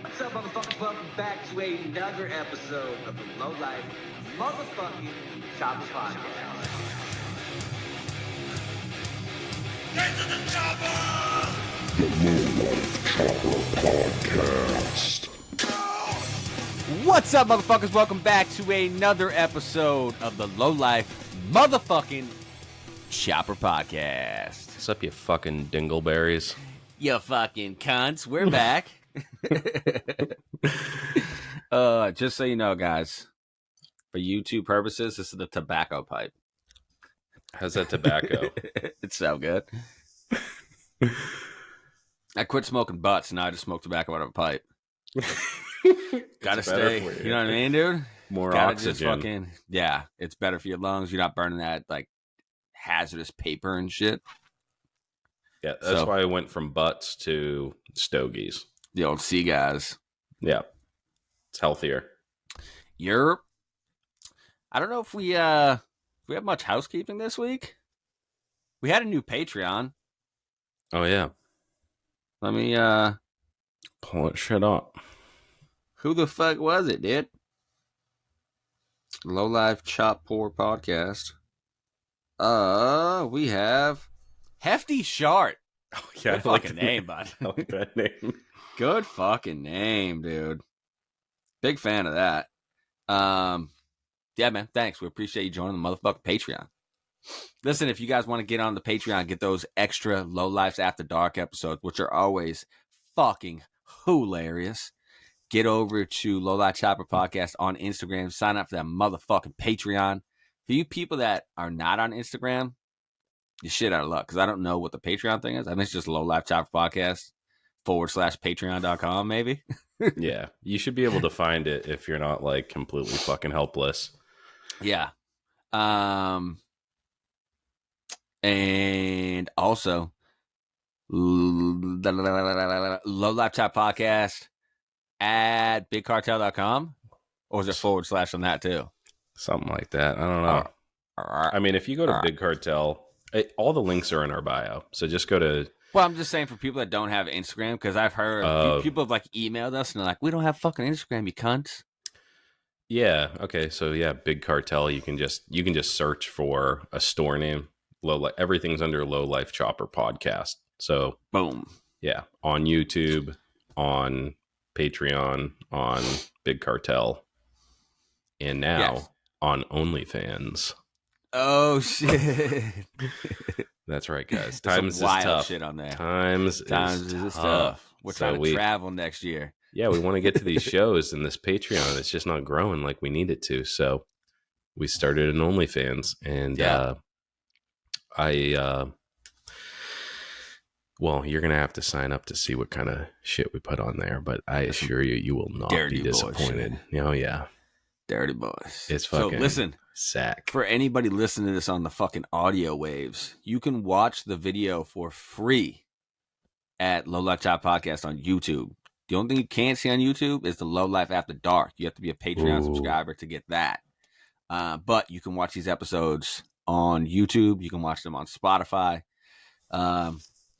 What's up, motherfuckers? Welcome back to another episode of the Low Life Motherfucking Chopper Podcast. Get to the chopper! What's up, motherfuckers? Welcome back to another episode of the Low Life Motherfucking Chopper Podcast. What's up, you fucking dingleberries? You fucking cunts. We're back. Just so you know, guys, for YouTube purposes, this is the tobacco pipe. How's that tobacco? It's so good. I quit smoking butts, and now I just smoke tobacco out of a pipe. Gotta stay. You know what I mean, dude? More Gotta oxygen. just fucking, yeah, it's better for your lungs. You're not burning that like hazardous paper and shit. Yeah, that's why I went from butts to stogies. The old sea guys. Yeah, it's healthier. Europe. I don't know if we have much housekeeping this week. We had a new Patreon. Oh yeah, Let me pull it shit up. who the fuck was it, dude? Low Life Chop Poor Podcast. We have Hefty Shart. Oh Good fucking name, bud. I like that name. Good fucking name, dude. Big fan of that. Yeah, man, thanks. We appreciate you joining the motherfucking Patreon. Listen, if you guys want to get on the Patreon, get those extra Low Lifes After Dark episodes, which are always fucking hilarious. Get over to Low Life Chopper Podcast on Instagram. Sign up for that motherfucking Patreon. For you people that are not on Instagram, you're shit out of luck because I don't know what the Patreon thing is. I think it's just Low Life Chopper Podcast /patreon.com, maybe. Yeah, you should be able to find it if you're not like completely fucking helpless. Yeah. And also, Low Life Chop Podcast at bigcartel.com, or is there / on that too? Something like that. I don't know. I mean, if you go to Big Cartel, all the links are in our bio. So just go to. Well, I'm just saying for people that don't have Instagram, because I've heard people have like emailed us and they're like, we don't have fucking Instagram, you cunts. Yeah. Okay. So yeah, Big Cartel. You can just search for a store name. Everything's under Low Life Chopper Podcast. So Boom. yeah, on YouTube, on Patreon, on Big Cartel, and now on OnlyFans. Oh shit. That's right, guys. There's Times some is wild tough. shit on there. Times is tough. We're So trying to travel next year. Yeah, we want to get to these shows, and this Patreon, it's just not growing like we need it to. So we started an OnlyFans, and well, you're gonna have to sign up to see what kind of shit we put on there. But I assure you, you will not be disappointed. Oh yeah, dirty boys. It's fucking. So listen, sack. For anybody listening to this on the fucking audio waves, you can watch the video for free at Low Life Chop Podcast on YouTube. The only thing you can't see on YouTube is the Low Life After Dark. You have to be a Patreon subscriber to get that. But you can watch these episodes on YouTube. You can watch them on Spotify.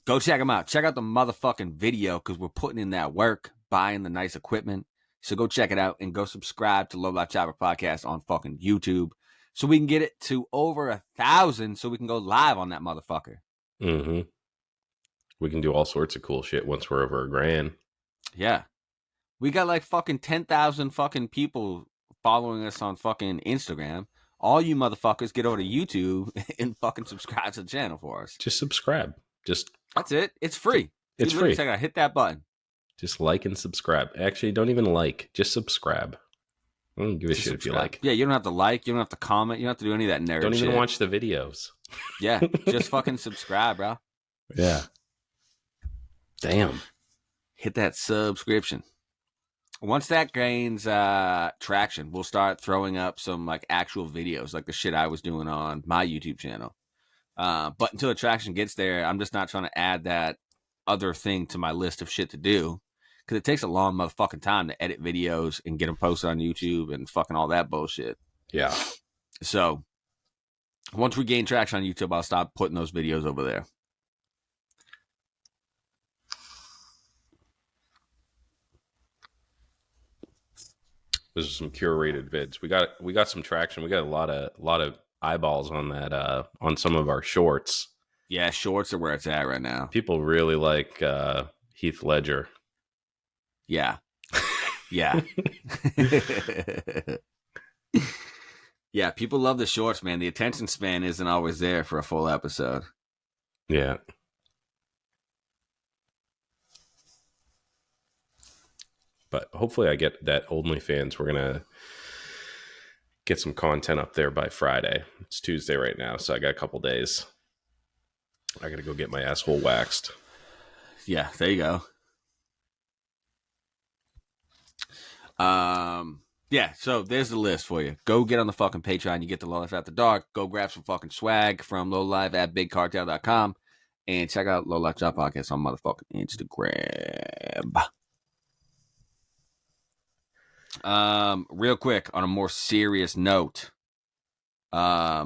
Go check them out. Check out the motherfucking video because we're putting in that work, buying the nice equipment. So go check it out and go subscribe to Low Life Chopper Podcast on fucking YouTube so we can get it to over 1,000 so we can go live on that motherfucker. Mm-hmm. We can do all sorts of cool shit once we're over $1,000. Yeah. We got like fucking 10,000 fucking people following us on fucking Instagram. All you motherfuckers get over to YouTube and fucking subscribe to the channel for us. Just subscribe. That's it. It's free. It's free. Check it out. Hit that button. Just like and subscribe. Actually, don't even like. Just subscribe. I don't give a shit if you like. Yeah, you don't have to like. You don't have to comment. You don't have to do any of that nerd shit. Don't even watch the videos. Yeah, just fucking subscribe, bro. Yeah. Damn. Hit that subscription. Once that gains traction, we'll start throwing up some like actual videos, like the shit I was doing on my YouTube channel. But until the traction gets there, I'm just not trying to add that other thing to my list of shit to do because it takes a long motherfucking time to edit videos and get them posted on YouTube and fucking all that bullshit. Yeah. So once we gain traction on YouTube, I'll stop putting those videos over there. Those are some curated vids. We got some traction. We got a lot of eyeballs on that on some of our shorts. Yeah, shorts are where it's at right now. People really like Heath Ledger. Yeah. Yeah. Yeah, people love the shorts, man. The attention span isn't always there for a full episode. Yeah. But hopefully I get that OnlyFans. We're going to get some content up there by Friday. It's Tuesday right now, so I got a couple days. I got to go get my asshole waxed. Yeah, there you go. Yeah, so there's the list for you. Go get on the fucking Patreon. You get the Low Life After Dark. Go grab some fucking swag from lowlife at bigcartel.com. And check out Low Life Job Podcast on motherfucking Instagram. Real quick, on a more serious note, I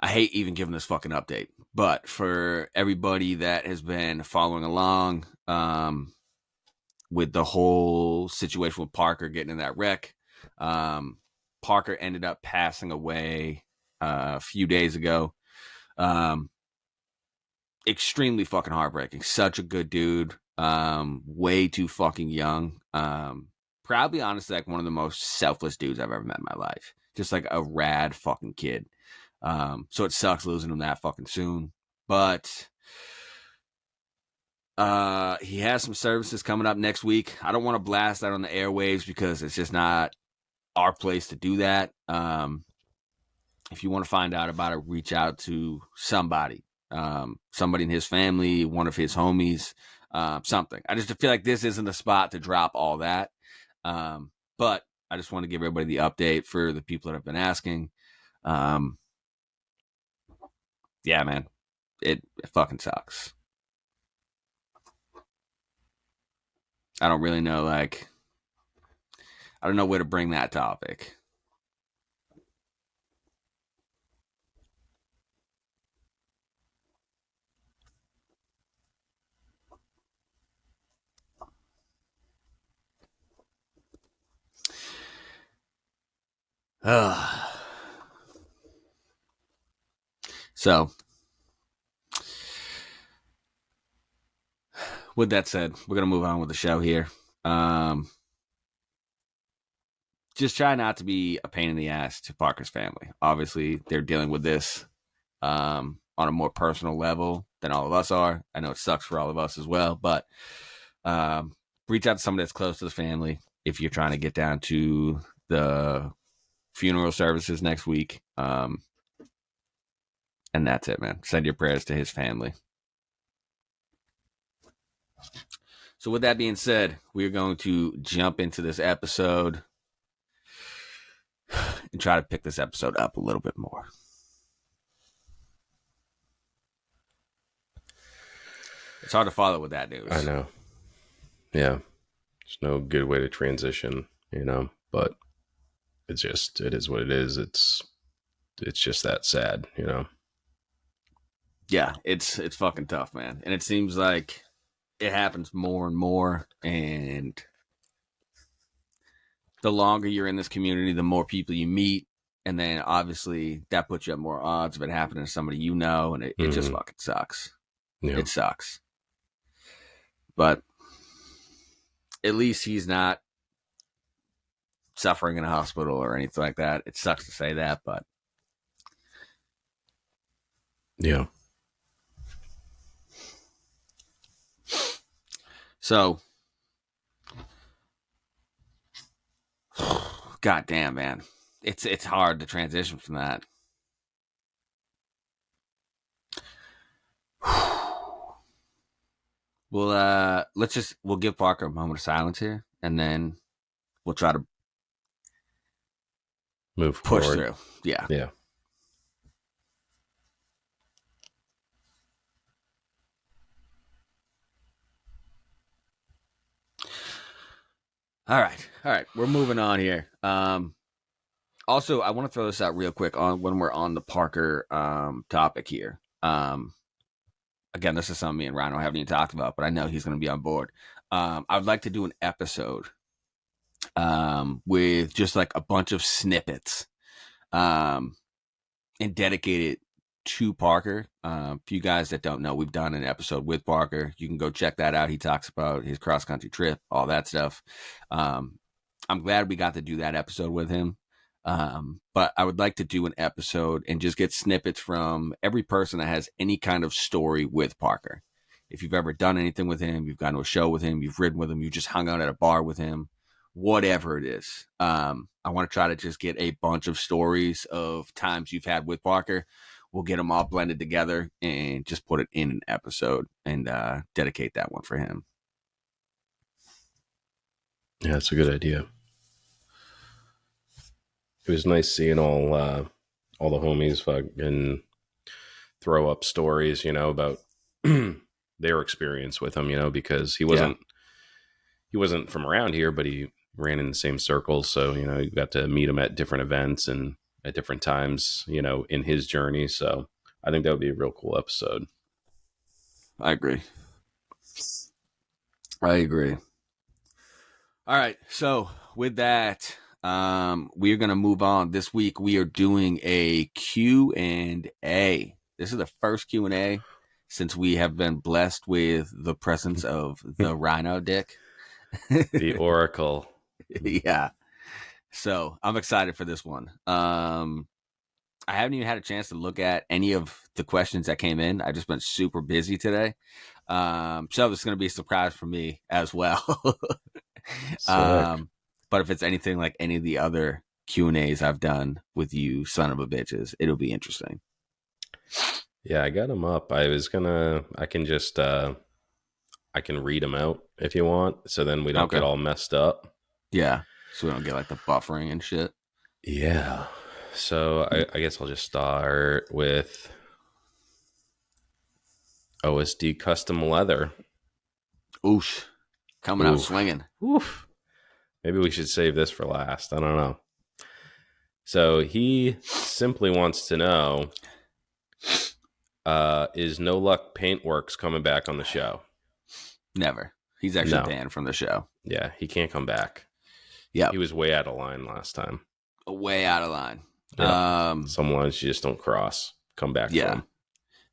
hate even giving this fucking update, but for everybody that has been following along, with the whole situation with Parker getting in that wreck, Parker ended up passing away a few days ago. Extremely fucking heartbreaking. Such a good dude. Way too fucking young. Probably honestly like one of the most selfless dudes I've ever met in my life. Just like a rad fucking kid. So it sucks losing him that fucking soon. But he has some services coming up next week. I don't want to blast that on the airwaves because it's just not our place to do that. If you want to find out about it, reach out to somebody. Somebody in his family, one of his homies, something. I just feel like this isn't the spot to drop all that. But I just want to give everybody the update for the people that have been asking. Yeah, man, it fucking sucks. I don't really know, I don't know where to bring that topic. So, with that said, we're going to move on with the show here. Just try not to be a pain in the ass to Parker's family. Obviously, they're dealing with this on a more personal level than all of us are. I know it sucks for all of us as well, but reach out to somebody that's close to the family if you're trying to get down to the funeral services next week. And that's it, man. Send your prayers to his family. So with that being said, we're going to jump into this episode and try to pick this episode up a little bit more. It's hard to follow with that news. I know. Yeah. There's no good way to transition, but it is what it is. It's just that sad, Yeah, it's fucking tough, man. And it seems like it happens more and more, and the longer you're in this community, the more people you meet, and then obviously that puts you at more odds of it happening to somebody you know, and it just fucking sucks. Yeah. It sucks. But at least he's not suffering in a hospital or anything like that. It sucks to say that, but yeah. So, God damn, man. It's hard to transition from that. We'll give Parker a moment of silence here, and then we'll try to push through. Yeah. Yeah. All right. We're moving on here. Also, I want to throw this out real quick on when we're on the Parker topic here. Again, this is something me and Rhino haven't even talked about, but I know he's going to be on board. I would like to do an episode with just like a bunch of snippets and dedicate it to Parker. For you guys that don't know, we've done an episode with Parker. You can go check that out. He talks about his cross-country trip, all that stuff. I'm glad we got to do that episode with him. But I would like to do an episode and just get snippets from every person that has any kind of story with Parker. If you've ever done anything with him, you've gone to a show with him, you've ridden with him, you just hung out at a bar with him, whatever it is. I want to try to just get a bunch of stories of times you've had with Parker. We'll get them all blended together and just put it in an episode and dedicate that one for him. Yeah, that's a good idea. It was nice seeing all the homies fucking throw up stories, about their experience with him, because he wasn't from around here, but he ran in the same circles. So, you got to meet him at different events and at different times, in his journey. So I think that would be a real cool episode. I agree. All right. So with that, we're going to move on. This week we are doing a Q&A. This is the first Q&A since we have been blessed with the presence of the Rhino Dick. The Oracle. Yeah. So I'm excited for this one. I haven't even had a chance to look at any of the questions that came in. I've just been super busy today. So it's going to be a surprise for me as well. But if it's anything like any of the other Q&As I've done with you son of a bitches, it'll be interesting. Yeah, I got them up. I can read them out if you want. So then we don't get all messed up. Yeah. So we don't get like the buffering and shit. Yeah. So I guess I'll just start with OSD custom leather. Oosh. Coming out swinging. Oof. Maybe we should save this for last. I don't know. So he simply wants to know, is No Luck Paintworks coming back on the show? Never. He's actually banned from the show. Yeah, he can't come back. Yeah. He was way out of line last time. Way out of line. Yeah. Some lines you just don't cross. Come back from.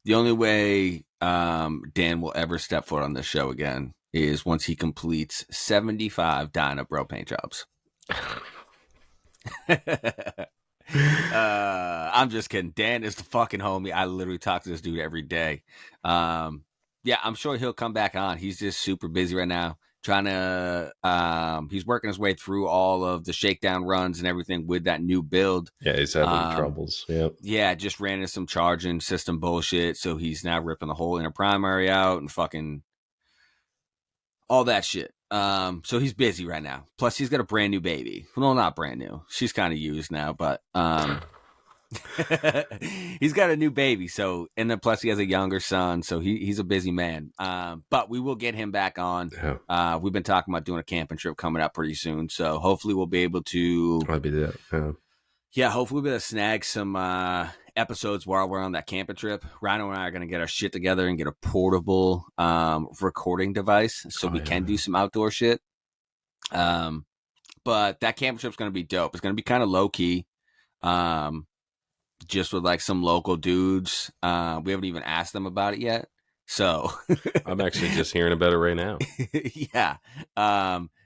The only way Dan will ever step foot on this show again is once he completes 75 Dyna Bro paint jobs. I'm just kidding. Dan is the fucking homie. I literally talk to this dude every day. I'm sure he'll come back on. He's just super busy right now. Trying to he's working his way through all of the shakedown runs and everything with that new build. Yeah, he's having troubles. Yeah, just ran into some charging system bullshit. So he's now ripping the whole inner primary out and fucking all that shit. So he's busy right now. Plus he's got a brand new baby. Well, not brand new. She's kind of used now, but he's got a new baby. So, and then plus he has a younger son. So he's a busy man. But we will get him back on. Yeah. We've been talking about doing a camping trip coming up pretty soon. So hopefully we'll be able to, hopefully we'll be able to snag some episodes while we're on that camping trip. Rhino and I are going to get our shit together and get a portable recording device so we can do some outdoor shit. But that camping trip's going to be dope. It's going to be kind of low key. Just with like some local dudes. We haven't even asked them about it yet. So I'm actually just hearing about it right now. Yeah.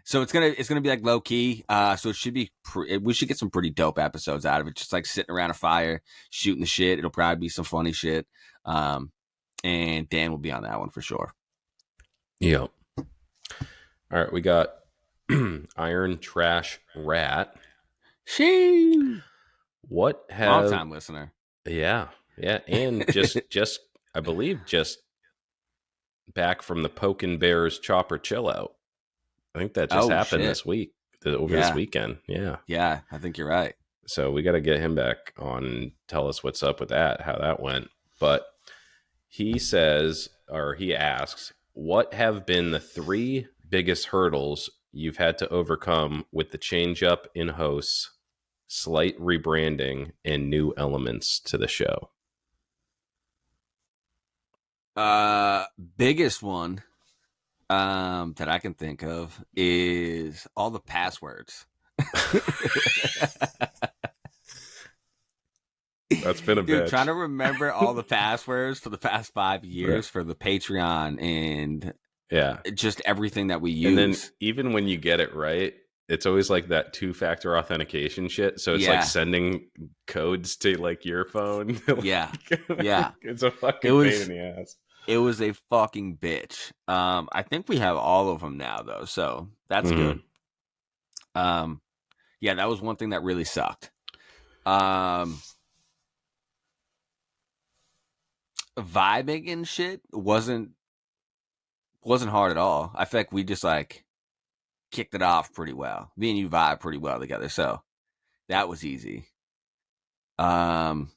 So it's gonna be like low key. So it should be. We should get some pretty dope episodes out of it. Just like sitting around a fire, shooting the shit. It'll probably be some funny shit. And Dan will be on that one for sure. Yep. All right, we got Iron Trash Rat. She. What have long time listener? Yeah, and just I believe just back from the Pokin' Bears Chopper Chill Out. I think that just happened this week, this weekend. Yeah, I think you're right. So we got to get him back on and tell us what's up with that, how that went. But he says, or he asks, what have been the 3 biggest hurdles you've had to overcome with the change up in hosts, slight rebranding, and new elements to the show? Biggest one that I can think of is all the passwords. That's been a Dude, trying bitch. to remember all the passwords for the past 5 years Right. for the Patreon and Yeah. just everything that we And then use. even when you get it right, it's always like that two-factor authentication shit. So it's like Yeah. sending codes to like your phone. Yeah. Yeah. It's a It fucking pain in was the ass. it was a fucking bitch. I think we have all of them now though, so that's Mhm. good. Um yeah, that was one thing that really sucked. Um Vibing and shit wasn't hard at all. I feel like we just like kicked it off pretty well. Me and you vibe pretty well together, so that was easy. Um,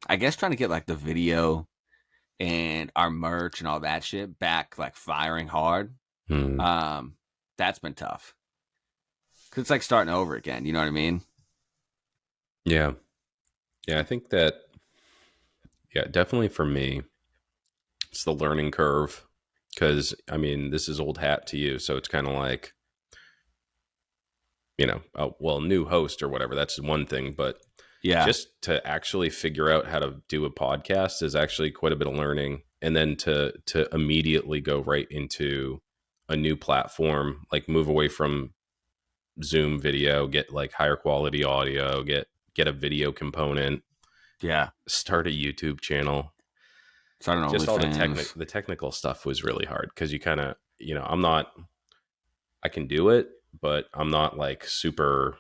I guess trying to get like the video and our merch and all that shit back, like firing hard. Mhm. That's been tough because it's like starting over again. You know what I mean? Yeah. Yeah, I think that, yeah, definitely for me, it's the learning curve. Because, I mean, this is old hat to you. So it's kind of like, well, new host or whatever. That's one thing. But Yeah, just to actually figure out how to do a podcast is actually quite a bit of learning. And then to immediately go right into a new platform, like move away from Zoom video, get like higher quality audio, get a video component, yeah. start a YouTube channel. Starting Just all OnlyFans. the technical stuff was really hard because you kind of, I'm not, I can do it, but I'm not like super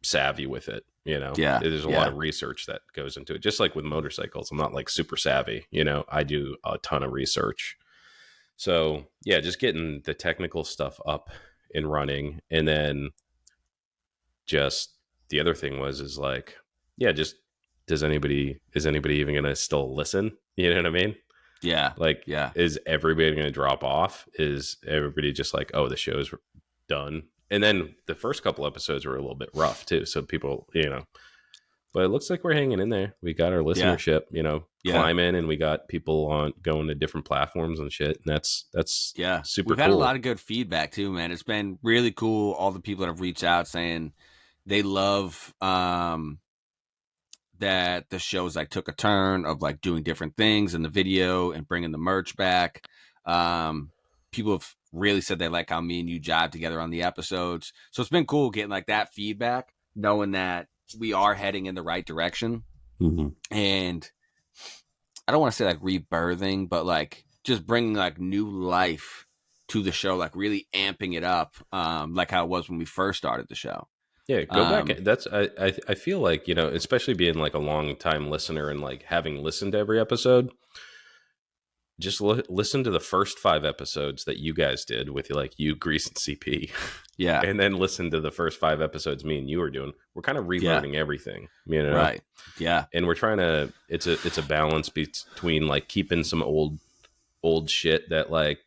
savvy with it. Yeah, There's a lot yeah, of research that goes into it. Just like with motorcycles, I'm not like super savvy. I do a ton of research. So yeah, just getting the technical stuff up and running, and then just the other thing is like, yeah, just is anybody even gonna still listen? You know what I mean? yeah, Like, yeah, is everybody going to drop off? Is everybody just like, oh, the show's done? And then the first couple episodes were a little bit rough too. So people, but it looks like we're hanging in there. We got our yeah, listenership, yeah, climbing, and we got people on going to different platforms and shit. And that's yeah. super We've had a lot cool. of good feedback too, man. It's been really cool. All the people that have reached out saying they love that the shows like took a turn of like doing different things in the video and bringing the merch back. People have really said they like how me and you jive together on the episodes. So it's been cool getting like that feedback, knowing that we are heading in the right direction. Mm-hmm. And I don't want to say like rebirthing, but like just bringing like new life to the show, like really amping it up, like how it was when we first started the show. Yeah, go back. Um, That's I feel like, especially being like a long time listener and like having listened to every episode, just listen to the first 5 episodes that you guys did with like you, Grease, and CP, yeah, and then listen to the first 5 episodes me and you were doing. We're kind of yeah, relearning everything, right, yeah, and we're trying to. It's a balance between like keeping some old shit that like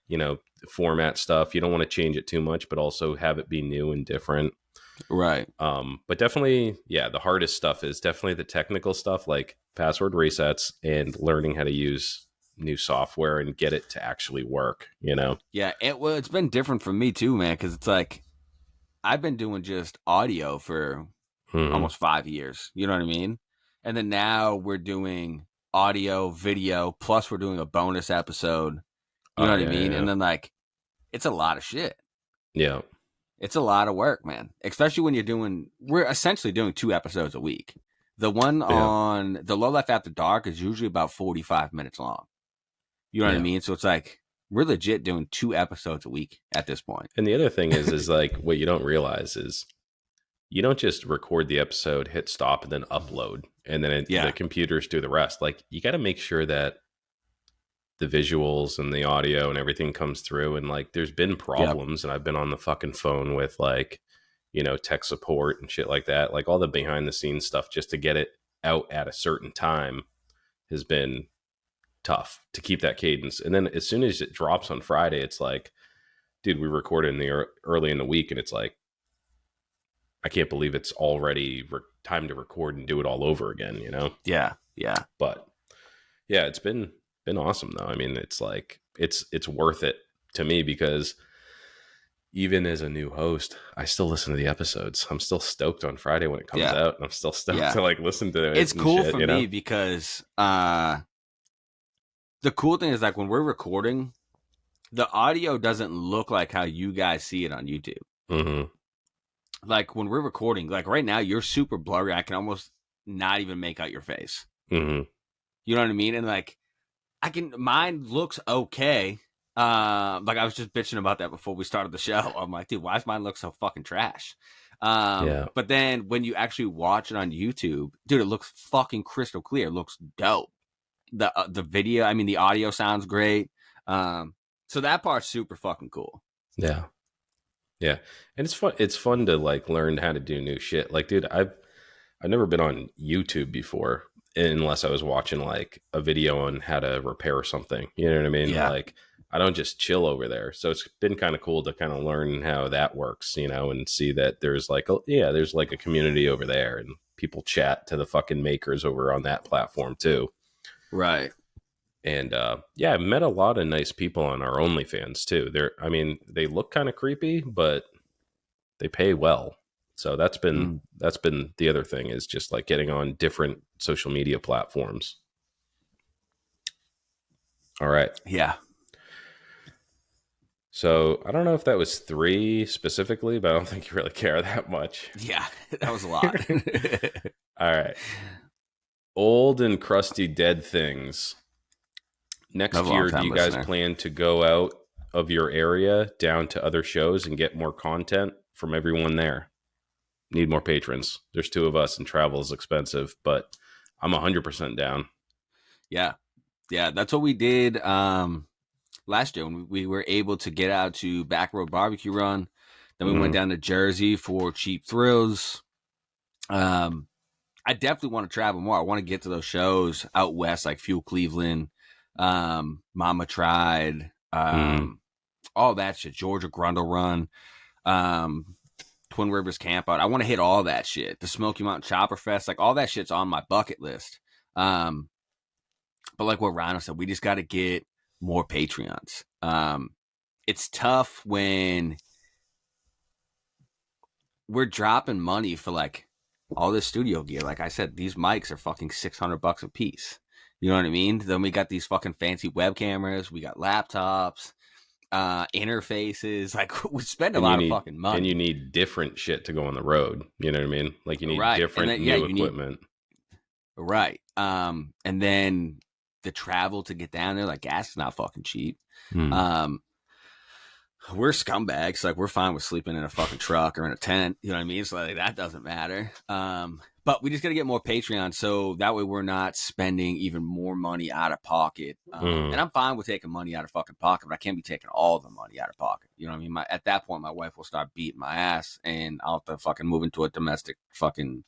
format stuff. You don't want to change it too much, but also have it be new and different. right. But definitely, yeah, the hardest stuff is definitely the technical stuff, like password resets and learning how to use new software and get it to actually work. Yeah, it's been different for me too, man, because it's like I've been doing just audio for Hmm. almost 5 years. You know what I mean? And then now we're doing audio, video, plus we're doing a bonus episode. You know Oh what I yeah, mean? yeah, And then like it's a lot of shit. yeah, It's a lot of work, man. Especially when we're essentially doing 2 episodes a week. The one yeah, on the Low Life After Dark is usually about 45 minutes long. You know what I yeah. mean? So it's like we're legit doing 2 episodes a week at this point. And the other thing is like what you don't realize is you don't just record the episode, hit stop, and then upload, and then the Yeah. computers do the rest. Like you got to make sure that the visuals and the audio and everything comes through. And like, there's been Yep. problems, and I've been on the fucking phone with like, tech support and shit like that. Like all the behind the scenes stuff just to get it out at a certain time has been tough to keep that cadence. And then as soon as it drops on Friday, it's like, dude, we recorded in the early in the week, and it's like, I can't believe it's already time to record and do it all over again. Yeah. Yeah. But Yeah, it's been awesome though. I mean, it's like it's worth it to me because even as a new host, I still listen to the episodes. I'm still stoked on Friday when it comes Yeah. out, and I'm still stoked Yeah. to like listen to it It's and cool shit, for you know? me because the cool thing is like when we're recording, the audio doesn't look like how you guys see it on YouTube. Mm-hmm. Like when we're recording, like right now, you're super blurry. I can almost not even make out your face. Mm-hmm. You know what I mean? And like mine looks okay. Like I was just bitching about that before we started the show. I'm like, dude, why does mine look so fucking trash? Yeah. But then when you actually watch it on YouTube, dude, it looks fucking crystal clear. It looks dope. The video, I mean, the audio sounds great. So that part's super fucking cool. Yeah. Yeah. And it's fun. It's fun to like learn how to do new shit. Like, dude, I've never been on YouTube before unless I was watching like a video on how to repair something. You know what I mean? Yeah. Like I don't just chill over there. So it's been kind of cool to kind of learn how that works, you know, and see that there's like there's like a community over there and people chat to the fucking makers over on that platform too. Right. And yeah, I've met a lot of nice people on our OnlyFans too. I mean, they look kind of creepy, but they pay well. So Mm. that's been the other thing is just like getting on different social media platforms. All right. Yeah. So I don't know if that was 3 specifically, but I don't think you really care that much. Yeah. That was a lot. All right. Old and crusty dead things. Next year, do you guys plan to go out of your area down to other shows and get more content from everyone there? Need more patrons. There's 2 of us and travel is expensive, but I'm 100% down. Yeah. Yeah. That's what we did last year when we were able to get out to Back Road Barbecue Run. Then we went down to Jersey for Cheap Thrills. I definitely want to travel more. I want to get to those shows out west, like Fuel Cleveland, Mama Tried, all that shit. Georgia Grundle Run, Twin Rivers Camp Out. I want to hit all that shit. The Smoky Mountain Chopper Fest, like all that shit's on my bucket list. But like what Rhino said, we just got to get more Patreons. It's tough when we're dropping money for like all this studio gear. Like I said, these mics are fucking $600 a piece. You know what I mean? Then we got these fucking fancy web cameras. We got laptops, interfaces. Like we spend a lot of fucking money. And you need different shit to go on the road. You know what I mean? Like you need different new equipment. Right. And then the travel to get down there, like gas is not fucking cheap. We're scumbags. Like we're fine with sleeping in a fucking truck or in a tent. You know what I mean? So like that doesn't matter. But we just got to get more Patreon so that way we're not spending even more money out of pocket. And I'm fine with taking money out of fucking pocket, but I can't be taking all the money out of pocket. You know what I mean? At that point, my wife will start beating my ass and I'll have to fucking move into a domestic fucking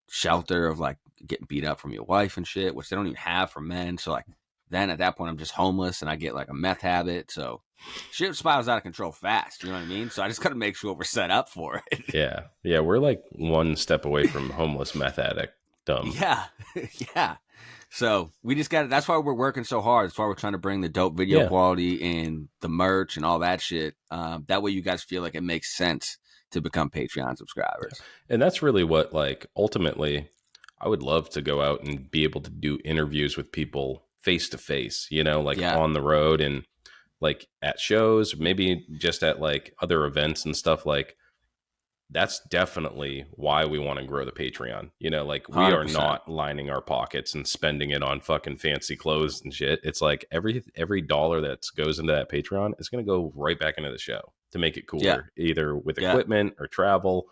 shelter of like getting beat up from your wife and shit, which they don't even have for men. So like then at that point, I'm just homeless and I get like a meth habit. So shit spirals out of control fast. You know what I mean? So I just got to make sure we're set up for it. Yeah. Yeah. We're like one step away from homeless meth addict. Dumb. Yeah. Yeah. So we just got to, that's why we're working so hard. That's why we're trying to bring the dope video quality and the merch and all that shit. That way you guys feel like it makes sense to become Patreon subscribers. And that's really what, like, ultimately, I would love to go out and be able to do interviews with people face to face, you know, like on the road and like at shows, maybe just at like other events and stuff. Like that's definitely why we want to grow the Patreon. You know, like we 100%. Are not lining our pockets and spending it on fucking fancy clothes and shit. It's like every dollar that goes into that Patreon is going to go right back into the show to make it cooler, either with equipment or travel.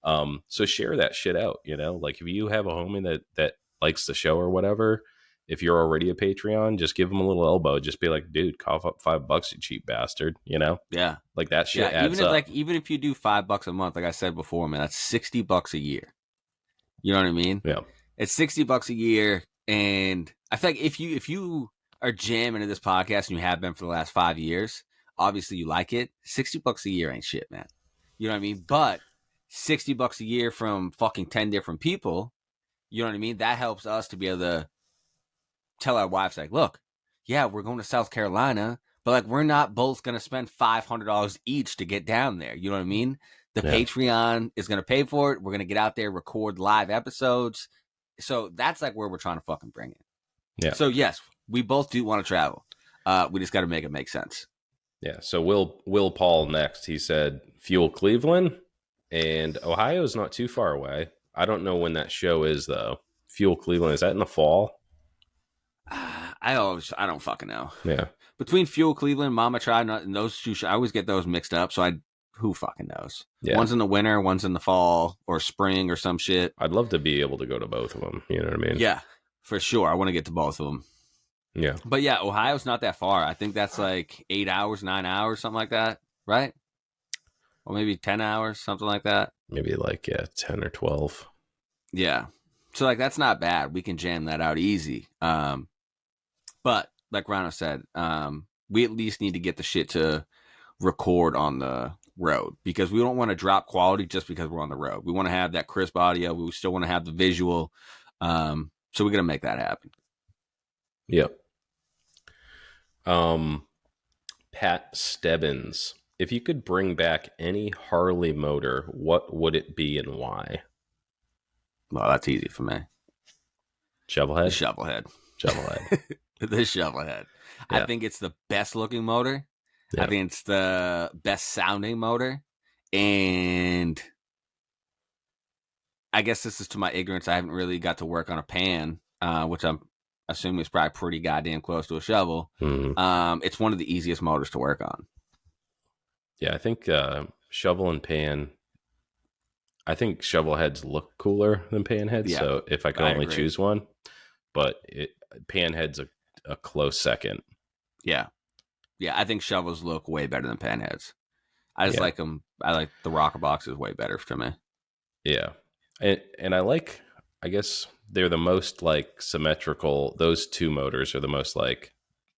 So share that shit out, you know, like if you have a homie that likes the show or whatever, if you're already a Patreon, just give them a little elbow. Just be like, dude, cough up $5, you cheap bastard. You know? Yeah. Like that shit adds up. Even if you do $5 a month, like I said before, man, that's $60 a year. You know what I mean? Yeah. It's $60 a year. And I feel like if you are jamming into this podcast and you have been for the last 5 years, obviously you like it. $60 a year ain't shit, man. You know what I mean? But $60 a year from fucking 10 different people, you know what I mean? That helps us to be able to tell our wives, like, look, yeah, we're going to South Carolina, but like we're not both going to spend $500 each to get down there. You know what I mean? The Patreon is going to pay for it. We're going to get out there, record live episodes. So that's like where we're trying to fucking bring it. Yeah. So yes, we both do want to travel. We just got to make it make sense. Yeah. So Will Paul next. He said Fuel Cleveland, and Ohio's not too far away. I don't know when that show is though. Fuel Cleveland, is that in the fall? I don't fucking know. Yeah. Between Fuel Cleveland, Mama Tried, and those two, I always get those mixed up. So who fucking knows? Yeah. One's in the winter, one's in the fall or spring or some shit. I'd love to be able to go to both of them. You know what I mean? Yeah, for sure. I want to get to both of them. Yeah. But yeah, Ohio's not that far. I think that's like 8 hours, 9 hours, something like that, right? Or maybe 10 hours, something like that. Maybe like 10 or 12. Yeah. So like that's not bad. We can jam that out easy. But like Rano said, we at least need to get the shit to record on the road because we don't want to drop quality just because we're on the road. We want to have that crisp audio. We still want to have the visual. So we're gonna make that happen. Yep. Pat Stebbins, if you could bring back any Harley motor, what would it be and why? Well, that's easy for me. Shovelhead? Shovelhead. The Shovelhead. Yeah. I think it's the best looking motor. Yeah. I think it's the best sounding motor. And I guess this is to my ignorance. I haven't really got to work on a pan, which I'm assuming is probably pretty goddamn close to a shovel. Mm-hmm. It's one of the easiest motors to work on. Yeah, I think shovel and pan. I think shovel heads look cooler than pan heads. Yeah, so if I could only choose one, but pan head's a close second. Yeah. Yeah, I think shovels look way better than pan heads. I just like them. I like the rocker boxes way better to me. Yeah. And I like, I guess they're the most like symmetrical. Those two motors are the most like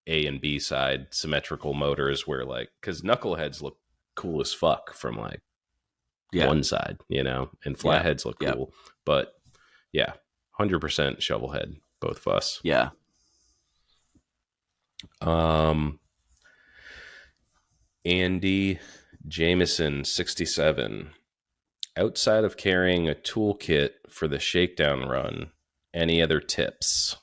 A and B side symmetrical motors where like, because knuckleheads look cool as fuck from like one side, you know, and flatheads look cool. But yeah, 100% shovel head, both of us. Yeah. Andy Jameson, 67. Outside of carrying a toolkit for the shakedown run, any other tips?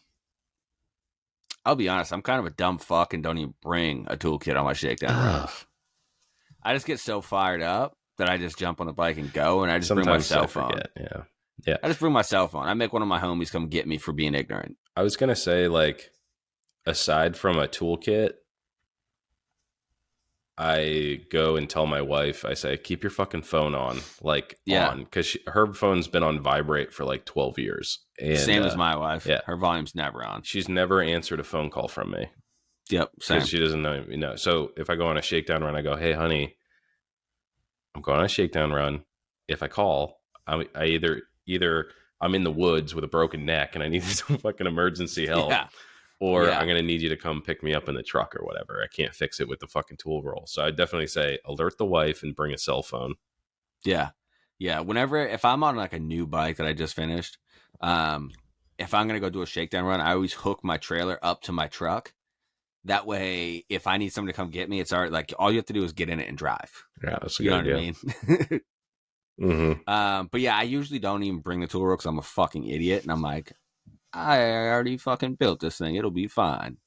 I'll be honest, I'm kind of a dumb fuck and don't even bring a toolkit on my shakedown runs. I just get so fired up that I just jump on the bike and go, and I just bring my cell phone. Yeah. I just bring my cell phone. I make one of my homies come get me for being ignorant. I was going to say, like, aside from a toolkit, I go and tell my wife, I say, keep your fucking phone on, on, because her phone's been on vibrate for like 12 years. And, same as my wife. Yeah. Her volume's never on. She's never answered a phone call from me. Yep, same. Because she doesn't know, you know. So if I go on a shakedown run, I go, hey, honey, I'm going on a shakedown run. If I call, I either I'm in the woods with a broken neck and I need some fucking emergency help. Yeah. Or I'm going to need you to come pick me up in the truck or whatever. I can't fix it with the fucking tool roll. So I definitely say alert the wife and bring a cell phone. Yeah. Yeah. If I'm on like a new bike that I just finished, if I'm going to go do a shakedown run, I always hook my trailer up to my truck. That way, if I need someone to come get me, it's already like all you have to do is get in it and drive. Yeah, that's a good idea. What I mean? Mm-hmm. But yeah, I usually don't even bring the tool roll because I'm a fucking idiot. And I'm like, I already fucking built this thing. It'll be fine.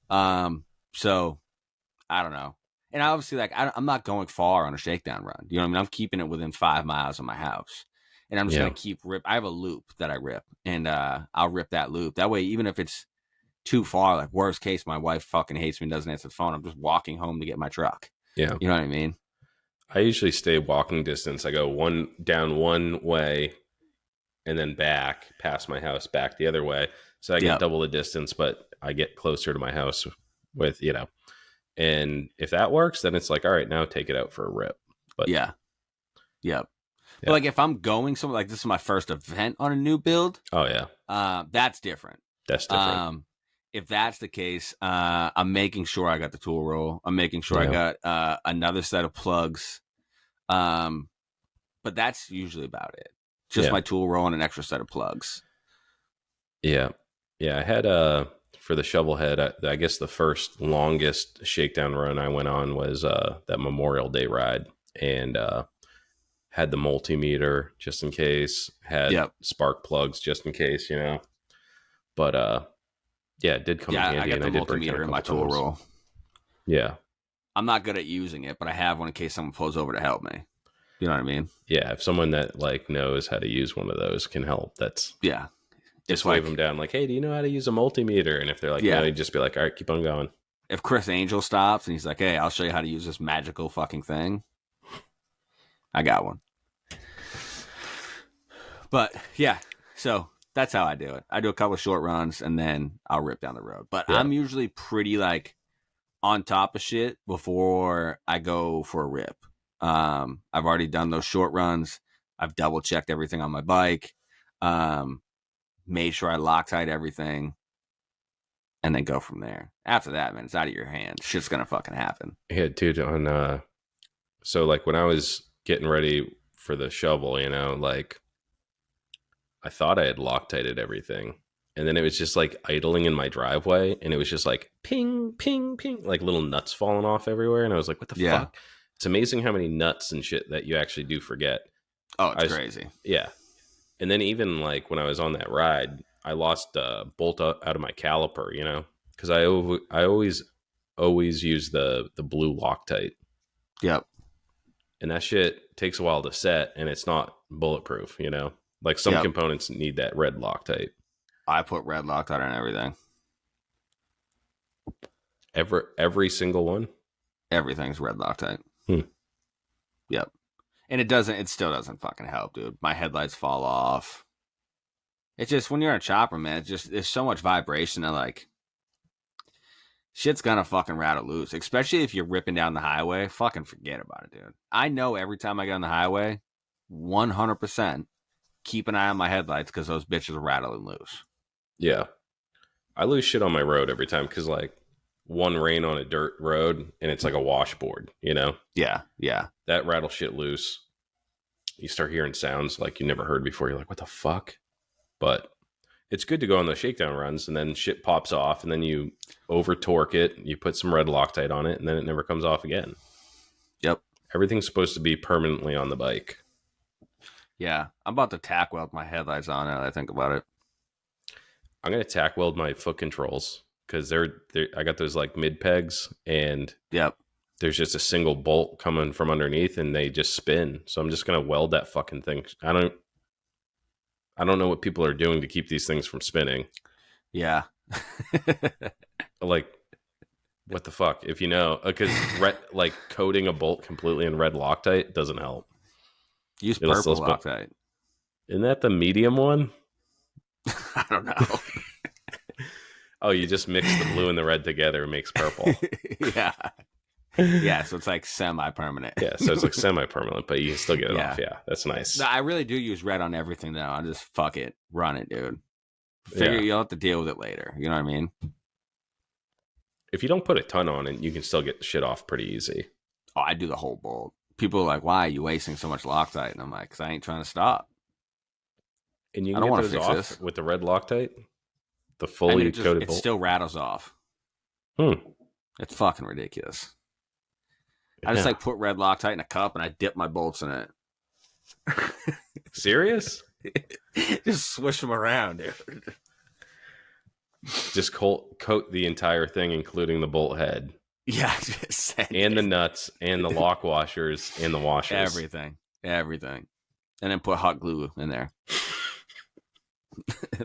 So I don't know. And obviously, like, I'm not going far on a shakedown run. You know what I mean? I'm keeping it within 5 miles of my house. And I'm just going to keep I have a loop that I rip. And I'll rip that loop. That way, even if it's too far, like worst case, my wife fucking hates me and doesn't answer the phone, I'm just walking home to get my truck. Yeah. You know what I mean? I usually stay walking distance. I go down one way and then back past my house, back the other way. So I get double the distance, but I get closer to my house with, you know, and if that works, then it's like, all right, now take it out for a rip. But yeah. But like if I'm going somewhere, like this is my first event on a new build. Oh yeah. That's different. That's different. If that's the case, I'm making sure I got the tool roll. I'm making sure I got another set of plugs. But that's usually about it. Just my tool roll and an extra set of plugs. Yeah. Yeah. I had for the shovel head, I guess the first longest shakedown run I went on was that Memorial Day ride, and had the multimeter just in case, had Yep. spark plugs just in case, you know. But yeah, it did come in handy, I got and the I did break down multimeter a in my couple tool times. roll. Yeah. I'm not good at using it, but I have one in case someone pulls over to help me. You know what I mean? Yeah, if someone that like knows how to use one of those can help, that's Yeah. just wave them down like, hey, do you know how to use a multimeter? And if they're like, Yeah. no, you just be like, all right, keep on going. If Chris Angel stops and he's like, hey, I'll show you how to use this magical fucking thing, I got one. But yeah, so that's how I do it. I do a couple of short runs and then I'll rip down the road. But Yeah. I'm usually pretty like on top of shit before I go for a rip. I've already done those short runs. I've double checked everything on my bike. Made sure I Loctite everything. And then go from there. After that, man, it's out of your hands. Shit's gonna fucking happen. Yeah, dude, on so like when I was getting ready for the shovel, you know, like I thought I had Loctited everything. And then it was just like idling in my driveway, and it was just like ping, ping, ping, like little nuts falling off everywhere. And I was like, what the fuck? It's amazing how many nuts and shit that you actually do forget. Oh, it's crazy. Yeah. And then even like when I was on that ride, I lost a bolt out of my caliper, you know, because I always use the blue Loctite. Yep. And that shit takes a while to set, and it's not bulletproof, you know. Like some components need that red Loctite. I put red Loctite on everything. Every single one? Everything's red Loctite. Yep. And it still doesn't fucking help, dude. My headlights fall off. It's just when you're in a chopper, man, there's so much vibration that like shit's gonna fucking rattle loose. Especially if you're ripping down the highway. Fucking forget about it, dude. I know every time I get on the highway, 100% keep an eye on my headlights because those bitches are rattling loose. Yeah. I lose shit on my road every time because like one rain on a dirt road and it's like a washboard, you know? Yeah, yeah. That rattle shit loose. You start hearing sounds like you never heard before. You're like, what the fuck? But it's good to go on those shakedown runs, and then shit pops off, and then you over torque it, you put some red Loctite on it, and then it never comes off again. Yep. Everything's supposed to be permanently on the bike. Yeah. I'm about to tack weld my headlights on now that I think about it. I'm going to tack weld my foot controls because I got those like mid pegs, and Yep. there's just a single bolt coming from underneath, and they just spin. So I'm just going to weld that fucking thing. I don't know what people are doing to keep these things from spinning. Yeah. Like, what the fuck? If you know, because like coating a bolt completely in red Loctite doesn't help. Use purple Loctite. Isn't that the medium one? I don't know. Oh, you just mix the blue and the red together and makes purple. Yeah. Yeah, so it's like semi-permanent. Yeah, so it's like semi-permanent, but you can still get it Yeah. off. Yeah, that's nice. No, I really do use red on everything, though. I just fuck it. Run it, dude. Figure you'll have to deal with it later. You know what I mean? If you don't put a ton on it, you can still get the shit off pretty easy. Oh, I do the whole bolt. People are like, why are you wasting so much Loctite? And I'm like, because I ain't trying to stop. And you I can don't get wanna those fix off this. with the red Loctite? The I fully mean, it coated bolt? still rattles off. It's fucking ridiculous. I just Yeah. like put red Loctite in a cup and I dip my bolts in it. Serious? Just swish them around, dude. Just coat the entire thing, including the bolt head. Yeah, just send And the it. nuts, and the lock washers, and the washers. Everything. And then put hot glue in there.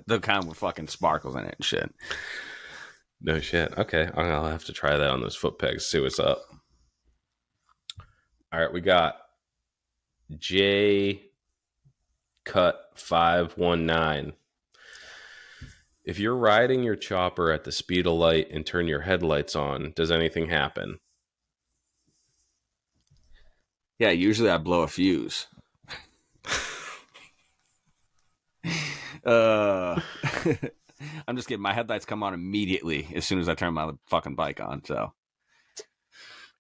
The kind with fucking sparkles in it and shit. No shit. Okay, I'll have to try that on those foot pegs, see what's up. All right, we got J Cut 519. If you're riding your chopper at the speed of light and turn your headlights on, does anything happen? Yeah, usually I blow a fuse. I'm just kidding. My headlights come on immediately as soon as I turn my fucking bike on. So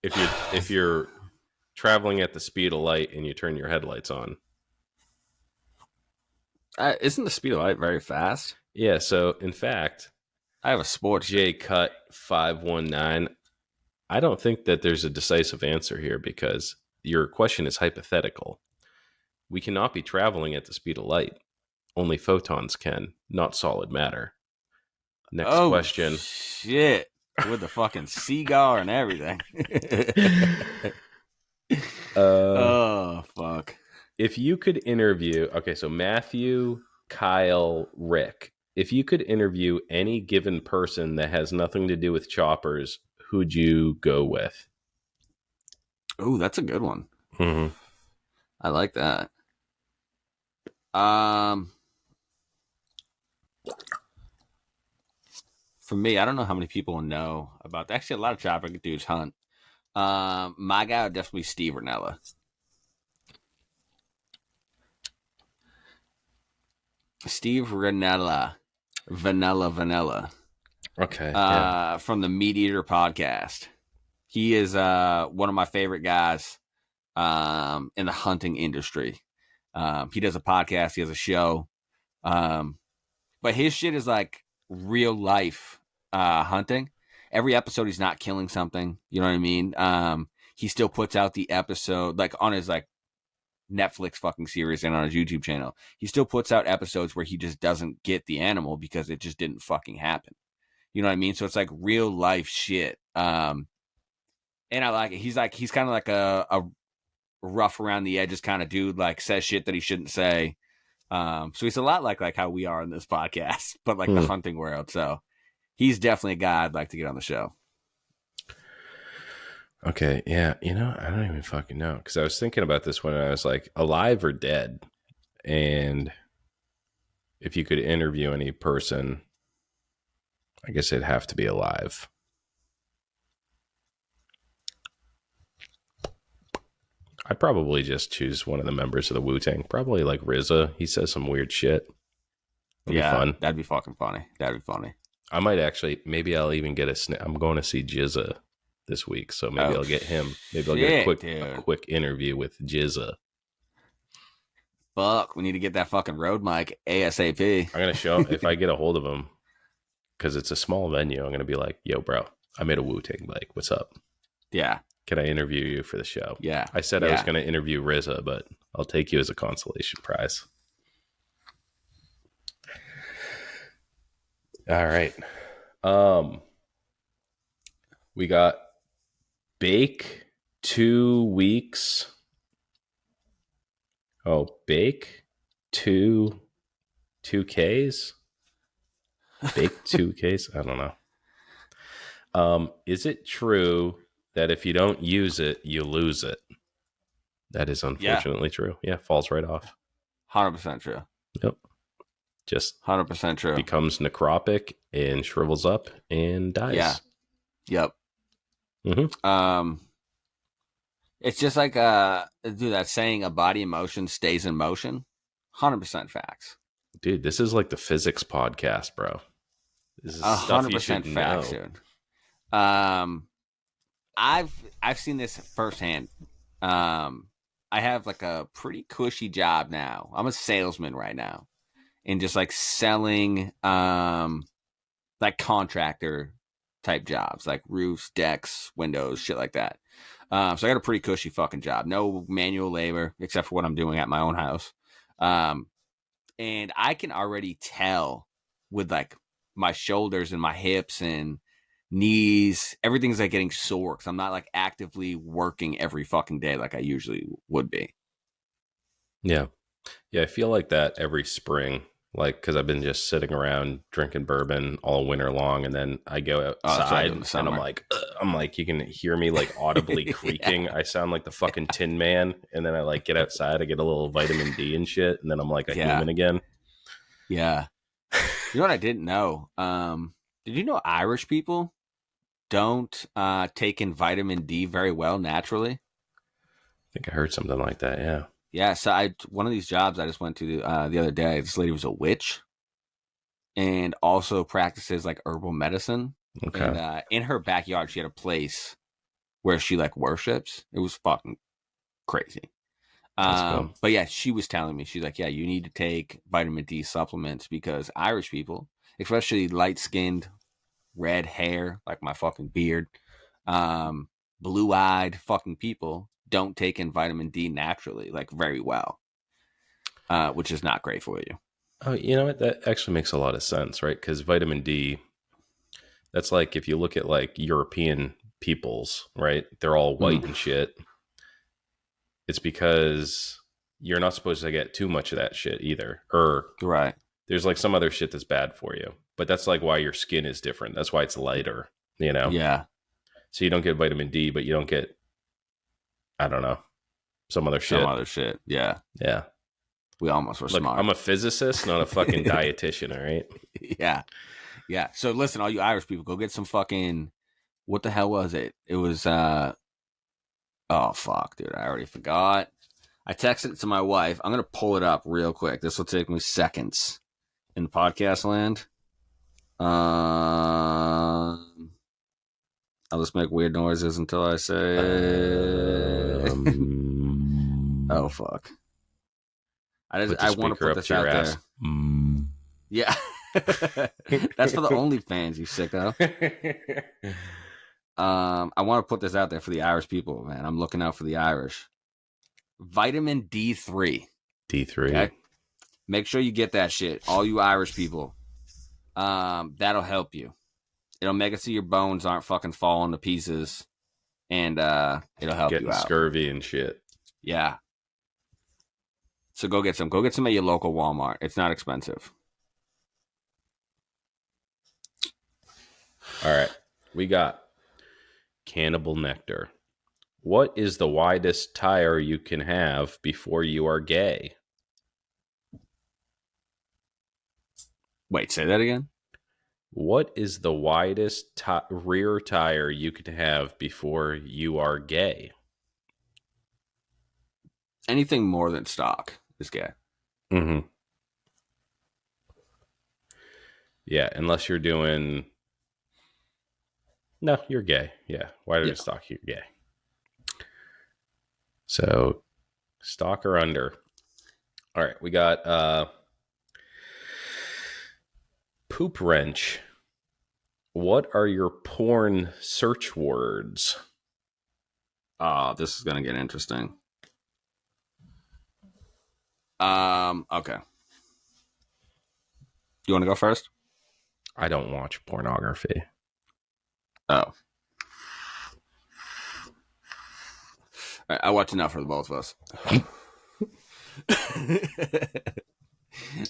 If you're traveling at the speed of light and you turn your headlights on, isn't the speed of light very fast? yeah. So in fact, I have a sports. J Cut 519. I don't think that there's a decisive answer here because your question is hypothetical. We cannot be traveling at the speed of light. Only photons can, not solid matter. Next question. Shit. With the fucking cigar and everything. Oh, fuck. If you could interview, okay, so Matthew, Kyle, Rick, if you could interview any given person that has nothing to do with choppers, who'd you go with? Oh, that's a good one. Mm-hmm. I like that. For me, I don't know how many people know about that. Actually, a lot of chopper dudes hunt. My guy would definitely be Steve Ranella. Steve Ranella. Vanilla. Okay. From the Meat Eater podcast. He is one of my favorite guys in the hunting industry. He does a podcast. He has a show. But his shit is like real life hunting. Every episode, he's not killing something. You know what I mean? He still puts out the episode like on his like Netflix fucking series and on his YouTube channel. He still puts out episodes where he just doesn't get the animal because it just didn't fucking happen. You know what I mean? So it's like real life shit. And I like it. He's kind of like a rough around the edges kind of dude, like says shit that he shouldn't say. So he's a lot like how we are in this podcast, but like the hunting world. So he's definitely a guy I'd like to get on the show. Okay, yeah, I don't even fucking know because I was thinking about this when I was like, alive or dead, and if you could interview any person, I guess it'd have to be alive. I'd probably just choose one of the members of the Wu-Tang, probably like RZA. He says some weird shit. That'd be fun. That'd be fucking funny. That'd be funny. I might actually, maybe I'll even get I'm going to see Jizza this week, so maybe I'll get him. Maybe I'll get a quick interview with Jizza. Fuck, we need to get that fucking road mic ASAP. I'm gonna show him if I get a hold of him because it's a small venue. I'm gonna be like, "Yo, bro, I made a Wu-Tang bike. What's up? Yeah, can I interview you for the show?" Yeah, I said I was gonna interview RZA, but I'll take you as a consolation prize. All right. We got bake 2 weeks. Oh, bake 2Ks? Bake 2Ks? I don't know. Is it true that if you don't use it, you lose it? That is unfortunately true. Yeah, falls right off. 100% true. Yep. Just 100% true. Becomes necropic and shrivels up and dies. Yeah. Yep. Mm-hmm. It's just like dude, that saying, a body in motion stays in motion. 100% facts. Dude, this is like the physics podcast, bro. This is 100% facts, dude. I've seen this firsthand. I have like a pretty cushy job now. I'm a salesman right now, and just like selling like contractor type jobs, like roofs, decks, windows, shit like that. So I got a pretty cushy fucking job. No manual labor except for what I'm doing at my own house. And I can already tell with like my shoulders and my hips and knees, everything's like getting sore because I'm not like actively working every fucking day like I usually would be. Yeah. Yeah, I feel like that every spring, like because I've been just sitting around drinking bourbon all winter long, and then I go outside and I'm like, you can hear me like audibly creaking. Yeah. I sound like the fucking Tin Man, and then I like get outside, I get a little vitamin D and shit, and then I'm like a human again. Yeah. You know what I didn't know? Did you know Irish people don't take in vitamin D very well naturally? I think I heard something like that. Yeah. Yeah. So one of these jobs I just went to the other day, this lady was a witch and also practices like herbal medicine. Okay. And in her backyard, she had a place where she like worships. It was fucking crazy. Cool. But yeah, she was telling me, she's like, yeah, you need to take vitamin D supplements because Irish people, especially light-skinned red hair, like my fucking beard, blue-eyed fucking people don't take in vitamin D naturally, like very well, which is not great for you. Oh, you know what? That actually makes a lot of sense, right? Because vitamin D, that's like if you look at like European peoples, right? They're all white and shit. It's because you're not supposed to get too much of that shit either. Or Right. there's like some other shit that's bad for you. But that's like why your skin is different. That's why it's lighter, you know? Yeah. So you don't get vitamin D, but you don't get, I don't know, some other shit. Some other shit. Yeah. Yeah. We almost were Look, smart. I'm a physicist, not a fucking dietitian, all right? Yeah. Yeah. So listen, all you Irish people, go get some fucking, what the hell was it? It was, oh fuck, dude. I already forgot. I texted it to my wife. I'm going to pull it up real quick. This will take me seconds in podcast land. I'll just make weird noises until I say, oh fuck. I want to put this out there. Yeah. That's for the OnlyFans, you sicko. I want to put this out there for the Irish people, man. I'm looking out for the Irish. Vitamin D3. D3. Okay? Make sure you get that shit. All you Irish people. That'll help you. It'll make it so your bones aren't fucking falling to pieces. And it'll help you out. Getting scurvy and shit. Yeah. So go get some. Go get some at your local Walmart. It's not expensive. All right. We got Cannibal Nectar. What is the widest tire you can have before you are gay? Wait, say that again? What is the widest rear tire you can have before you are gay? Anything more than stock is gay. Mm-hmm. Yeah, unless you're doing... No, you're gay. Yeah, wider than stock, you're gay. So, stock or under. All right, we got Poop Wrench. What are your porn search words? This is gonna get interesting. Okay. You want to go first? I don't watch pornography. Oh. All right, I watch enough for the both of us.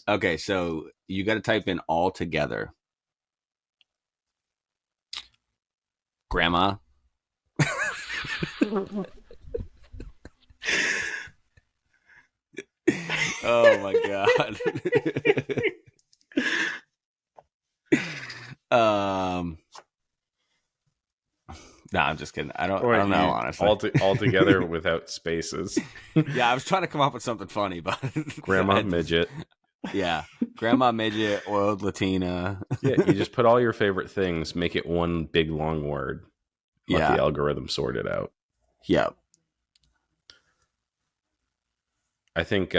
Okay, so you got to type in all together. Grandma. Oh my god. No, I'm just kidding. I don't know, honestly. All together without spaces. Yeah, I was trying to come up with something funny, but Grandma Midget. Yeah, Grandma Midget, oiled Latina. Yeah, you just put all your favorite things, make it one big long word. Let the algorithm sort it out. Yep. I think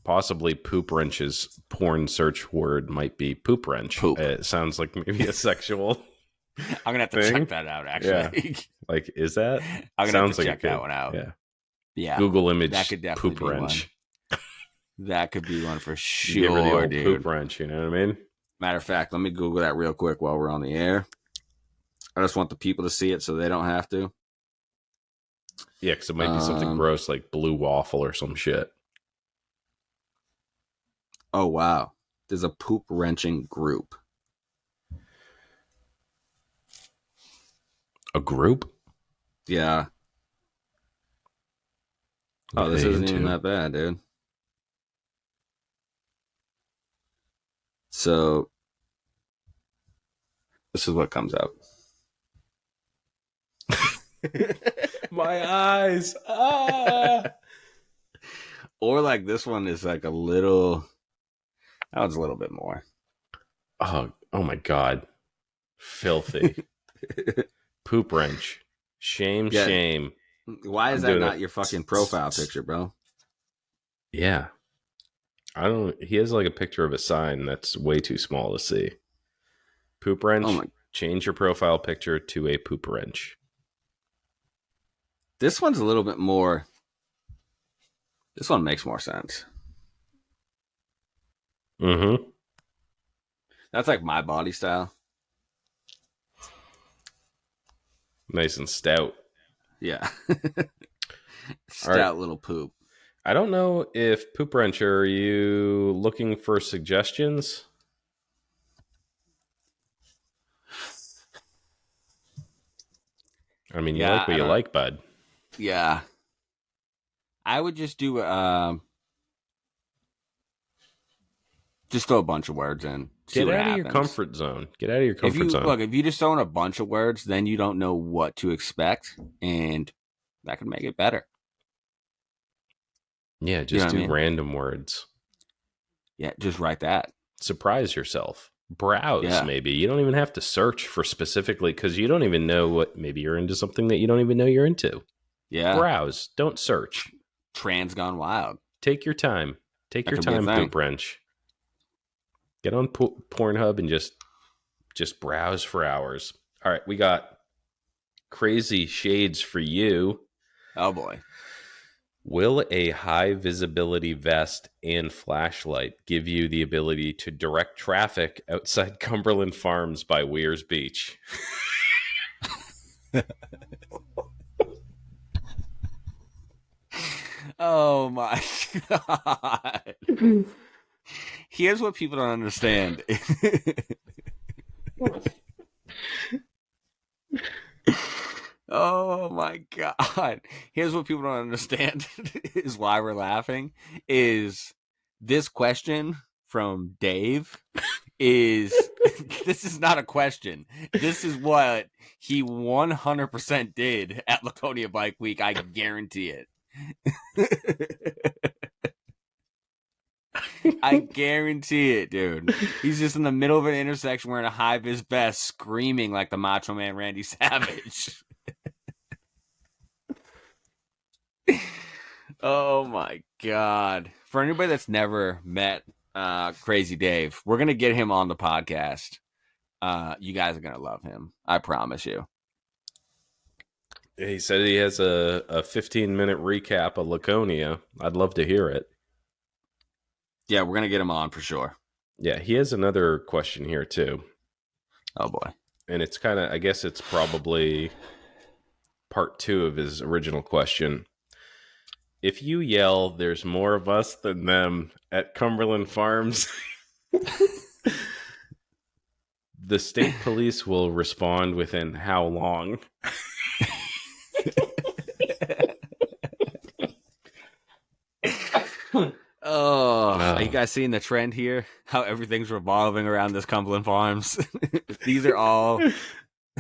possibly Poop Wrench's porn search word might be poop wrench. Poop. It sounds like maybe a sexual. I'm gonna have to check that out. Actually, yeah. Like, is that? I'm gonna have to check that one out. Yeah. Yeah. Google image. That could definitely poop be wrench. One. That could be one for Give her the sure, old dude. poop wrench. You know what I mean? Matter of fact, let me Google that real quick while we're on the air. I just want the people to see it so they don't have to. Yeah, because it might be something gross like blue waffle or some shit. Oh wow, there's a poop wrenching group. A group? Yeah. What Oh, this are they isn't into? even that bad, dude. So, this is what comes out. My eyes. Ah. Or like this one is like a little. That one's a little bit more. Oh my God. Filthy. Poop wrench. Shame, Yeah. shame. Why is that not your fucking profile picture, bro? Yeah. I don't. He has like a picture of a sign that's way too small to see. Poop wrench. Oh my. Change your profile picture to a poop wrench. This one's a little bit more. This one makes more sense. Mm-hmm. That's like my body style. Nice and stout. Yeah. All right. Stout little poop. I don't know if Poop Wrench, are you looking for suggestions? I mean, you Yeah, like what you like, bud. Yeah. I would just do just throw a bunch of words in. See Get what out of your happens. comfort zone. Get out of your comfort zone. Look, if you just throw in a bunch of words, then you don't know what to expect, and that can make it better. Yeah, just You know what do I mean? random words. Yeah, just write that. Surprise yourself. Browse, Yeah. maybe. You don't even have to search for specifically, because you don't even know what, maybe you're into something that you don't even know you're into. Yeah. Browse. Don't search. Trans gone wild. Take your time. Take That your could be a time, thing. Poop Wrench. Get on Pornhub and just browse for hours. All right, we got crazy shades for you. Oh boy. Will a high visibility vest and flashlight give you the ability to direct traffic outside Cumberland Farms by Weir's Beach? Oh my god. Here's what people don't understand. Oh my god. Here's what people don't understand is why we're laughing is this question from Dave is this is not a question. This is what he 100% did at Laconia Bike Week. I guarantee it. I guarantee it, dude. He's just in the middle of an intersection wearing a high-vis vest, screaming like the Macho Man Randy Savage. Oh my god. For anybody that's never met Crazy Dave, we're gonna get him on the podcast. You guys are gonna love him. I promise you. He said he has a 15-minute recap of Laconia. I'd love to hear it. Yeah, we're gonna get him on for sure. Yeah, he has another question here too. Oh boy. And it's kind of, I guess it's probably part 2 of his original question. If you yell, "There's more of us than them" at Cumberland Farms, the state police will respond within how long? Oh, are you guys seeing the trend here? How everything's revolving around this Cumberland Farms. These are all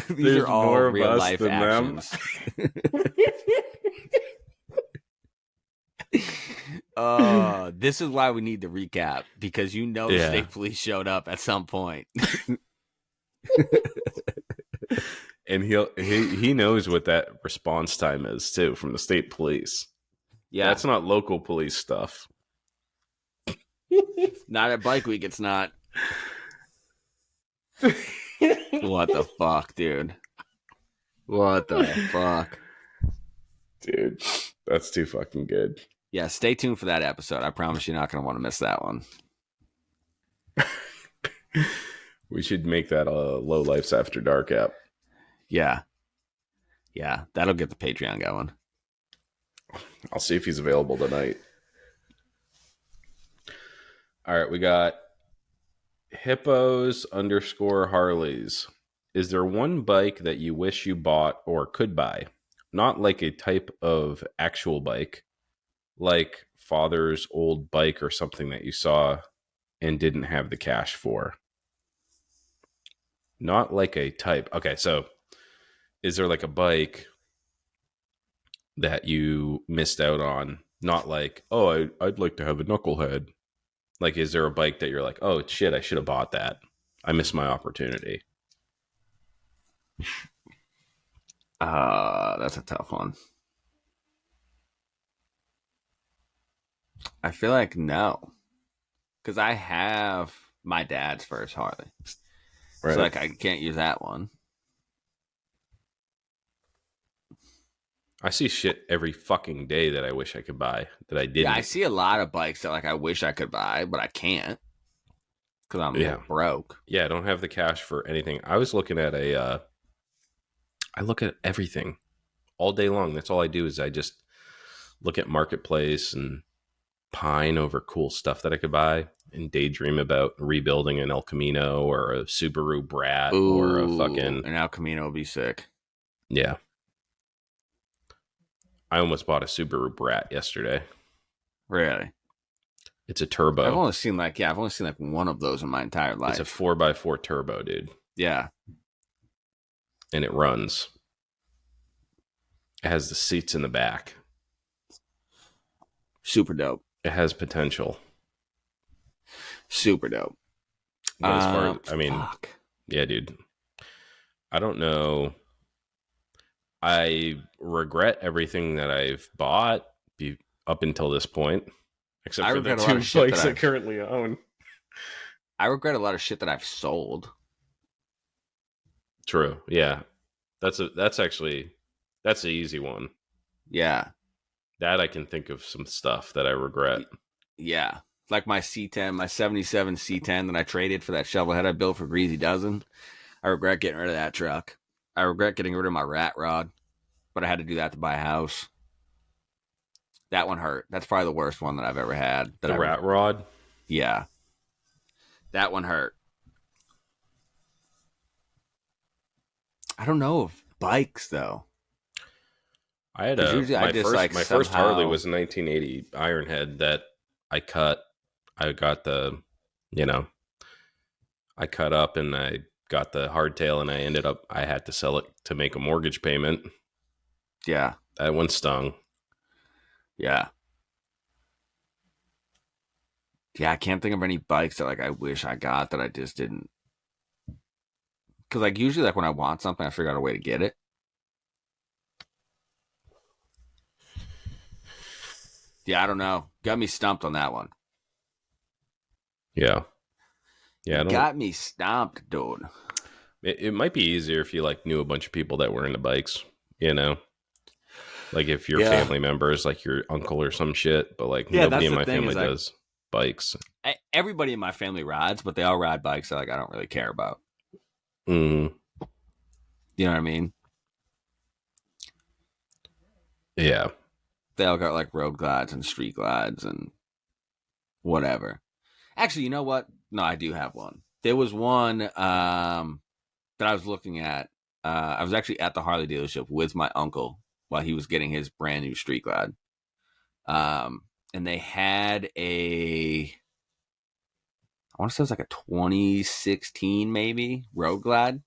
There's more of real us life than actions. This is why we need the recap, because you know the state police showed up at some point. And he knows what that response time is too from the state police. Yeah, That's not local police stuff. not at Bike Week. It's not. What the fuck, dude? What the fuck, Dude, that's too fucking good. Yeah, stay tuned for that episode. I promise you're not going to want to miss that one. We should make that a Low Life's After Dark app. Yeah, that'll get the Patreon going. I'll see if he's available tonight. All right, we got hippos_Harleys. Is there one bike that you wish you bought or could buy? Not like a type of actual bike, like father's old bike or something that you saw and didn't have the cash for. Not like a type. Okay, so is there like a bike that you missed out on? Not like, oh, I'd like to have a knucklehead. Like, is there a bike that you're like, oh, shit, I should have bought that. I missed my opportunity. That's a tough one. I feel like no. Because I have my dad's first Harley. Right. So like I can't use that one. I see shit every fucking day that I wish I could buy that I didn't. Yeah, I see a lot of bikes that like I wish I could buy, but I can't because I'm like, broke. Yeah, I don't have the cash for anything. I was looking at I look at everything all day long. That's all I do is I just look at Marketplace and pine over cool stuff that I could buy and daydream about rebuilding an El Camino or a Subaru Brat or a fucking... An El Camino would be sick. Yeah. I almost bought a Subaru Brat yesterday. Really? It's a turbo. I've only seen like one of those in my entire life. It's a 4x4 turbo, dude. Yeah. And it runs. It has the seats in the back. Super dope. It has potential. Super dope. But as far as, I mean, fuck. Yeah, dude. I don't know. I regret everything that I've bought up until this point, except for the two bikes I currently own. I regret a lot of shit that I've sold. True. Yeah. That's the easy one. Yeah. That I can think of some stuff that I regret. Yeah. Like my C10, my 77 C10 that I traded for that shovelhead I built for Greasy Dozen. I regret getting rid of that truck. I regret getting rid of my rat rod, but I had to do that to buy a house. That one hurt. That's probably the worst one that I've ever had. The rat rod? Yeah. That one hurt. I don't know of bikes, though. I had my first Harley was a 1980 Ironhead that I cut. I got I cut up and I got the hardtail and I had to sell it to make a mortgage payment. Yeah. That one stung. Yeah. Yeah, I can't think of any bikes that like I wish I got that I just didn't. Because like usually like when I want something, I figure out a way to get it. Yeah, I don't know. Got me stumped on that one. Yeah. Yeah. Got me stumped, dude. It might be easier if you like knew a bunch of people that were into bikes, you know? Like if your family members, like your uncle or some shit, but like nobody in my family does bikes. Everybody in my family rides, but they all ride bikes that like I don't really care about. Mm-hmm. You know what I mean? Yeah. They all got like road glides and street glides and whatever. Actually, you know what? No, I do have one. There was one that I was looking at. I was actually at the Harley dealership with my uncle while he was getting his brand new street glide. And they had I want to say it was like a 2016 maybe road glide.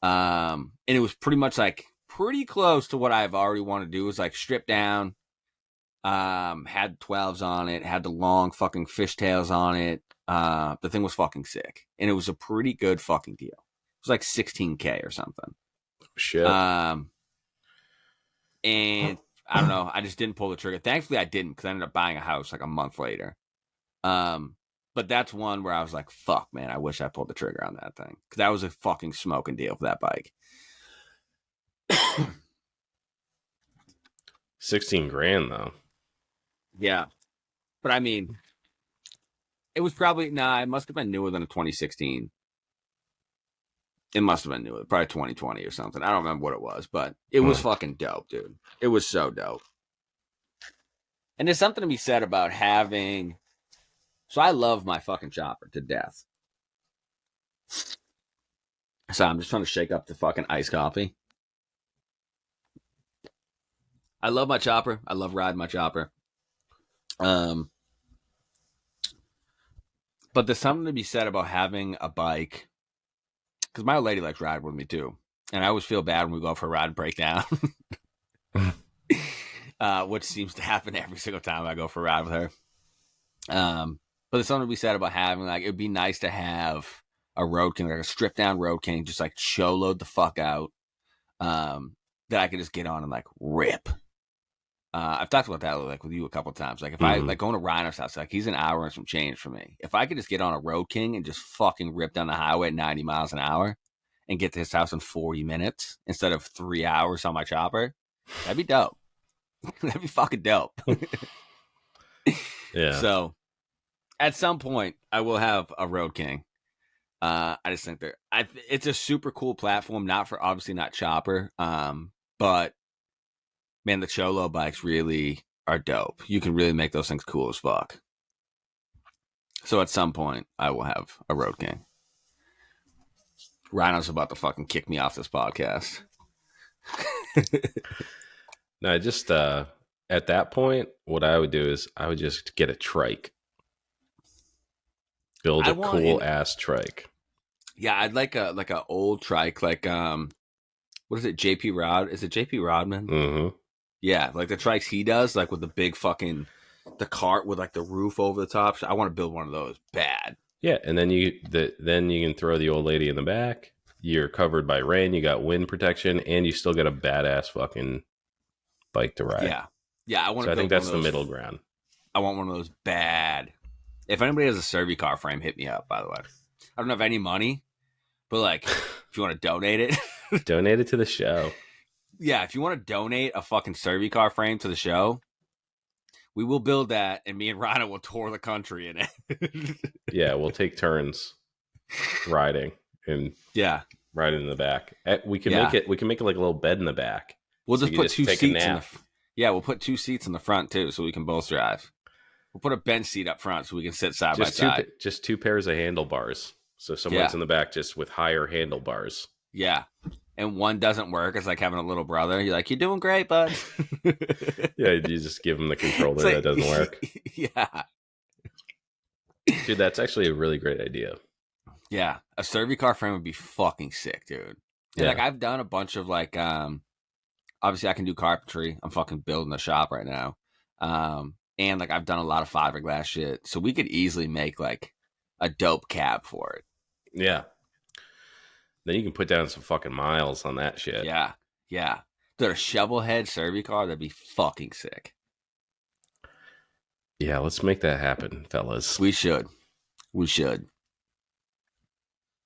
And it was pretty much like pretty close to what I've already wanted to do. It was like stripped down, had 12s on it, had the long fucking fishtails on it. The thing was fucking sick. And it was a pretty good fucking deal. It was like $16K or something. Shit. And I don't know. I just didn't pull the trigger. Thankfully, I didn't because I ended up buying a house like a month later. But that's one where I was like, fuck, man, I wish I pulled the trigger on that thing. Because that was a fucking smoking deal for that bike. 16 grand though. Yeah. But I mean, it was probably, it must have been newer than a 2016. It must have been newer, probably 2020 or something. I don't remember what it was, but it was fucking dope, dude. It was so dope. And there's something to be said about having. So I love my fucking chopper to death. So I'm just trying to shake up the fucking iced coffee. I love my chopper. I love riding my chopper. But there's something to be said about having a bike. Because my old lady likes riding with me too. And I always feel bad when we go for a ride and break down. Which seems to happen every single time I go for a ride with her. But there's something to be said about having, like, it would be nice to have a Road King, like a stripped down Road King, just like show load the fuck out. That I could just get on and like rip. I've talked about that like with you a couple of times. Like if I like going to Rhino's house, like he's an hour and some change for me. If I could just get on a Road King and just fucking rip down the highway at 90 miles an hour and get to his house in 40 minutes instead of 3 hours on my chopper, that'd be dope. That'd be fucking dope. Yeah. So at some point, I will have a Road King. I just think it's a super cool platform. Obviously not chopper, but man, the Cholo bikes really are dope. You can really make those things cool as fuck. So at some point, I will have a Road King. Rhino's about to fucking kick me off this podcast. No, just at that point, what I would do is I would just get a trike. Build a cool ass trike. Yeah, I'd like a old trike, like what is it, JP Rod? Is it JP Rodman? Mm-hmm. Yeah, like the trikes he does, like with the big fucking the cart with like the roof over the top. I want to build one of those bad. Yeah, and then you can throw the old lady in the back. You're covered by rain. You got wind protection, and you still got a badass fucking bike to ride. Yeah. I want. So I think that's the middle ground. I want one of those bad. If anybody has a Servicar frame, hit me up. By the way, I don't have any money, but like, if you want to donate it, donate it to the show. Yeah, if you want to donate a fucking Servicar frame to the show, we will build that, and me and Rhino will tour the country in it. Yeah, we'll take turns riding and riding in the back. We can make it. We can make it like a little bed in the back. We'll just put 2 seats in the. Yeah, we'll put 2 seats in the front too, so we can both drive. We'll put a bench seat up front so we can sit side by side. Just 2 pairs of handlebars. So someone's in the back just with higher handlebars. Yeah. And one doesn't work. It's like having a little brother. You're like, you're doing great, bud. Yeah, you just give him the controller that doesn't work. Yeah. Dude, that's actually a really great idea. Yeah. A Servicar frame would be fucking sick, dude. And like I've done a bunch of like obviously I can do carpentry. I'm fucking building a shop right now. And like I've done a lot of fiberglass shit. So we could easily make like a dope cab for it. Yeah. Then you can put down some fucking miles on that shit. Yeah. Yeah. Dude, a shovel head Servicar, that'd be fucking sick. Yeah, let's make that happen, fellas. We should.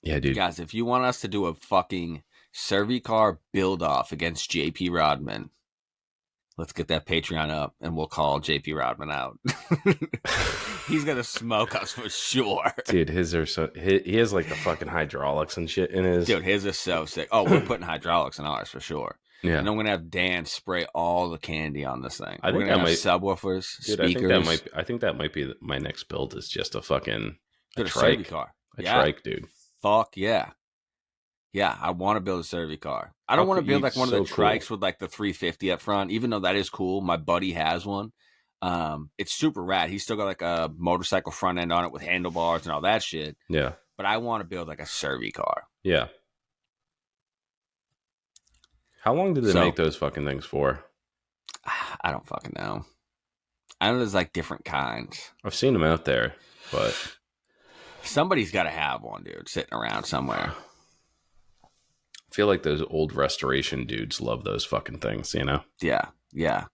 Yeah, dude. Guys, if you want us to do a fucking Servicar build-off against JP Rodman, let's get that Patreon up, and we'll call JP Rodman out. He's gonna smoke us for sure. Dude, his are so he has like the fucking hydraulics and shit in his. Dude, his is so sick. Oh, we're putting hydraulics in ours for sure. Yeah, and I'm gonna have Dan spray all the candy on this thing. I think we're gonna have subwoofers, dude, speakers. I think that might be my next build. Is just a fucking a trike car. A trike, dude. Fuck yeah. Yeah, I want to build a Servicar. I don't want to build like one of the trikes with like the 350 up front, even though that is cool. My buddy has one. It's super rad. He's still got like a motorcycle front end on it with handlebars and all that shit. Yeah. But I want to build like a Servicar. Yeah. How long did they make those fucking things for? I don't fucking know. I know there's like different kinds. I've seen them out there, but somebody's got to have one, dude, sitting around somewhere. I feel like those old restoration dudes love those fucking things, you know? Yeah, yeah.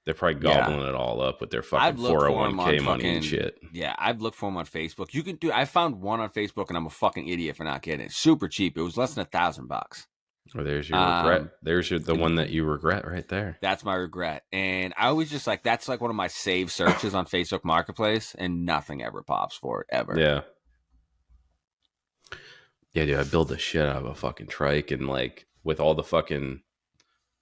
They're probably gobbling it all up with their fucking 401k money and shit. Yeah, I've looked for them on Facebook. You can do. I found one on Facebook, and I'm a fucking idiot for not getting it. Super cheap. It was less than $1,000. Oh, there's your regret. There's the one that you regret right there. That's my regret. And I always just like, that's like one of my saved searches on Facebook Marketplace, and nothing ever pops for it, ever. Yeah. Yeah, dude, I built the shit out of a fucking trike, and like with all the fucking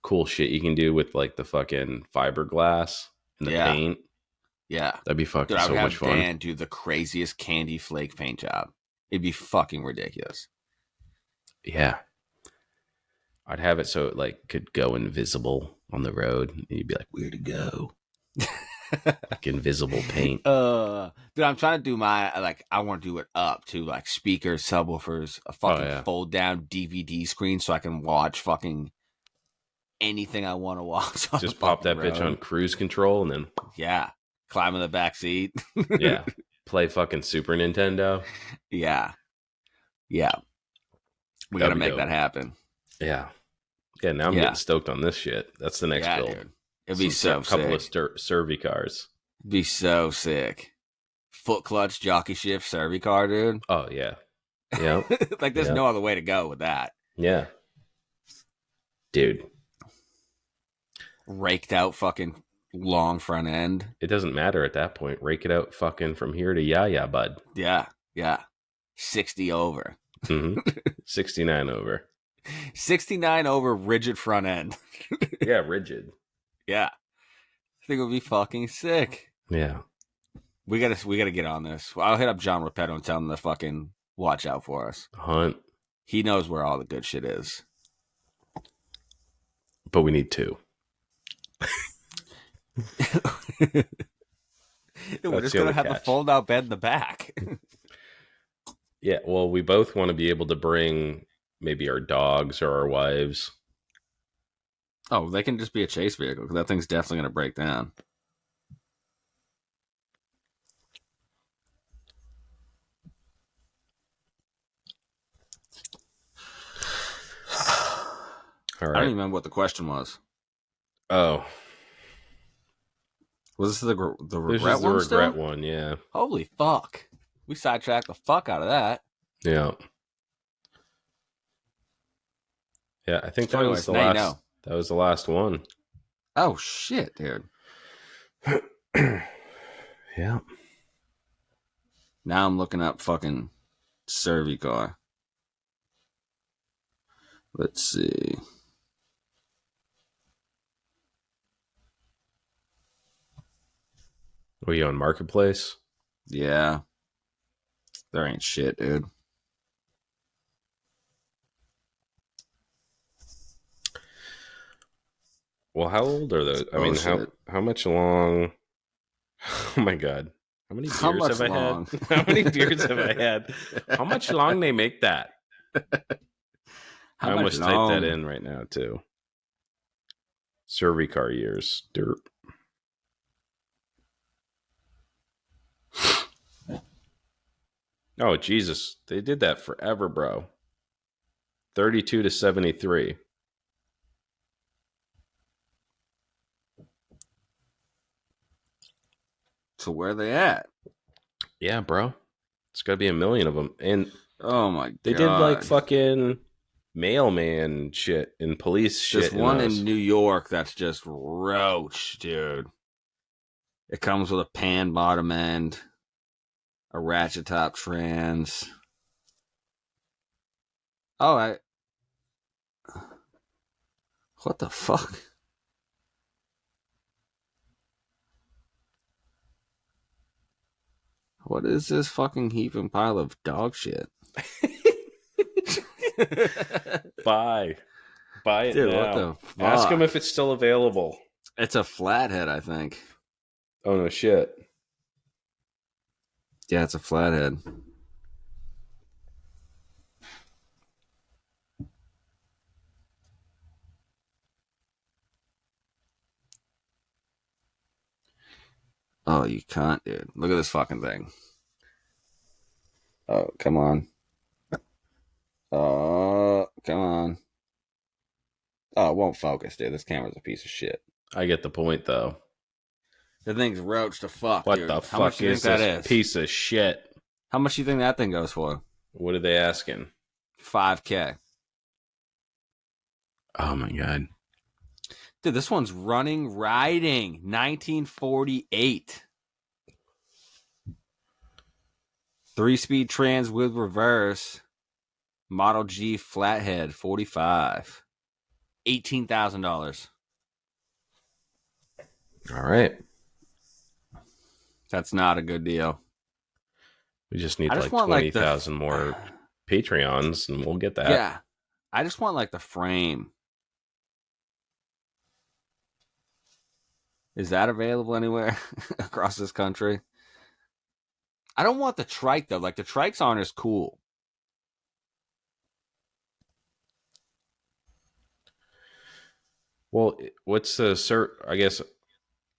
cool shit you can do with like the fucking fiberglass and the paint. Yeah. That'd be fucking so much fun. Dan do the craziest candy flake paint job. It'd be fucking ridiculous. Yeah. I'd have it so it like could go invisible on the road, and you'd be like, "Where to go?" Like invisible paint. Dude, I'm trying to do I want to do it up to like speakers, subwoofers, a fucking fold down DVD screen so I can watch fucking anything I want to watch. Just pop that bitch on cruise control and then climb in the back seat. Yeah, play fucking Super Nintendo. Yeah, we got to make that happen. Yeah. Yeah, now I'm getting stoked on this shit. That's the next build. Dude. It'd be so couple sick. of Servy cars. It'd be so sick. Foot clutch, jockey shift, Servy car, dude. Oh yeah, yeah, Like there's no other way to go with that. Yeah, dude. Raked out fucking long front end. It doesn't matter at that point. Rake it out, fucking from here to yeah, bud. Yeah. 60 over. 69 over. 69 over rigid front end. Yeah, rigid. Yeah. I think it would be fucking sick. Yeah. We gotta get on this. I'll hit up John Repetto and tell him to fucking watch out for us. Hunt. He knows where all the good shit is. But we need 2. We're just gonna have the fold out bed in the back. Yeah, well, we both want to be able to bring maybe our dogs or our wives. Oh, they can just be a chase vehicle because that thing's definitely gonna break down. All right. I don't even remember what the question was. Oh, was this the regret this is the one? regret one, yeah. Holy fuck! We sidetracked the fuck out of that. Yeah. Yeah, I think So that anyways, was the now last. you know. That was the last one. Oh shit, dude! Yeah. Now I'm looking up fucking Servy car. Let's see. Were you on Marketplace? Yeah. There ain't shit, dude. Well, how old are those? I mean, how much long? Oh my god! How many beers have I had? How many beers have I had? How much long they make that? I almost typed that in right now too. Servy car years. Dirt. Oh Jesus! They did that forever, bro. 32 to 73. So where are they at? Yeah, bro. It's got to be a million of them. And oh my god, they did like fucking mailman shit and police shit. There's one in New York that's just roach, dude. It comes with a pan bottom end, a ratchet top trans. Oh, what the fuck? What is this fucking heaping pile of dog shit? Buy it, dude, now. What the fuck? Ask him if it's still available. It's a flathead, I think. Oh no shit. Yeah, it's a flathead. Oh, you can't, dude. Look at this fucking thing. Oh, come on. Oh, come on. Oh, it won't focus, dude. This camera's a piece of shit. I get the point, though. The thing's roached to fuck, what dude. The fuck is this piece of shit? How much do you think that thing goes for? What are they asking? $5,000. Oh, my God. Dude, this one's riding, 1948. 3-speed trans with reverse. Model G flathead, 45. $18,000. All right. That's not a good deal. We just need like 20,000 more Patreons and we'll get that. Yeah. I just want like the frame. Is that available anywhere across this country? I don't want the trike though. Like the trikes aren't as cool. Well, what's the I guess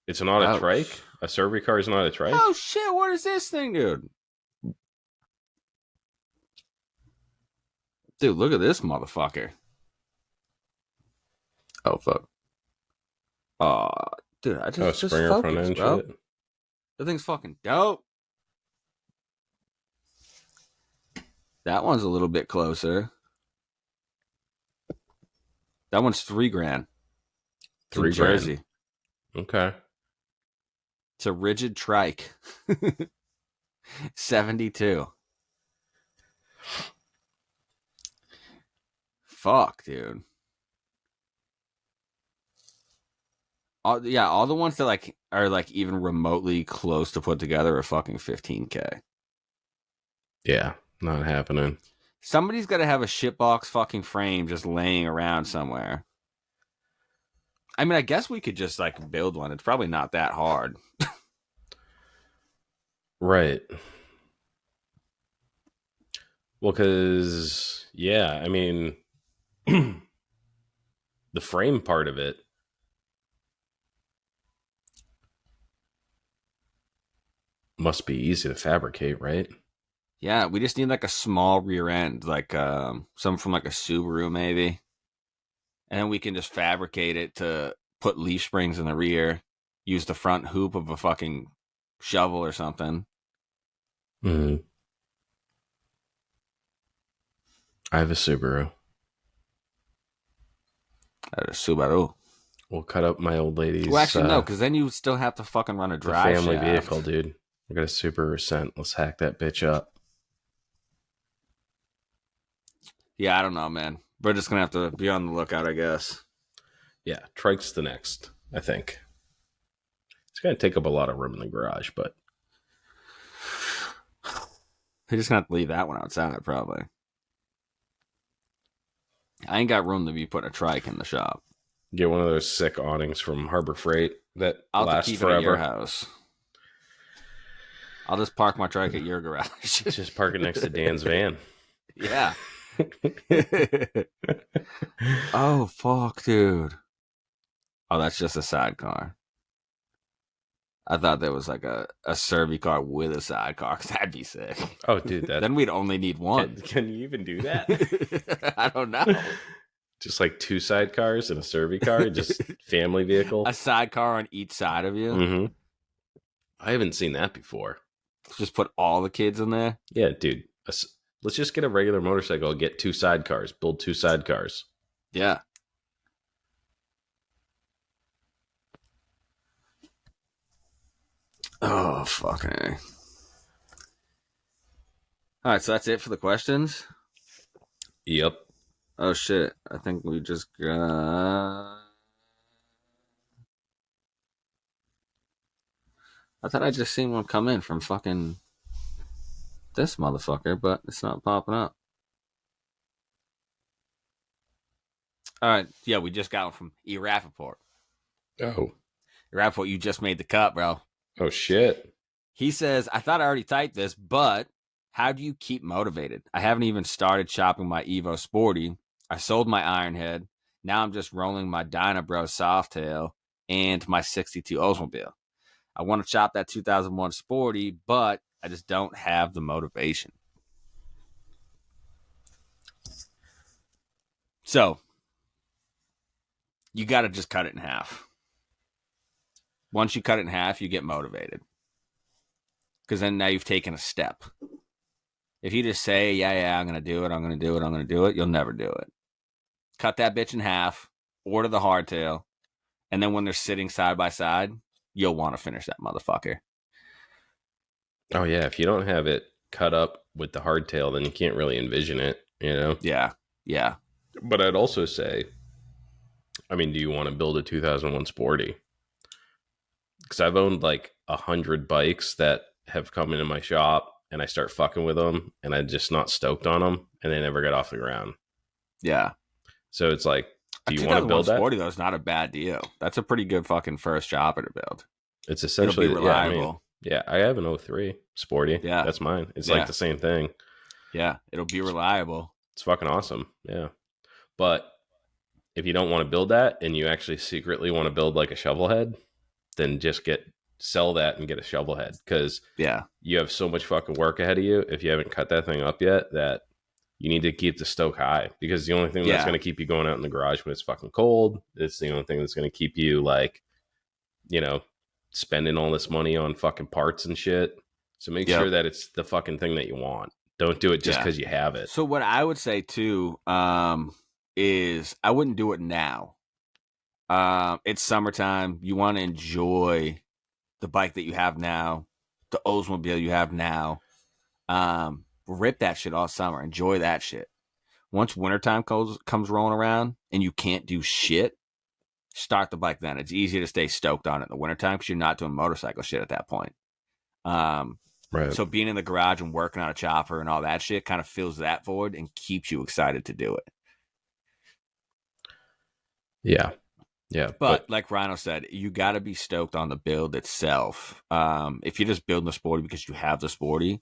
it's not a trike. A Servy car is not a trike. Oh shit! What is this thing, dude? Dude, look at this motherfucker. Oh fuck. Oh, dude, I just Springer front focus, end bro. shit. The thing's fucking dope. That one's a little bit closer. That one's $3,000. It's in $3,000. Jersey. Okay. It's a rigid trike. 72. Fuck, dude. All the ones that like are like even remotely close to put together are fucking $15,000. Yeah, not happening. Somebody's got to have a shitbox fucking frame just laying around somewhere. I mean, I guess we could just like build one. It's probably not that hard. Right. Well, because, yeah, I mean, the frame part of it must be easy to fabricate, right? Yeah, we just need like a small rear end, like some from like a Subaru maybe. And then we can just fabricate it to put leaf springs in the rear, use the front hoop of a fucking shovel or something. Mm-hmm. I have a Subaru. A Subaru. We'll cut up my old lady's. Well, actually, no, because then you still have to fucking run a drive family shaft. vehicle, dude. I got a Subaru Ascent. Let's hack that bitch up. Yeah, I don't know, man. We're just gonna have to be on the lookout, I guess. Yeah, trike's the next, I think. It's gonna take up a lot of room in the garage, but We're just gonna have to leave that one outside, probably. I ain't got room to be putting a trike in the shop. get one of those sick awnings from Harbor Freight that I'll have last to keep forever. it at your house. I'll just park my trike at your garage. Just park it next to Dan's van. Yeah. Oh, fuck, dude. Oh, that's just a sidecar. I thought there was like a Servi car with a sidecar, because that'd be sick. Oh, dude, that Then we'd only need one. can you even do that? I don't know. Just like 2 sidecars and a Servi car, just family vehicle. A sidecar on each side of you. Mm-hmm. I haven't seen that before. Just put all the kids in there. Yeah, dude. Let's just get a regular motorcycle, get 2 sidecars, build 2 sidecars. Yeah. Oh, fucking A. All right, so that's it for the questions. Yep. Oh, shit. I think we just got... I thought I just seen one come in from fucking this motherfucker, but it's not popping up. All right. Yeah, we just got one from E. Rappaport. Oh. Rappaport, you just made the cut, bro. Oh, shit. He says, I thought I already typed this, but how do you keep motivated? I haven't even started shopping my Evo Sporty. I sold my Ironhead. Now I'm just rolling my Dynabro Softail and my 62 Oldsmobile. I want to shop that 2001 Sporty, but I just don't have the motivation. So, you got to just cut it in half. Once you cut it in half, you get motivated. Because then now you've taken a step. If you just say, yeah, I'm going to do it, you'll never do it. Cut that bitch in half, order the hardtail, and then when they're sitting side by side, you'll want to finish that motherfucker. Oh, yeah. If you don't have it cut up with the hardtail, then you can't really envision it, you know? Yeah. But I'd also say, I mean, do you want to build a 2001 Sporty? Because I've owned like 100 bikes that have come into my shop and I start fucking with them and I'm just not stoked on them and they never get off the ground. Yeah. So it's like, do you want to build that? Sporty, though, is not a bad deal. That's a pretty good fucking first chopper to build. It's essentially It'll be reliable. Yeah, I have an 03 Sporty. Yeah. That's mine. It's like the same thing. Yeah, it'll be reliable. It's fucking awesome. Yeah. But if you don't want to build that and you actually secretly want to build like a shovel head, then just sell that and get a shovel head, because you have so much fucking work ahead of you if you haven't cut that thing up yet that you need to keep the stoke high, because the only thing that's going to keep you going out in the garage when it's fucking cold, it's the only thing that's going to keep you like spending all this money on fucking parts and shit. So make sure that it's the fucking thing that you want. Don't do it just because you have it. So what I would say too, is I wouldn't do it now. It's summertime. You want to enjoy the bike that you have now, the Oldsmobile you have now. Rip that shit all summer. Enjoy that shit. Once wintertime comes rolling around and you can't do shit, start the bike then. It's easier to stay stoked on it in the wintertime because you're not doing motorcycle shit at that point. Right. So being in the garage and working on a chopper and all that shit kind of fills that void and keeps you excited to do it. Yeah. Yeah. But like Rhino said, you got to be stoked on the build itself. If you're just building the Sporty because you have the Sporty,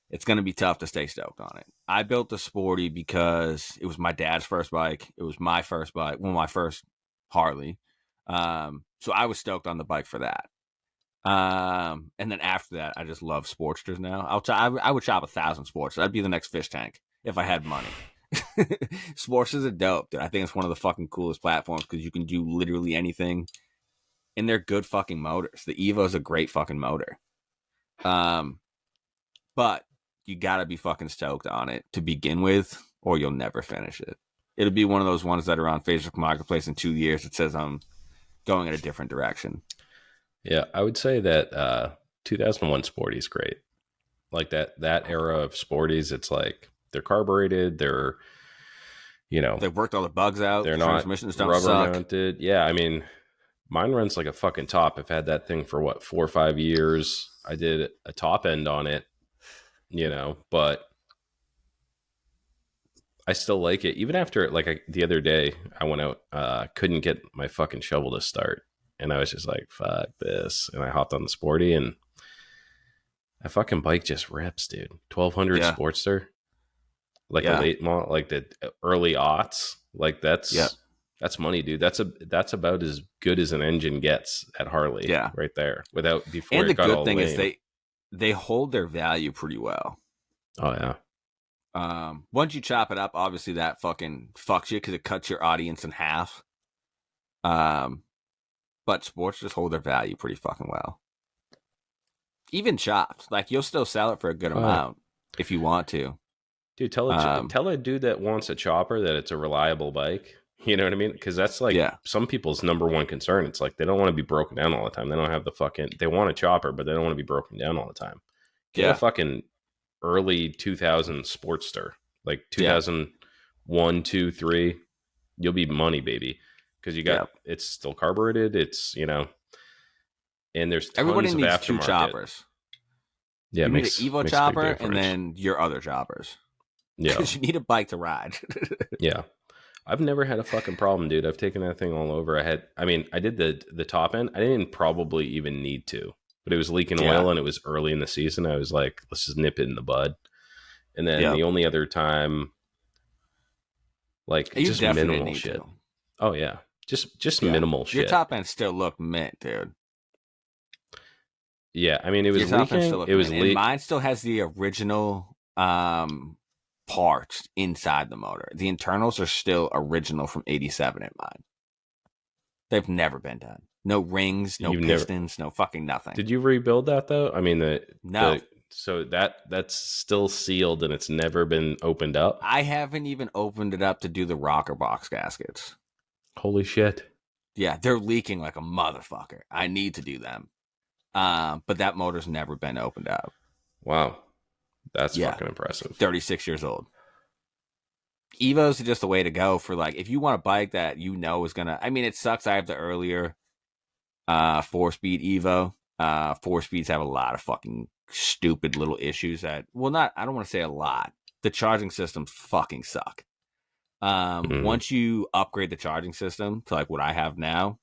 it's going to be tough to stay stoked on it. I built the Sporty because it was my dad's first bike. It was my first bike, my first Harley. So I was stoked on the bike for that. And then after that, I just love Sportsters now. I would shop 1,000 Sportsters. That'd be the next fish tank if I had money. Sportsters are dope, dude. I think it's one of the fucking coolest platforms because you can do literally anything, and they're good fucking motors. The Evo's a great fucking motor. But you gotta be fucking stoked on it to begin with, or you'll never finish it. It'll be one of those ones that are on Facebook Marketplace in 2 years. It says I'm going in a different direction. Yeah, I would say that 2001 Sporty is great. Like that era of Sporties, it's like they're carbureted, they're they've worked all the bugs out. They're the not transmissions don't rubber suck. mounted. Yeah, I mean, mine runs like a fucking top. I've had that thing for 4 or 5 years. I did a top end on it, but I still like it. Even after the other day, I went out, couldn't get my fucking shovel to start. And I was just like, fuck this. And I hopped on the Sporty and that fucking bike just rips, dude. 1200 Sportster. Like a late model, like the early aughts. Like that's money, dude. That's about as good as an engine gets at Harley. Yeah. Right there. Before and it got all the good thing lame. is they hold their value pretty well. Oh yeah. Once you chop it up, obviously that fucking fucks you because it cuts your audience in half. But sports just hold their value pretty fucking well. Even chopped, like you'll still sell it for a good amount if you want to. Dude, tell a dude that wants a chopper that it's a reliable bike. You know what I mean? Because that's like some people's number one concern. It's like they don't want to be broken down all the time. They don't have they want a chopper, but they don't want to be broken down all the time. Get a fucking early 2000 Sportster, like 2001, 2, 3. You'll be money, baby. Because you got it's still carbureted. It's and there's tons everybody of needs aftermarket. 2 choppers. Yeah, you need an Evo chopper and then your other choppers. Yeah, because you need a bike to ride. Yeah, I've never had a fucking problem, dude. I've taken that thing all over. I did the top end. I didn't probably even need to, but it was leaking oil and it was early in the season. I was like, let's just nip it in the bud. And then the only other time, like just minimal shit. To. Oh yeah. Just minimal shit. Your top end still looked mint, dude. Yeah, I mean it was leaking. It was leaking. Mine still has the original parts inside the motor. The internals are still original from '87 in mine. They've never been done. No rings, no pistons, no fucking nothing. Did you rebuild that though? I mean no. So that's still sealed and it's never been opened up. I haven't even opened it up to do the rocker box gaskets. Holy shit. Yeah, they're leaking like a motherfucker. I need to do them. But that motor's never been opened up. Wow. That's fucking impressive. 36 years old. Evos are just the way to go for like, if you want a bike that you know is gonna, I mean, it sucks. I have the earlier 4-speed Evo. 4-speeds have a lot of fucking stupid little issues that, I don't want to say a lot. The charging systems fucking suck. Once you upgrade the charging system to like what I have now,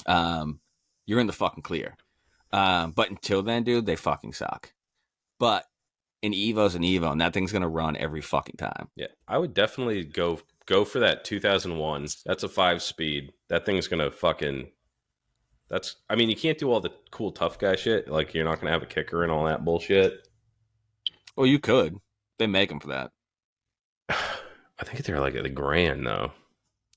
you're in the fucking clear. But until then, dude, they fucking suck. But an Evo's an Evo, and that thing's gonna run every fucking time. Yeah, I would definitely go for that 2001. That's a 5-speed. That thing's gonna fucking. I mean, you can't do all the cool tough guy shit. Like you're not gonna have a kicker and all that bullshit. Well, you could. They make them for that. I think they're like $1,000 though.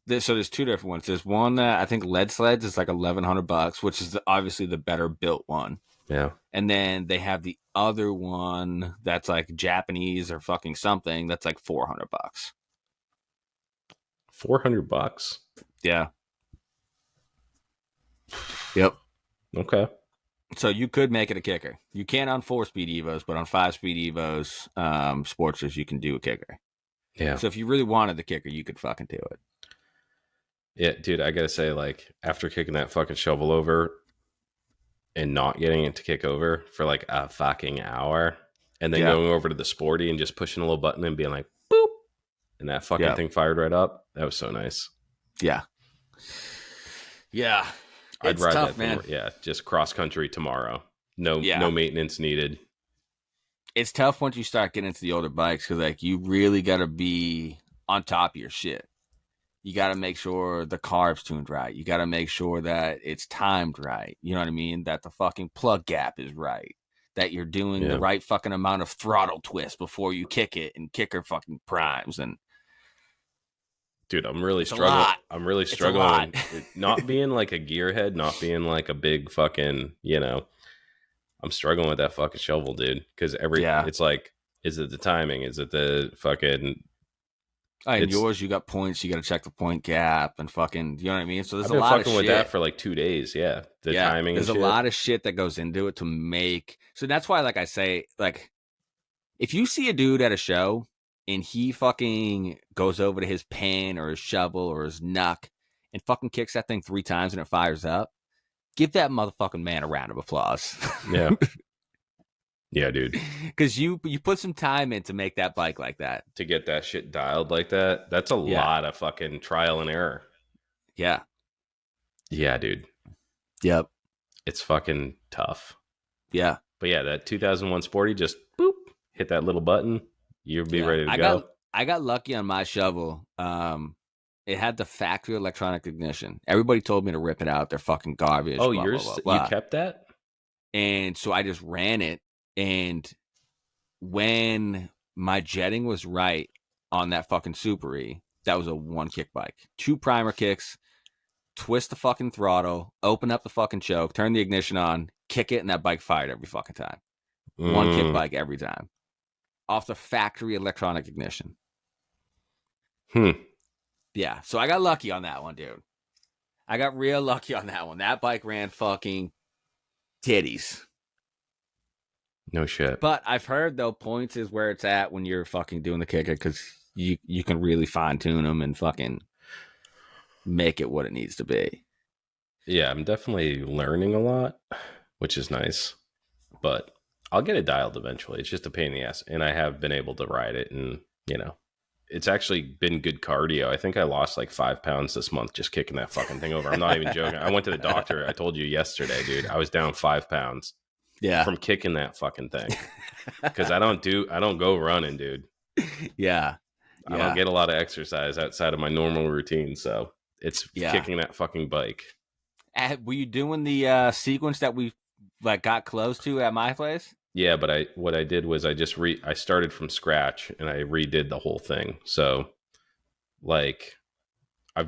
So there's two different ones. There's one that I think lead sleds is like $1,100, which is obviously the better built one. Yeah. And then they have the other one that's like Japanese or fucking something that's like $400. $400. Yeah. Yep. Okay. So you could make it a kicker. You can't on 4-speed Evos, but on 5-speed Evos, Sportsters, you can do a kicker. Yeah. So if you really wanted the kicker, you could fucking do it. Yeah, dude, I gotta say, like, after kicking that fucking shovel over and not getting it to kick over for like a fucking hour, and then going over to the Sporty and just pushing a little button and being like, boop, and that fucking thing fired right up. That was so nice. Yeah. Yeah. I'd It's ride tough, that man. thing. Yeah, just cross country tomorrow. No maintenance needed. It's tough once you start getting into the older bikes because, like, you really got to be on top of your shit. You got to make sure the carb's tuned right. You got to make sure that it's timed right. You know what I mean? That the fucking plug gap is right. That you're doing the right fucking amount of throttle twist before you kick it and kicker fucking primes. And dude, I'm really struggling. I'm really struggling. Not being like a gearhead, not being like a big fucking, I'm struggling with that fucking shovel, dude. Because it's like, is it the timing? Is it the fucking? And yours, you got points. You got to check the point gap and fucking, you know what I mean? So there's I've been a lot of fucking shit with that for like 2 days. Yeah, the timing. There's and a lot of shit that goes into it to make. So that's why, like I say, like if you see a dude at a show and he fucking goes over to his pen or his shovel or his knuck and fucking kicks that thing 3 times and it fires up, give that motherfucking man a round of applause. Yeah. Yeah, dude. Because you put some time in to make that bike like that. To get that shit dialed like that, that's a lot of fucking trial and error. Yeah. Yeah, dude. Yep. It's fucking tough. Yeah. But yeah, that 2001 Sporty, just boop, hit that little button. You'll be ready to go. I got lucky on my shovel. It had the factory electronic ignition. Everybody told me to rip it out. They're fucking garbage. Oh, blah, yours? Blah, blah, blah. You kept that? And so I just ran it. And when my jetting was right on that fucking Super E, that was a 1-kick bike. 2 primer kicks, twist the fucking throttle, open up the fucking choke, turn the ignition on, kick it, and that bike fired every fucking time. 1-kick bike every time. Off the factory electronic ignition. Yeah, so I got lucky on that one, dude. I got real lucky on that one. That bike ran fucking titties. No shit. But I've heard, though, points is where it's at when you're fucking doing the kicker because you can really fine-tune them and fucking make it what it needs to be. Yeah, I'm definitely learning a lot, which is nice. But I'll get it dialed eventually. It's just a pain in the ass. And I have been able to ride it and, it's actually been good cardio. I think I lost like 5 pounds this month just kicking that fucking thing over. I'm not even joking. I went to the doctor. I told you yesterday, dude. I was down 5 pounds. Yeah. From kicking that fucking thing. Because I don't go running, dude. Yeah. I don't get a lot of exercise outside of my normal routine. So it's kicking that fucking bike. Were you doing the sequence that we like got close to at my place? Yeah, but what I did was I just I started from scratch and I redid the whole thing. So like I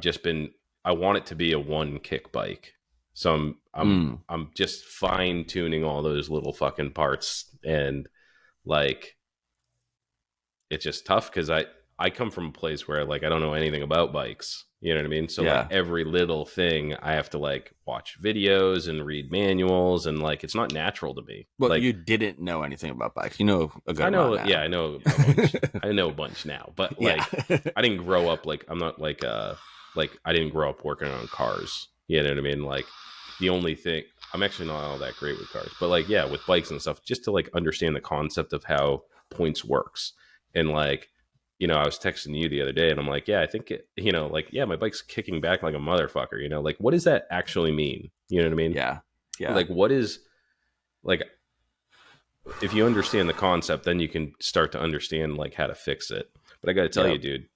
want it to be a 1-kick bike. So I'm just fine tuning all those little fucking parts, and like it's just tough because I come from a place where like I don't know anything about bikes. You know what I mean? So like every little thing I have to like watch videos and read manuals, and like it's not natural to me. Well, like, you didn't know anything about bikes. You know a good amount now. Yeah, I know a bunch. I know a bunch now, but like I didn't grow up like I'm not like I didn't grow up working on cars. You know what I mean? Like the only thing, I'm actually not all that great with cars, but like with bikes and stuff, just to like understand the concept of how points works. And like, I was texting you the other day and I'm like, I think my bike's kicking back like a motherfucker, like what does that actually mean? You know what I mean? Yeah. Like what is like, if you understand the concept, then you can start to understand like how to fix it. But I got to tell you, dude,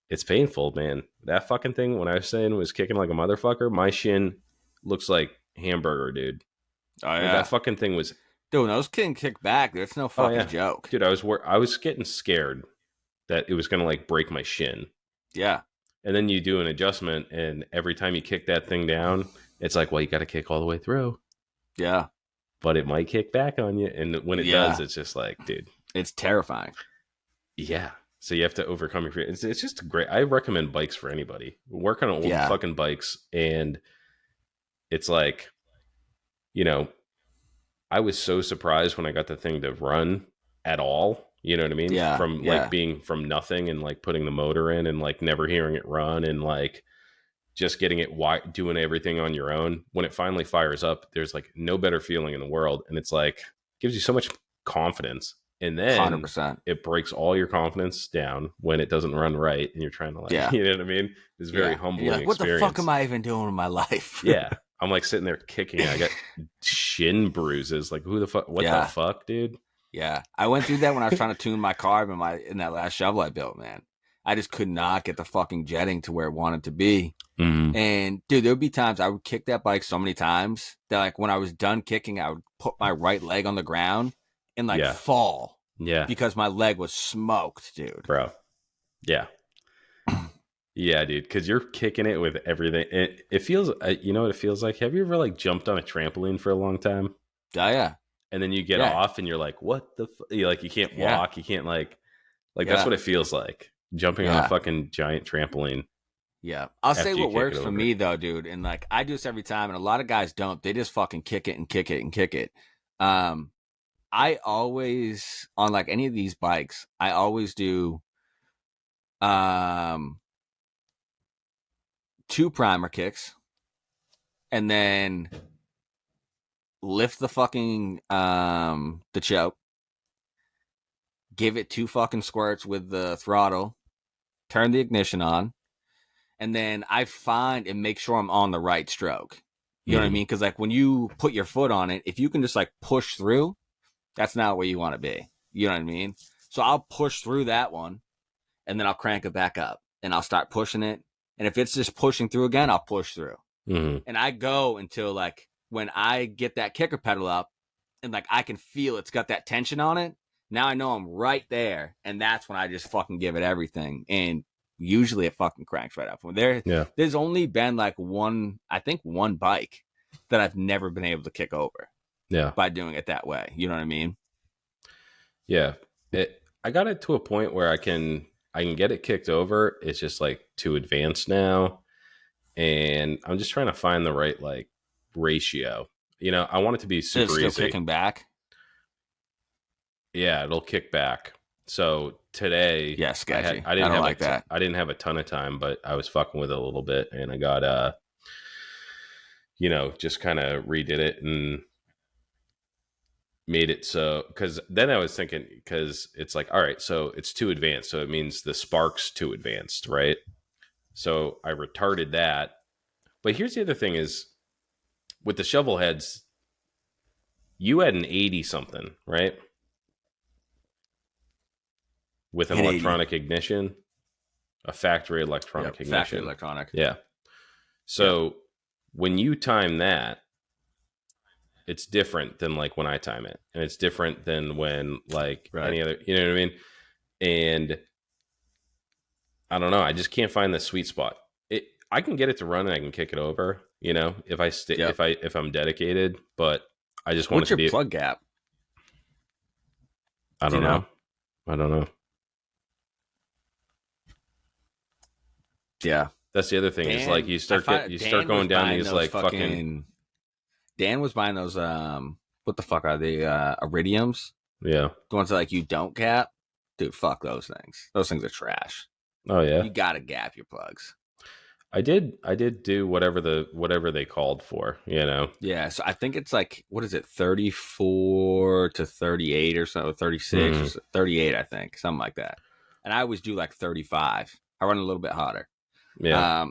it's painful, man. That fucking thing, when I was saying was kicking like a motherfucker, my shin looks like hamburger, dude. Oh yeah. Like, that fucking thing was. Dude, those can kick back. That's no fucking joke. Dude, I was getting scared that it was gonna like break my shin. Yeah. And then you do an adjustment, and every time you kick that thing down, it's like, well, you got to kick all the way through. Yeah. But it might kick back on you. And when it does, it's just like, dude. It's terrifying. Yeah. So you have to overcome your fear. It's just great. I recommend bikes for anybody. Work on old fucking bikes. And it's like, you know, I was so surprised when I got the thing to run at all. You know what I mean? Yeah. From like being from nothing and like putting the motor in and like never hearing it run and like just getting it doing everything on your own. When it finally fires up, there's like no better feeling in the world. And it's like, gives you so much confidence. And then 100%. it breaks all your confidence down when it doesn't run right. And you're trying to like, you know what I mean? It's very humbling like, what experience. the fuck am I even doing in my life? Yeah. I'm like sitting there kicking. I got shin bruises. Like, who the fuck? What the fuck, dude? Yeah. I went through that when I was trying to tune my carb in that last shovel I built, man. I just could not get the fucking jetting to where it wanted to be. Mm-hmm. And dude, there would be times I would kick that bike so many times that like when I was done kicking, I would put my right leg on the ground and like fall. Yeah. Because my leg was smoked, dude. Bro. Yeah. Yeah, dude. Because you're kicking it with everything. It feels, you know what it feels like? Have you ever like jumped on a trampoline for a long time? Oh, yeah. And then you get off and you're like, what the you can't walk. You can't like that's what it feels like. Jumping on a fucking giant trampoline. Yeah. I'll say what works for me though, dude. And like I do this every time and a lot of guys don't. They just fucking kick it and kick it and kick it. I always on like any of these bikes, I always do 2 primer kicks and then lift the fucking the choke, give it 2 fucking squirts with the throttle, turn the ignition on, and then I find and make sure I'm on the right stroke. You know what I mean? Because like when you put your foot on it, if you can just like push through, that's not where you want to be. You know what I mean? So I'll push through that one and then I'll crank it back up and I'll start pushing it. And if it's just pushing through again, I'll push through. And I go until like when I get that kicker pedal up and like I can feel it's got that tension on it. Now I know I'm right there. And that's when I just fucking give it everything. And usually it fucking cranks right up. There's only been like one bike that I've never been able to kick over. Yeah. By doing it that way. You know what I mean? Yeah. I got it to a point where I can get it kicked over. It's just like too advanced now. And I'm just trying to find the right like ratio. You know, I want it to be super still easy. Kicking back? Yeah, it'll kick back. So today, sketchy. I didn't don't like that. I didn't have a ton of time, but I was fucking with it a little bit, and I got just kind of redid it and made it so, because then I was thinking, because it's like, all right, so it's too advanced, so it means the spark's too advanced, right? So I retarded that. But here's the other thing is, with the shovel heads, you had an 80 something, right? With an electronic ignition, a factory electronic ignition. Factory electronic. Yeah. So when you time that, it's different than like when I time it, and it's different than when like any other, you know what I mean? And I don't know. I just can't find the sweet spot. I can get it to run and I can kick it over, you know, if I if I'm dedicated, but I just want What's it to your be plug gap? I don't know. I don't know. Yeah. That's the other thing is like you start going down these like fucking Dan was buying those what the fuck are they? Iridiums? Yeah. The ones that like you don't gap? Dude, fuck those things. Those things are trash. Oh yeah. You gotta gap your plugs. I did do whatever they called for, you know. Yeah, so I think it's like, what is it, 34 to 38 or so, 36, 38, I think, something like that. And I always do like 35. I run a little bit hotter. Yeah.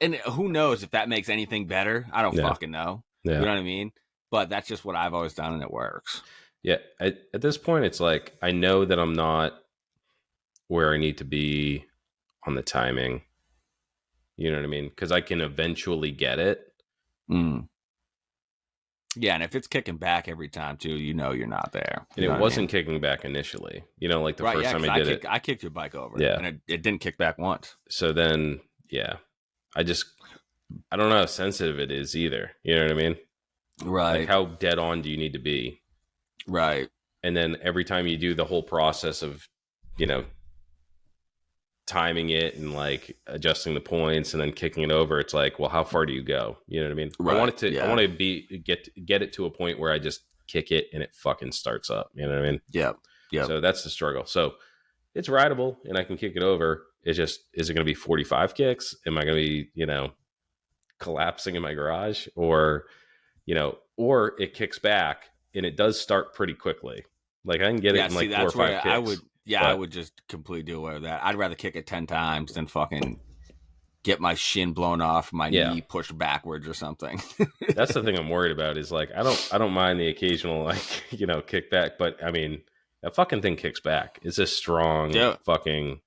And who knows if that makes anything better? I don't fucking know. Yeah. You know what I mean? But that's just what I've always done, and it works. Yeah. At this point, it's like I know that I'm not where I need to be on the timing. You know what I mean? Because I can eventually get it. Yeah, and if it's kicking back every time too, you know you're not there. And it wasn't kicking back initially. Like the first time I did it. I kicked your bike over. Yeah. And it didn't kick back once. So then, yeah, I don't know how sensitive it is either. You know what I mean? Right. Like how dead on do you need to be? Right. And then every time you do the whole process of, timing it and like adjusting the points and then kicking it over, it's like, well, how far do you go? You know what I mean? Right. I want to get it to a point where I just kick it and it fucking starts up. You know what I mean? Yeah. Yeah. So that's the struggle. So it's rideable and I can kick it over. It's just, is it going to be 45 kicks? Am I going to be, collapsing in my garage, or it kicks back and it does start pretty quickly. Like I can get it in like 4 or 5 kicks. I would just completely do away with that. I'd rather kick it 10 times than fucking get my shin blown off, my knee pushed backwards or something. That's the thing I'm worried about is like, I don't mind the occasional, like, kick back, but I mean, that fucking thing kicks back. It's a strong fucking.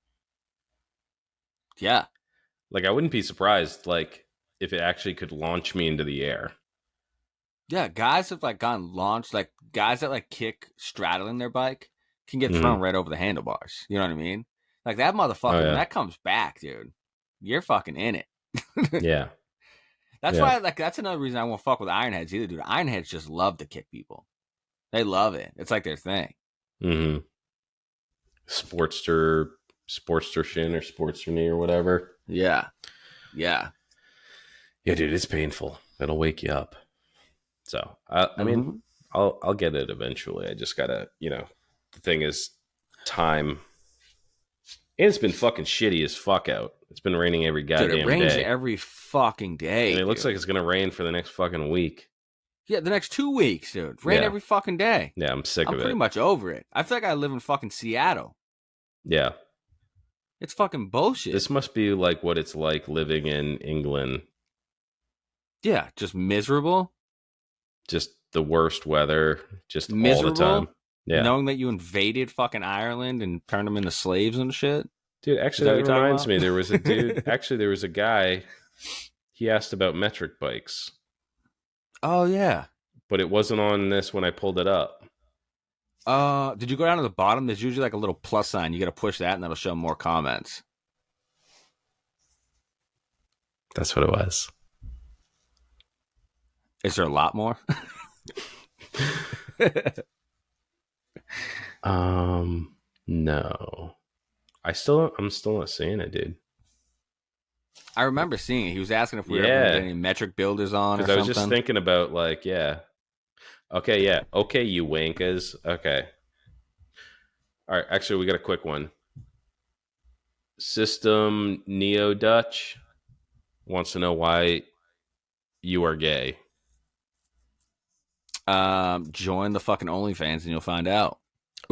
Yeah. Like I wouldn't be surprised, like, if it actually could launch me into the air. Yeah. Guys have like gotten launched, like guys that like kick straddling their bike can get thrown right over the handlebars. You know what I mean? Like that motherfucker, when that comes back, dude, you're fucking in it. Yeah. That's why, like, that's another reason I won't fuck with Ironheads either, dude. Ironheads just love to kick people. They love it. It's like their thing. Mm-hmm. Sportster shin or Sportster knee or whatever. Yeah. Yeah. Yeah, dude, it's painful. It'll wake you up. So, I mean, I'll get it eventually. I just gotta, the thing is time. And it's been fucking shitty as fuck out. It's been raining every goddamn day. It rains every fucking day. And it looks like it's going to rain for the next fucking week. Yeah, the next 2 weeks, dude. Rain every fucking day. Yeah, I'm sick of it. I'm pretty much over it. I feel like I live in fucking Seattle. Yeah. It's fucking bullshit. This must be like what it's like living in England. Yeah, just miserable. Just the worst weather. Just miserable, all the time. Yeah. Knowing that you invaded fucking Ireland and turned them into slaves and shit. Dude, actually, that reminds me. There was a dude. Actually, there was a guy. He asked about metric bikes. Oh, yeah. But it wasn't on this when I pulled it up. Did you go down to the bottom? There's usually like a little plus sign. You got to push that and that'll show more comments. That's what it was. Is there a lot more? No. I'm still not seeing it, dude. I remember seeing it. He was asking if we were ever getting any metric builders on or something. I was just thinking about like, okay, you wankas. Okay. All right, actually, we got a quick one. System Neo Dutch wants to know why you are gay. Join the fucking OnlyFans and you'll find out.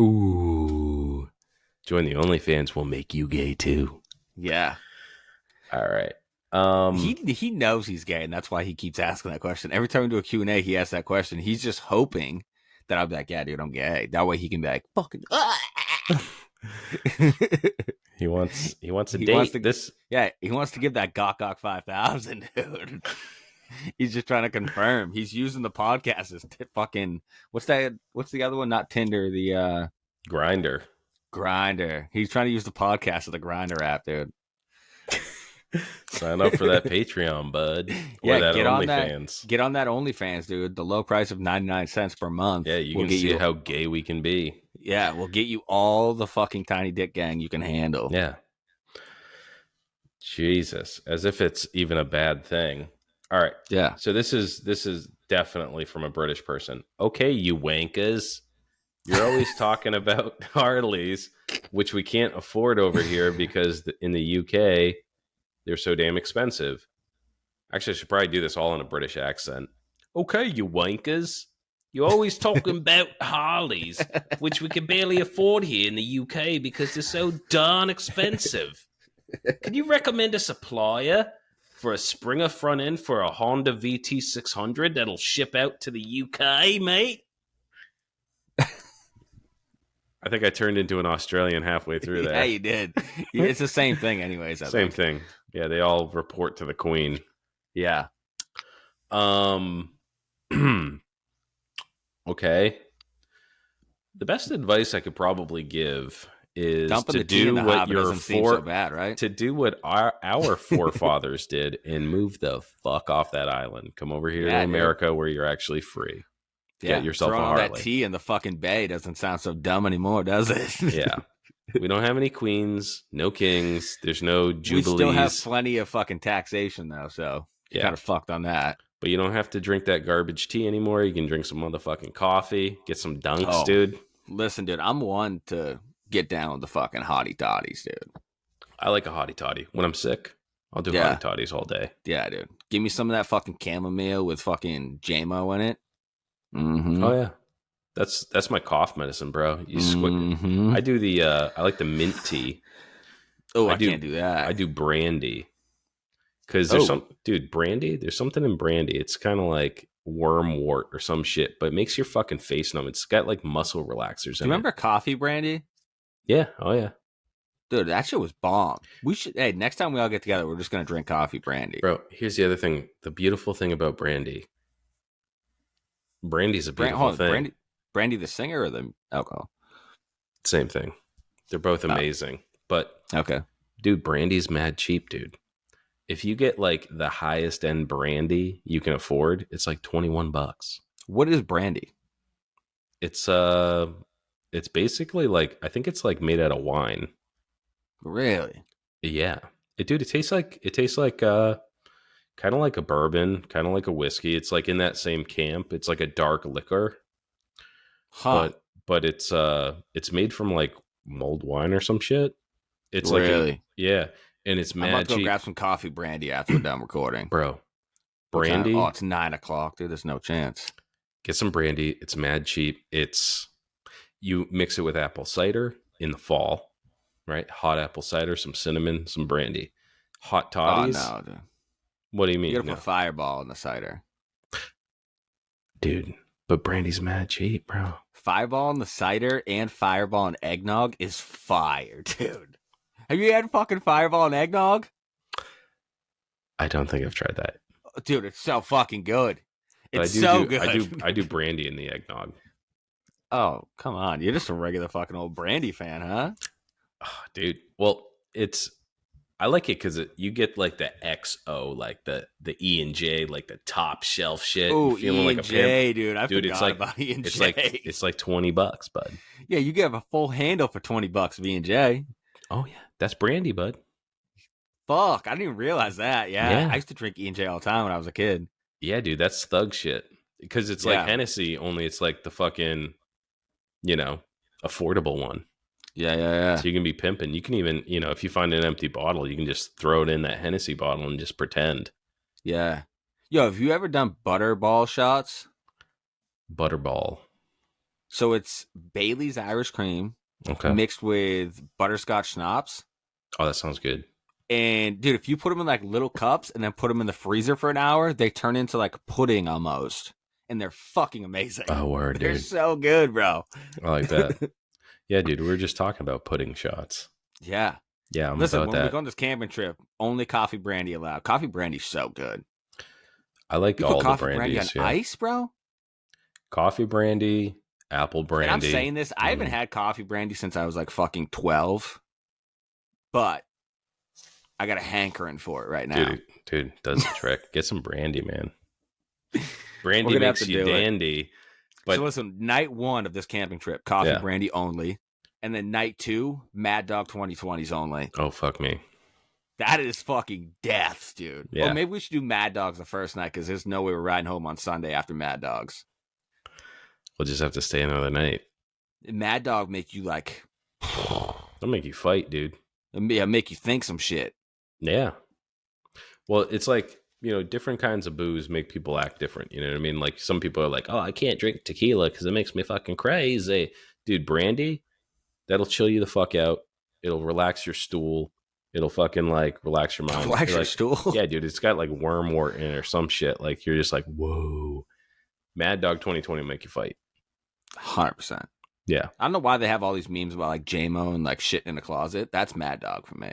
Ooh. Join the OnlyFans will make you gay too. Yeah. All right. He knows he's gay, and that's why he keeps asking that question. Every time we do a Q&A, he asks that question. He's just hoping that I'll be like, yeah, dude, I'm gay. That way he can be like, fucking. He wants to date this. Yeah, he wants to give that Gok 5000, dude. He's just trying to confirm. He's using the podcast as fucking. What's that? What's the other one? Not Tinder. The Grinder. He's trying to use the podcast as the Grinder app, dude. Sign up for that Patreon, bud. Or that OnlyFans. Get on that OnlyFans, dude. The low price of 99 cents per month. Yeah, you can see how gay we can be. Yeah, we'll get you all the fucking tiny dick gang you can handle. Yeah. Jesus, as if it's even a bad thing. All right. Yeah. So this is definitely from a British person. Okay, you wankas. You're always talking about Harleys, which we can't afford over here because in the UK, they're so damn expensive. Actually, I should probably do this all in a British accent. Okay, you wankers. You're always talking about Harleys, which we can barely afford here in the UK because they're so darn expensive. Can you recommend a supplier for a Springer front end for a Honda VT600 that'll ship out to the UK, mate? I think I turned into an Australian halfway through there. Yeah, you did. It's the same thing anyways. Same thing. Yeah, they all report to the Queen. Yeah. Okay. The best advice I could probably give is Dumping to the tea in do the what hopper your doesn't seem so bad, right? to do what our forefathers did and move the fuck off that island. Come over here to Yeah, dude. America where you're actually free. Get Yeah, yourself a throwing all that Harley. tea in the fucking bay doesn't sound so dumb anymore, does it? Yeah. We don't have any queens, no kings. There's no We jubilees. still have plenty of fucking taxation, though, so you're Yeah. kind of fucked on that. But you don't have to drink that garbage tea anymore. You can drink some motherfucking coffee, get some dunks, Oh. dude. Listen, dude, I'm one to get down with the fucking hottie toddies, dude. I like a hottie toddy. When I'm sick, I'll do Yeah. hottie toddies all day. Yeah, dude. Give me some of that fucking chamomile with fucking JMO in it. Mm-hmm. Oh yeah. That's my cough medicine, bro. You Mm-hmm. I do I like the mint tea. Oh, I do- can't do that. I do brandy. Cause there's Oh. brandy, there's something in brandy. It's kind of like wormwort or some shit, but it makes your fucking face numb. It's got like muscle relaxers Do in you remember coffee brandy? it. Yeah. Oh yeah. Dude, that shit was bomb. We should. Hey, next time we all get together, we're just gonna drink coffee brandy. Bro, here's the other thing. The beautiful thing about brandy. Brandy's a beautiful thing. Brandy the singer or the alcohol? Same thing. They're both amazing. But Okay. dude, brandy's mad cheap, dude. If you get like the highest end brandy you can afford, it's like $21. What is brandy? It's basically like, I think it's like made out of wine. Really? Yeah. It tastes like kind of like a bourbon, kind of like a whiskey. It's like in that same camp. It's like a dark liquor. Huh. But it's made from like mulled wine or some shit. It's Really? like yeah, and it's I'm mad about to go cheap, grab some coffee brandy after we're done recording. bro. What time? Brandy, Oh, it's 9:00, dude. There's no chance. get some brandy. It's mad cheap. You mix it with apple cider in the fall, right? Hot apple cider, some cinnamon, some brandy. Hot toddies. Oh no, dude. What do you mean? You gotta No? put Fireball in the cider. Dude, but brandy's mad cheap, bro. Fireball in the cider and Fireball and eggnog is fire, dude. Have you had fucking Fireball and eggnog? I don't think I've tried that. Dude, it's so fucking good. But It's so good. I do brandy in the eggnog. Oh, come on. You're just a regular fucking old brandy fan, huh? Oh, dude. Well, I like it because you get like the XO, like the E and J, like the top shelf shit. Oh, feeling E like and a J, pimp. dude. I Dude, forgot about E and J. It's like $20, bud. Yeah, you get a full handle for $20 of E and J. Oh yeah, that's brandy, bud. Fuck, I didn't even realize that. Yeah, Yeah. I used to drink E and J all the time when I was a kid. Yeah, dude, that's thug shit. Because it's like Yeah. Hennessy, only it's like the fucking, affordable one. Yeah. So you can be pimping. You can even, if you find an empty bottle, you can just throw it in that Hennessy bottle and just pretend. Yeah. Yo, have you ever done butterball shots? Butterball. So it's Bailey's Irish cream Okay. mixed with butterscotch schnapps. Oh, that sounds good. And dude, if you put them in like little cups and then put them in the freezer for an hour, they turn into like pudding almost. And they're fucking amazing. Oh, word, They're dude. so good, bro. I like that. Yeah, dude, we were just talking about pudding shots. Yeah. Yeah, I'm Listen, about when we that. go on this camping trip, only coffee brandy allowed. Coffee brandy's so good. I like You all put the coffee brandy brandies. on Yeah. ice, bro? Coffee brandy, apple brandy. And I'm saying this, I haven't had coffee brandy since I was like fucking 12. But I got a hankering for it right now. Dude, does the trick. Get some brandy, man. Brandy We're gonna have makes to you do it. dandy. But So listen, night 1 of this camping trip, coffee Yeah. brandy only. And then night 2, Mad Dog 2020s only. oh, fuck me. That is fucking death, dude. Yeah. Or maybe we should do Mad Dogs the first night because there's no way we're riding home on Sunday after Mad Dogs. We'll just have to stay another night. Mad Dog make you like, They'll make you fight, dude. make you think some shit. Yeah. Well, it's like, different kinds of booze make people act different. You know what I mean? Like some people are like, oh, I can't drink tequila because it makes me fucking crazy. Dude, brandy, that'll chill you the fuck out. It'll relax your stool. It'll fucking like relax your mind. Relax You're your like, stool. Yeah, dude, it's got like wormwort in it or some shit. Like you're just like, whoa. Mad Dog 2020 will make you fight. 100%. Yeah. I don't know why they have all these memes about like JMO and like shitting in the closet. That's Mad Dog for me.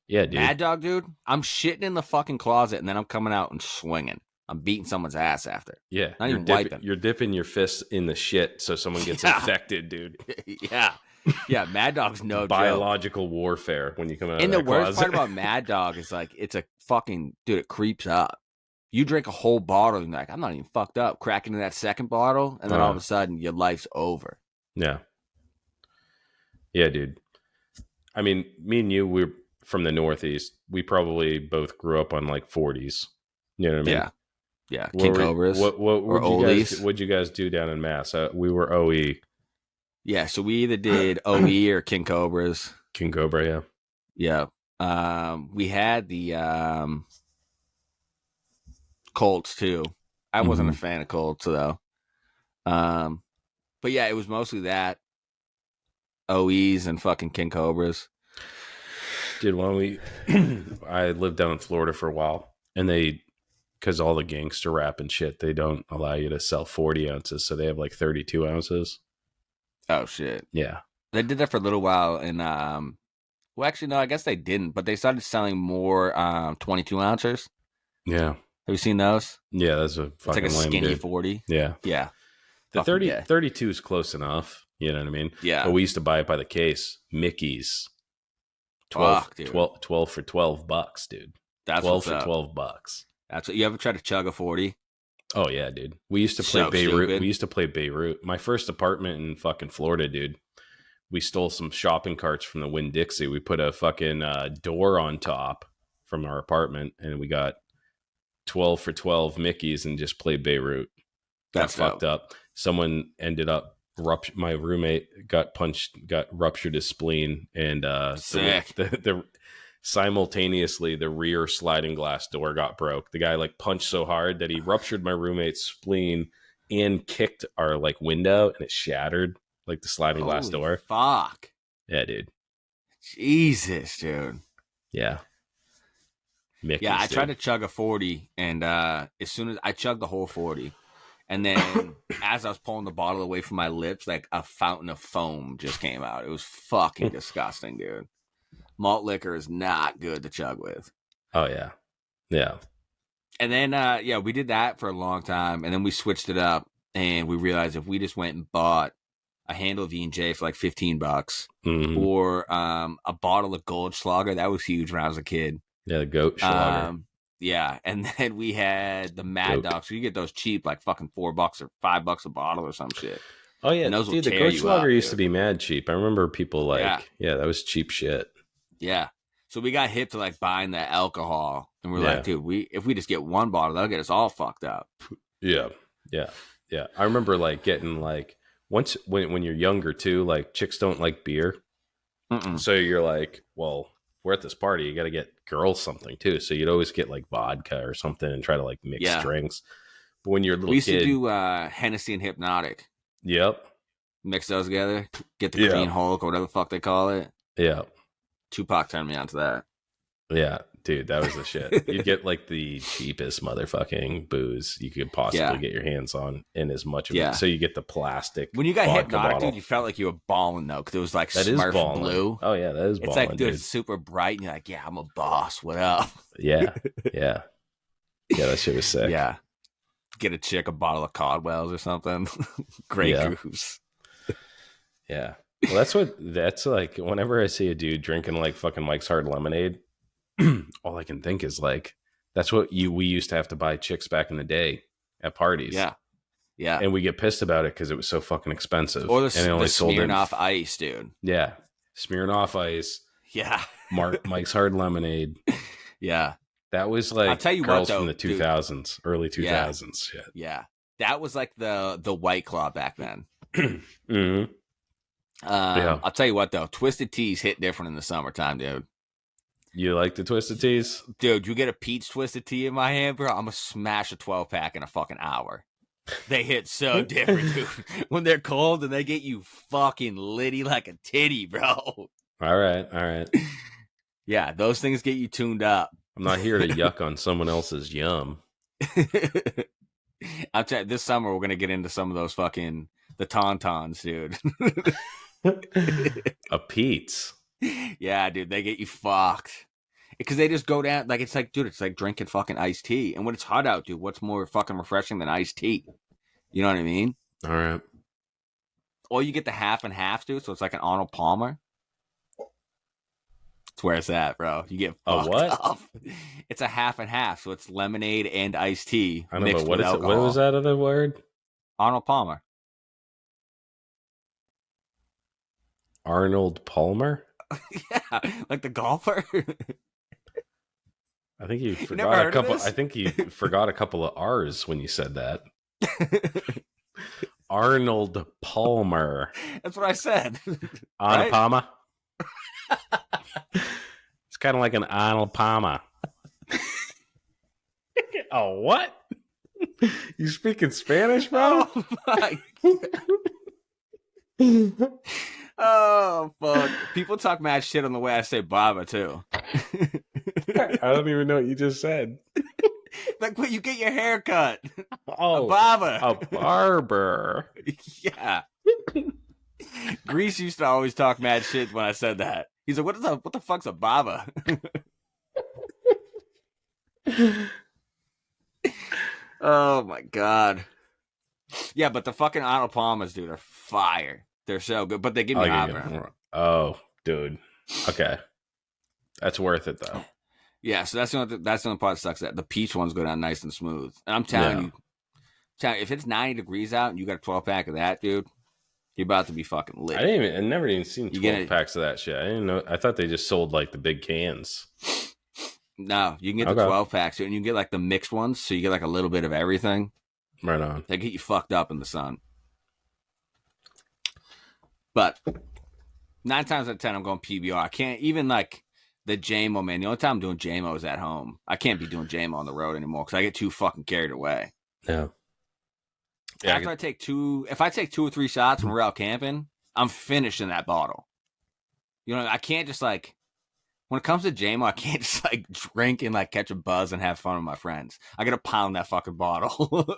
Yeah, dude. Mad Dog, dude, I'm shitting in the fucking closet and then I'm coming out and swinging. I'm beating someone's ass after. Yeah, Not even wiping. You're dipping your fists in the shit so someone gets infected, dude. Yeah. Mad Dog's no joke. Biological warfare when you come out And of the that worst closet. part about Mad Dog is like, it's a fucking, dude, it creeps up. You drink a whole bottle and you're like, I'm not even fucked up. Crack into that second bottle, and then all of a sudden your life's over. Yeah. Yeah, dude. I mean, me and you, we're from the Northeast. We probably both grew up on like 40s. You know what I mean? Yeah. King Cobras. What or Olies. what'd you guys do down in Mass? We were OE. Yeah, so we either did OE or King Cobras. King Cobra, yeah. Yeah. We had the Colts too. I wasn't a fan of Colts though. But yeah, it was mostly that. OEs and fucking King Cobras. Dude, I lived down in Florida for a while, and because all the gangster rap and shit, they don't allow you to sell 40 ounces, so they have like 32 ounces. Oh shit. Yeah. They did that for a little while, and well, actually, no, I guess they didn't, but they started selling more 22 ounces. Yeah. Have you seen those? Yeah, that's a fucking It's like a lame, skinny dude. 40. Yeah. Yeah. The 32 is close enough. You know what I mean? Yeah. But we used to buy it by the case. Mickey's. 12 for $12, dude. That's 12 what's for up. $12. That's what you ever tried to chug a 40? Oh yeah, dude. We used to play So Beirut. stupid. We used to play Beirut. My first apartment in fucking Florida, dude. We stole some shopping carts from the Winn-Dixie. We put a fucking door on top from our apartment, and we got 12 for 12 Mickeys and just played Beirut. Got fucked up. Someone ended up my roommate got ruptured his spleen, and Sick. the simultaneously the rear sliding glass door got broke. The guy like punched so hard that he ruptured my roommate's spleen and kicked our like window, and it shattered like the sliding glass door. Fuck. Yeah, dude. Jesus, dude. Yeah. Mickey's, yeah, I dude. tried to chug a 40, and as soon as I chugged the whole 40, and then as I was pulling the bottle away from my lips, like a fountain of foam just came out. It was fucking disgusting, dude. Malt liquor is not good to chug with. Oh, yeah. Yeah. And then, we did that for a long time, and then we switched it up, and we realized if we just went and bought a handle of E&J for like $15, or a bottle of Goldschlager, that was huge when I was a kid. Yeah, the goat schlager. Yeah, and then we had the Mad Dog, so you get those cheap, like fucking $4 or $5 a bottle or some shit. Oh yeah, and those dude, will the tear goat you schlager up, used dude. to be mad cheap. I remember people like, yeah, that was cheap shit. Yeah, so we got hip to like buying the alcohol, and we're like, dude, if we just get one bottle, that'll get us all fucked up. Yeah. I remember like getting like once when you're younger too, like chicks don't like beer, so you're like, well, we're at this party, you got to get girls something too. So you'd always get like vodka or something and try to like mix drinks. But when you're a little we used kid, to do Hennessy and Hypnotic. Yep. Mix those together, get the Green Hulk or whatever the fuck they call it. Yeah. Tupac turned me onto that. Yeah, dude, that was the shit. You'd get like the cheapest motherfucking booze you could possibly get your hands on, in as much of it. So you get the plastic. When you got vodka Hypnotic, bottle. dude, you felt like you were balling though, because it was like That is Smurf balling. blue. Oh yeah, that is balling. It's like, dude, dude. it's super bright, and you're like, yeah, I'm a boss. What up? Yeah. That shit was sick. Yeah. Get a chick a bottle of Codwells or something. Grey Goose. Yeah. Well, that's like, whenever I see a dude drinking like fucking Mike's Hard Lemonade, all I can think is like, that's what we used to have to buy chicks back in the day at parties. Yeah. Yeah. And we get pissed about it because it was so fucking expensive. Or the only Smirnoff Ice, dude. Yeah. Smirnoff Ice. Yeah. Mike's Hard Lemonade. Yeah. That was like, I'll tell you girls what, though, from the 2000s, early 2000s. Shit. Yeah. That was like the White Claw back then. Mm-hmm. I'll tell you what, though. Twisted Teas hit different in the summertime, dude. You like the Twisted Teas? Dude, you get a peach Twisted Tea in my hand, bro, I'm going to smash a 12-pack in a fucking hour. They hit so different, dude. When they're cold and they get you fucking litty like a titty, bro. All right. Yeah, those things get you tuned up. I'm not here to yuck on someone else's yum. I'll tell you, this summer we're going to get into some of those fucking, the Tauntauns, dude. A Pete's. Yeah, dude, they get you fucked. Because they just go down, like, it's like, dude, it's like drinking fucking iced tea. And when it's hot out, dude, what's more fucking refreshing than iced tea? You know what I mean? All right. Or you get the half and half, dude, so it's like an Arnold Palmer. It's where it's at, bro. You get fucked up. It's a half and half, so it's lemonade and iced tea I know, mixed but what with is it? alcohol. What was that other word? Arnold Palmer. Arnold Palmer? Yeah, like the golfer. I think you never forgot heard a of couple. this? I think you forgot a couple of R's when you said that. Arnold Palmer. That's what I said. Arnold Right? Palmer. It's kind of like an Arnold Palmer. Oh, what? You speaking Spanish, bro? Oh my. Oh fuck! People talk mad shit on the way I say "baba" too. I don't even know what you just said. Like when you get your hair cut, Oh, a baba. a barber. Yeah. Grease used to always talk mad shit when I said that. He's like, "What the fuck's a baba?" Oh my god. Yeah, but the fucking Arnold Palmers, dude, are fire. They're so good, but they give me heartburn. Oh, dude. Okay, that's worth it though. Yeah, so that's the only part that sucks. That the peach ones go down nice and smooth. And I'm telling you, if it's 90 degrees out and you got a 12-pack of that, dude, you're about to be fucking lit. I never even seen 12 packs of that shit. I didn't know. I thought they just sold like the big cans. No, you can get the 12 packs, and you can get like the mixed ones, so you get like a little bit of everything. Right on. They get you fucked up in the sun. But 9 times out of 10, I'm going PBR. I can't even like the JMO, man. The only time I'm doing JMO is at home. I can't be doing JMO on the road anymore because I get too fucking carried away. Yeah. After I take 2 or 3 shots when we're out camping, I'm finishing that bottle. You know, I can't just like, when it comes to JMO, I can't just like drink and like catch a buzz and have fun with my friends. I gotta pound that fucking bottle.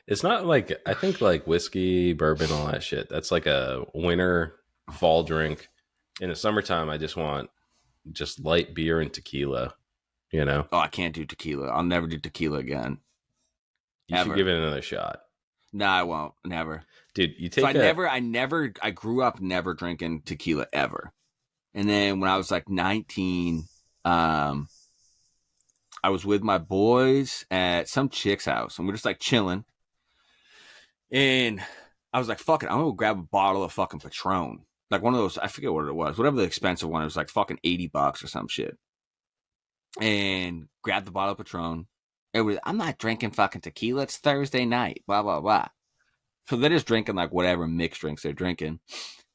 It's not like, I think like whiskey, bourbon, all that shit. That's like a winter, fall drink. In the summertime, I just want just light beer and tequila, you know? Oh, I can't do tequila. I'll never do tequila again. You should give it another shot. No, I won't. Never. Dude, you take I grew up never drinking tequila ever. And then when I was like 19, I was with my boys at some chick's house, and we're just like chilling. And I was like, fuck it, I'm gonna grab a bottle of fucking Patron. Like one of those, I forget what it was, whatever the expensive one, it was like fucking $80 or some shit. And grabbed the bottle of Patron. I'm not drinking fucking tequila, it's Thursday night, blah, blah, blah. So they're just drinking like whatever mixed drinks they're drinking.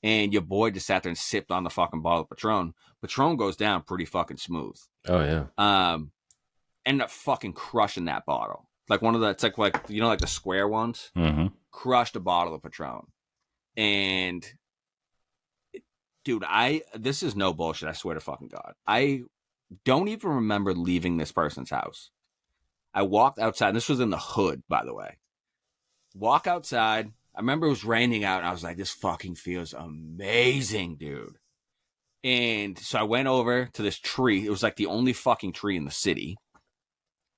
And your boy just sat there and sipped on the fucking bottle of Patron. Patron goes down pretty fucking smooth. Oh, yeah. Ended up fucking crushing that bottle. Like one of the, it's like you know, like the square ones? Mm-hmm. Crushed a bottle of Patron. And, dude, this is no bullshit, I swear to fucking God. I don't even remember leaving this person's house. I walked outside, and this was in the hood, by the way. Walk outside. I remember it was raining out, and I was like, this fucking feels amazing, dude. And so I went over to this tree. It was like the only fucking tree in the city.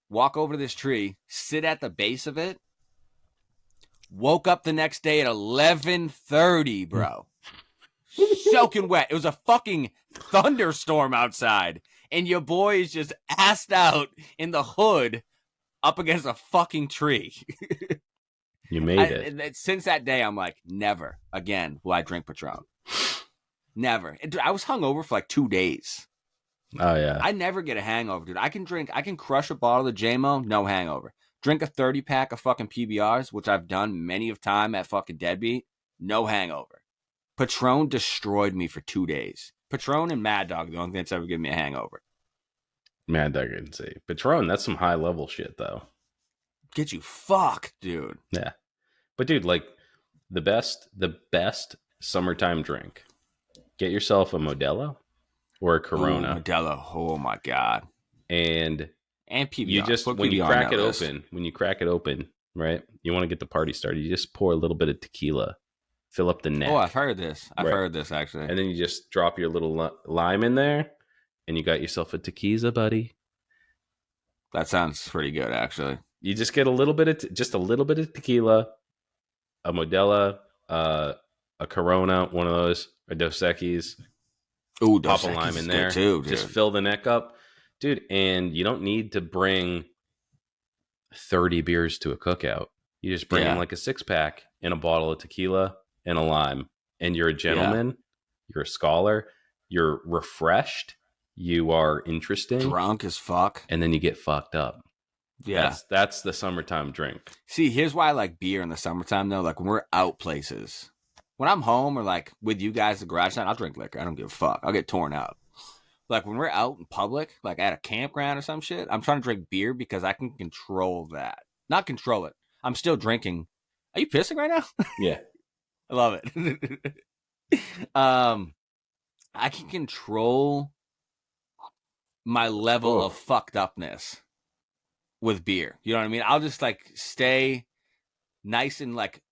Walk over to this tree, sit at the base of it. Woke up the next day at 11:30, bro. Soaking wet. It was a fucking thunderstorm outside. And your boy is just assed out in the hood up against a fucking tree. You made it. Since that day, I'm like, never again will I drink Patron. Never. And dude, I was hungover for like 2 days. Oh, yeah. I never get a hangover, dude. I can crush a bottle of JMO, no hangover. Drink a 30-pack of fucking PBRs, which I've done many of time at fucking Deadbeat, no hangover. Patron destroyed me for 2 days. Patron and Mad Dog are the only thing that's ever given me a hangover. Mad Dog, I can see. Patron, that's some high-level shit, though. Get you fucked, dude. Yeah. But, dude, like, the best summertime drink. Get yourself a Modelo or a Corona. Ooh, Modelo, oh my God. And PBR. You just, when you crack it open, right, you want to get the party started, you just pour a little bit of tequila, fill up the neck. Oh, I've heard this. I've heard this, actually. And then you just drop your little lime in there, and you got yourself a tequila, buddy. That sounds pretty good, actually. You just get a little bit of tequila, a Modelo, a Corona, one of those, a Dos Equis. Ooh, Pop Dos a Equis lime is in good there. too, dude. Just fill the neck up, dude. And you don't need to bring 30 beers to a cookout. You just bring in like a 6-pack and a bottle of tequila and a lime, and you're a gentleman. You're a scholar. You're refreshed. You are interesting. Drunk as fuck. And then you get fucked up. Yeah. That's the summertime drink. See, here's why I like beer in the summertime, though. Like, when we're out places. When I'm home or, like, with you guys at the garage night, I'll drink liquor. I don't give a fuck. I'll get torn up. Like, when we're out in public, like at a campground or some shit, I'm trying to drink beer because I can control that. Not control it. I'm still drinking. Are you pissing right now? Yeah. I love it. I can control my level of fucked upness with beer. You know what I mean? I'll just like stay nice and like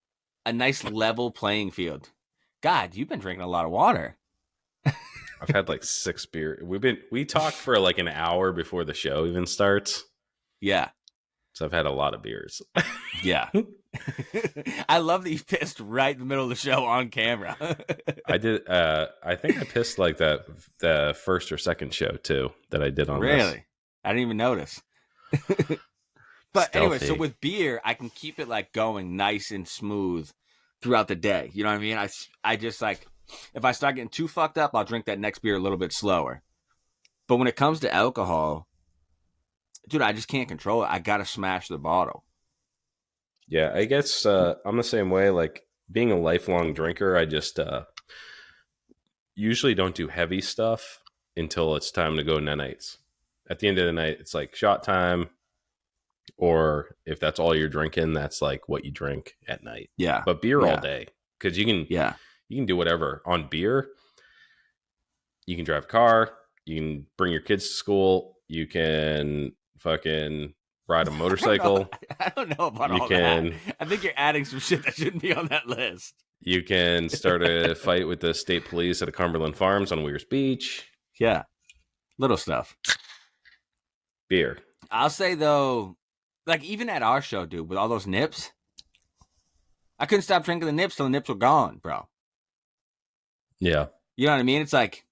a nice level playing field. God, you've been drinking a lot of water. I've had like 6 beer. We talked for like an hour before the show even starts. Yeah. So I've had a lot of beers. Yeah. I love that you pissed right in the middle of the show on camera. I did. I think I pissed like the first or second show too that I did on this. Really? I didn't even notice. But anyway, so Stealthy. with beer, I can keep it like going nice and smooth throughout the day. You know what I mean? I just like, if I start getting too fucked up, I'll drink that next beer a little bit slower. But when it comes to alcohol, dude, I just can't control it. I gotta smash the bottle. Yeah, I guess I'm the same way. Like being a lifelong drinker, I just usually don't do heavy stuff until it's time to go nights. At the end of the night, it's like shot time, or if that's all you're drinking, that's like what you drink at night. Yeah. But beer all day, because you can do whatever on beer. You can drive a car. You can bring your kids to school. You can fucking ride a motorcycle. I don't know about all that. I think you're adding some shit that shouldn't be on that list. You can start a fight with the state police at a Cumberland Farms on Weir's Beach. Yeah. Little stuff. Beer. I'll say, though, like, even at our show, dude, with all those nips, I couldn't stop drinking the nips till the nips were gone, bro. Yeah. You know what I mean? It's like,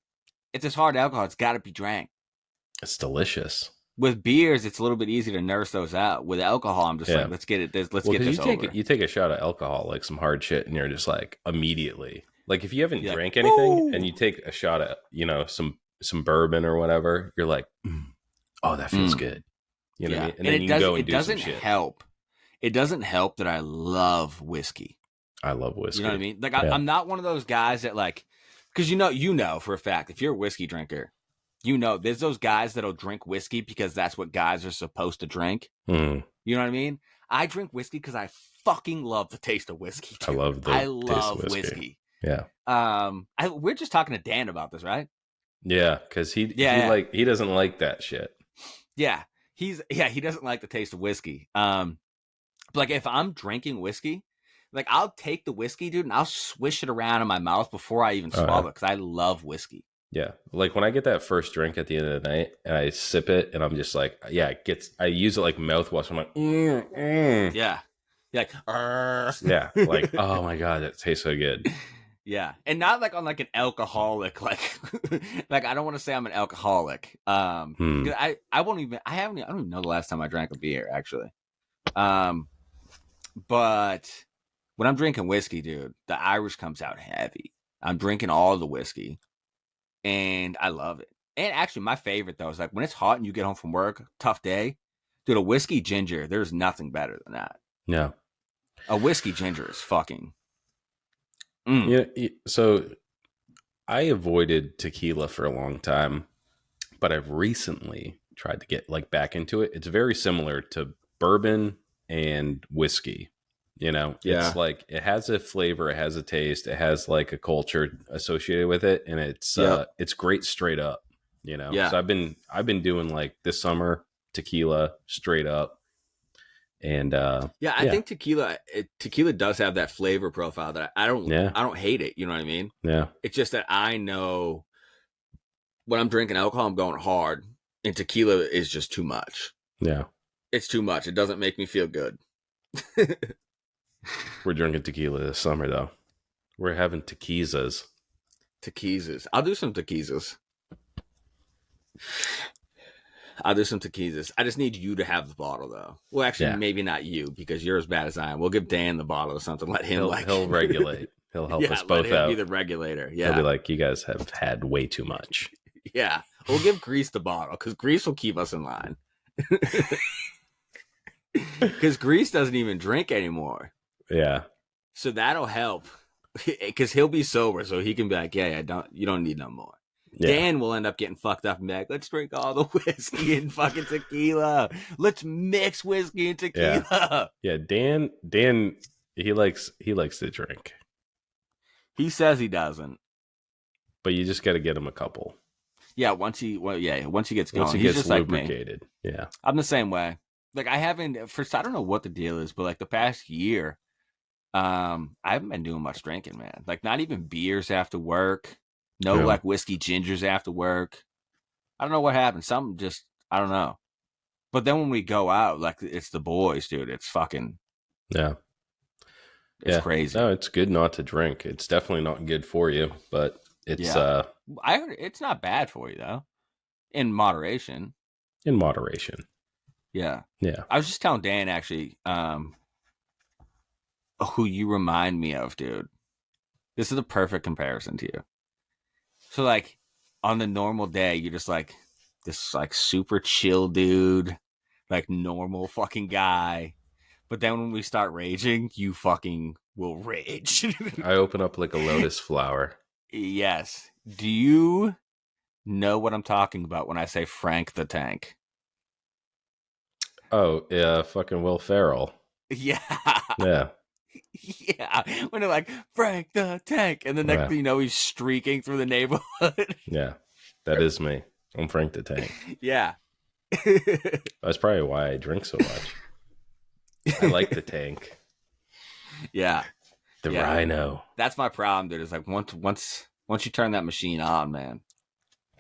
it's this hard alcohol. It's got to be drank. It's delicious. With beers, it's a little bit easier to nurse those out. With alcohol, I'm just like, let's get it. Let's get this over. You take a shot of alcohol, like some hard shit, and you're just like, immediately. Like, if you haven't drank anything and you take a shot of, some bourbon or whatever, you're like, oh, that feels good. You know what I mean? And then you can go and do some shit. It doesn't help that I love whiskey. I love whiskey. You know what I mean? Like, I'm not one of those guys that, like, because you know for a fact, if you're a whiskey drinker, there's those guys that'll drink whiskey because that's what guys are supposed to drink. Mm. You know what I mean? I drink whiskey because I fucking love the taste of whiskey. Dude. I love whiskey. Yeah. We're just talking to Dan about this, right? Yeah, because he doesn't like that shit. Yeah, he doesn't like the taste of whiskey. But like if I'm drinking whiskey, like I'll take the whiskey, dude, and I'll swish it around in my mouth before I even swallow it because I love whiskey. Yeah. Like when I get that first drink at the end of the night and I sip it and I'm just like, I use it like mouthwash. I'm like, Yeah. You're like, yeah. Like, oh my God, that tastes so good. Yeah. And not like on like an alcoholic, like, like I don't want to say I'm an alcoholic. I don't even know the last time I drank a beer actually. But when I'm drinking whiskey, dude, the Irish comes out heavy. I'm drinking all the whiskey. And I love it. And actually, my favorite, though, is like when it's hot and you get home from work, tough day, dude, a whiskey ginger, there's nothing better than that. Yeah. A whiskey ginger is fucking. Yeah. So I avoided tequila for a long time, but I've recently tried to get like back into it. It's very similar to bourbon and whiskey. It's like it has a flavor, it has a taste, it has like a culture associated with it, and it's great straight up. So I've been doing like this summer tequila straight up, and I think tequila does have that flavor profile that I don't hate it. You know what I mean? Yeah, it's just that I know when I'm drinking alcohol, I'm going hard, and tequila is just too much. Yeah. It's too much. It doesn't make me feel good. We're drinking tequila this summer, though. We're having tequisas. Tequisas. I'll do some tequisas. I just need you to have the bottle, though. Well, actually, Yeah. maybe not you, because you're as bad as I am. We'll give Dan the bottle or something. Let him He'll regulate. He'll help us both let him out. be the regulator. Yeah. He'll be like, you guys have had way too much. Yeah. We'll give Grease the bottle, because Grease will keep us in line. Because Grease doesn't even drink anymore. Yeah. So that'll help. Because he'll be sober, so he can be like, you don't need no more. Yeah. Dan will end up getting fucked up and be like, let's drink all the whiskey and fucking tequila. Let's mix whiskey and tequila. Yeah. Dan, he likes to drink, He says he doesn't. but you just got to get him a couple. Yeah, once he gets going, Once he he's gets just like me. lubricated. Yeah. I'm the same way. Like I don't know what the deal is, but like the past year, I haven't been doing much drinking, man. Like not even beers after work. No, Yeah. like whiskey gingers after work. I don't know what happened. Something just, I don't know. But then when we go out, like it's the boys, dude. It's fucking, Yeah. it's crazy. No, it's good not to drink. It's definitely not good for you, but it's I heard it's not bad for you though, in moderation. in moderation. Yeah. Yeah. I was just telling Dan actually, who you remind me of, dude. This is a perfect comparison to you. So like on the normal day, you're just like this like super chill dude, like normal fucking guy. But then when we start raging, you fucking will rage. I open up like a lotus flower. Yes. Do you know what I'm talking about when I say Frank the Tank? Oh, yeah, fucking Will Ferrell. Yeah. Yeah. Yeah. When they're like, Frank the Tank. And the next thing you know, he's streaking through the neighborhood. Yeah. That is me. I'm Frank the Tank. Yeah. That's probably why I drink so much. I like the tank. Yeah. The rhino. That's my problem, dude. It's like once you turn that machine on, man,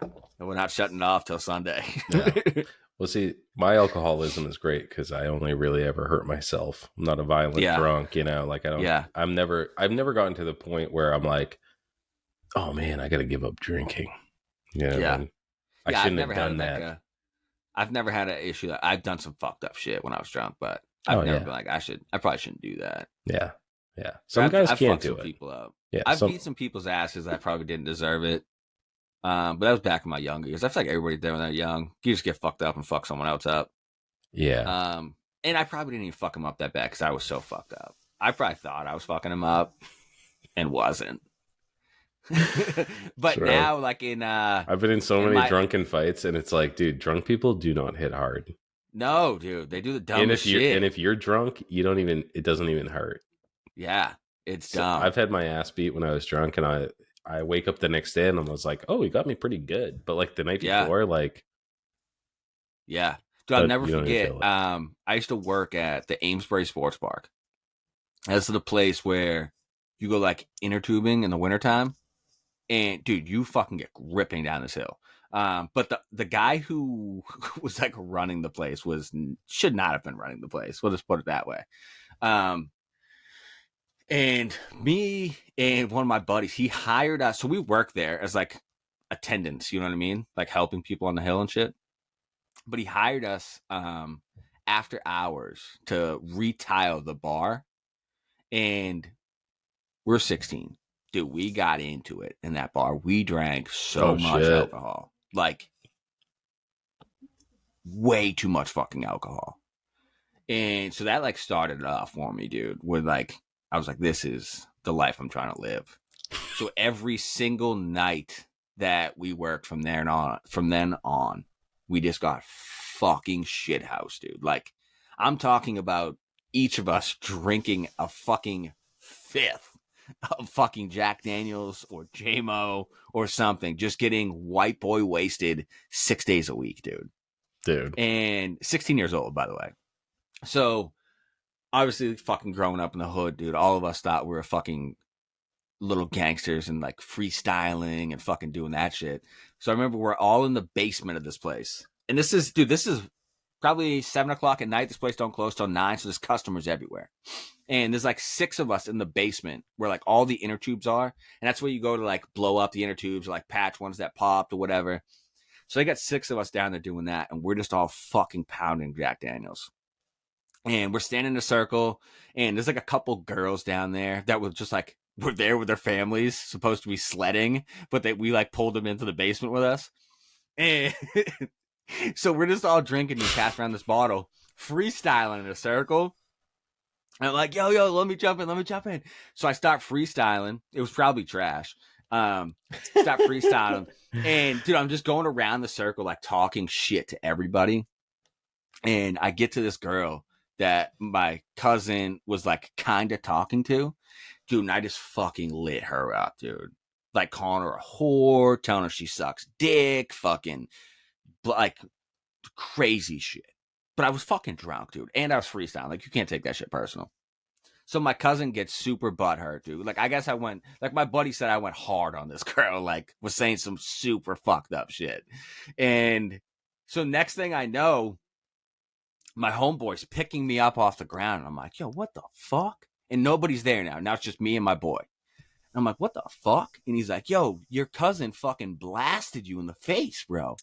and we're not shutting it off till Sunday. Yeah. Well, see, my alcoholism is great because I only really ever hurt myself. I'm not a violent drunk, like I don't. Yeah. I've never gotten to the point where I'm like, oh man, I got to give up drinking. Yeah. Yeah. I mean, I shouldn't have done that. I've never had an issue. I've done some fucked up shit when I was drunk, but I've never been like, I probably shouldn't do that. Yeah. Yeah. Some guys can't do it. People up. Yeah. I've beat some people's asses. I probably didn't deserve it. But that was back in my younger years. I feel like everybody there when they're young, you just get fucked up and fuck someone else up. Yeah. And I probably didn't even fuck him up that bad because I was so fucked up. I probably thought I was fucking him up and wasn't. But True. now, like I've been in so many drunken fights, and it's like, dude, drunk people do not hit hard. No, dude, they do the dumbest shit. And if you're drunk, it doesn't even hurt. Yeah, it's dumb. I've had my ass beat when I was drunk, and I wake up the next day and I was like, oh, he got me pretty good. But like the night before, like, yeah, dude, I'll never forget. I used to work at the Amesbury Sports Park. This is the place where you go like inner tubing in the wintertime. And dude, you fucking get ripping down this hill. But the guy who was like running the place should not have been running the place. We'll just put it that way. And me and one of my buddies, he hired us. So we worked there as like attendants, you know what I mean? Like helping people on the hill and shit. But he hired us after hours to retile the bar. And we're 16. Dude, we got into it in that bar. We drank so much alcohol. Like, way too much fucking alcohol. And so that, like, started it off for me, dude. Where, like, I was like, this is the life I'm trying to live. So every single night that we worked from then on, we just got fucking shithouse, dude. Like, I'm talking about each of us drinking a fucking fifth of fucking Jack Daniels or JMO or something, just getting white boy wasted 6 days a week, dude. And 16 years old, by the way. So obviously fucking growing up in the hood, dude, all of us thought we were fucking little gangsters and like freestyling and fucking doing that shit. So I remember we're all in the basement of this place. And this is probably 7:00 at night. This place don't close till 9, so there's customers everywhere. And there's like 6 of us in the basement where like all the inner tubes are. And that's where you go to like blow up the inner tubes or like patch ones that popped or whatever. So they got 6 of us down there doing that. And we're just all fucking pounding Jack Daniels. And we're standing in a circle. And there's like a couple girls down there that were just like, were there with their families, supposed to be sledding. But we like pulled them into the basement with us. And so we're just all drinking and passing around this bottle, freestyling in a circle. And I'm like, yo, let me jump in. So I start freestyling. It was probably trash. Start freestyling. And, dude, I'm just going around the circle, like, talking shit to everybody. And I get to this girl that my cousin was, like, kind of talking to. Dude, and I just fucking lit her up, dude. Like, calling her a whore, telling her she sucks dick, fucking, like, crazy shit. But I was fucking drunk, dude. And I was freestyling. Like, you can't take that shit personal. So my cousin gets super butthurt, dude. Like, I guess I went, like, my buddy said I went hard on this girl. Like, was saying some super fucked up shit. And so next thing I know, my homeboy's picking me up off the ground. And I'm like, yo, what the fuck? And nobody's there now. Now it's just me and my boy. And I'm like, what the fuck? And he's like, yo, your cousin fucking blasted you in the face, bro.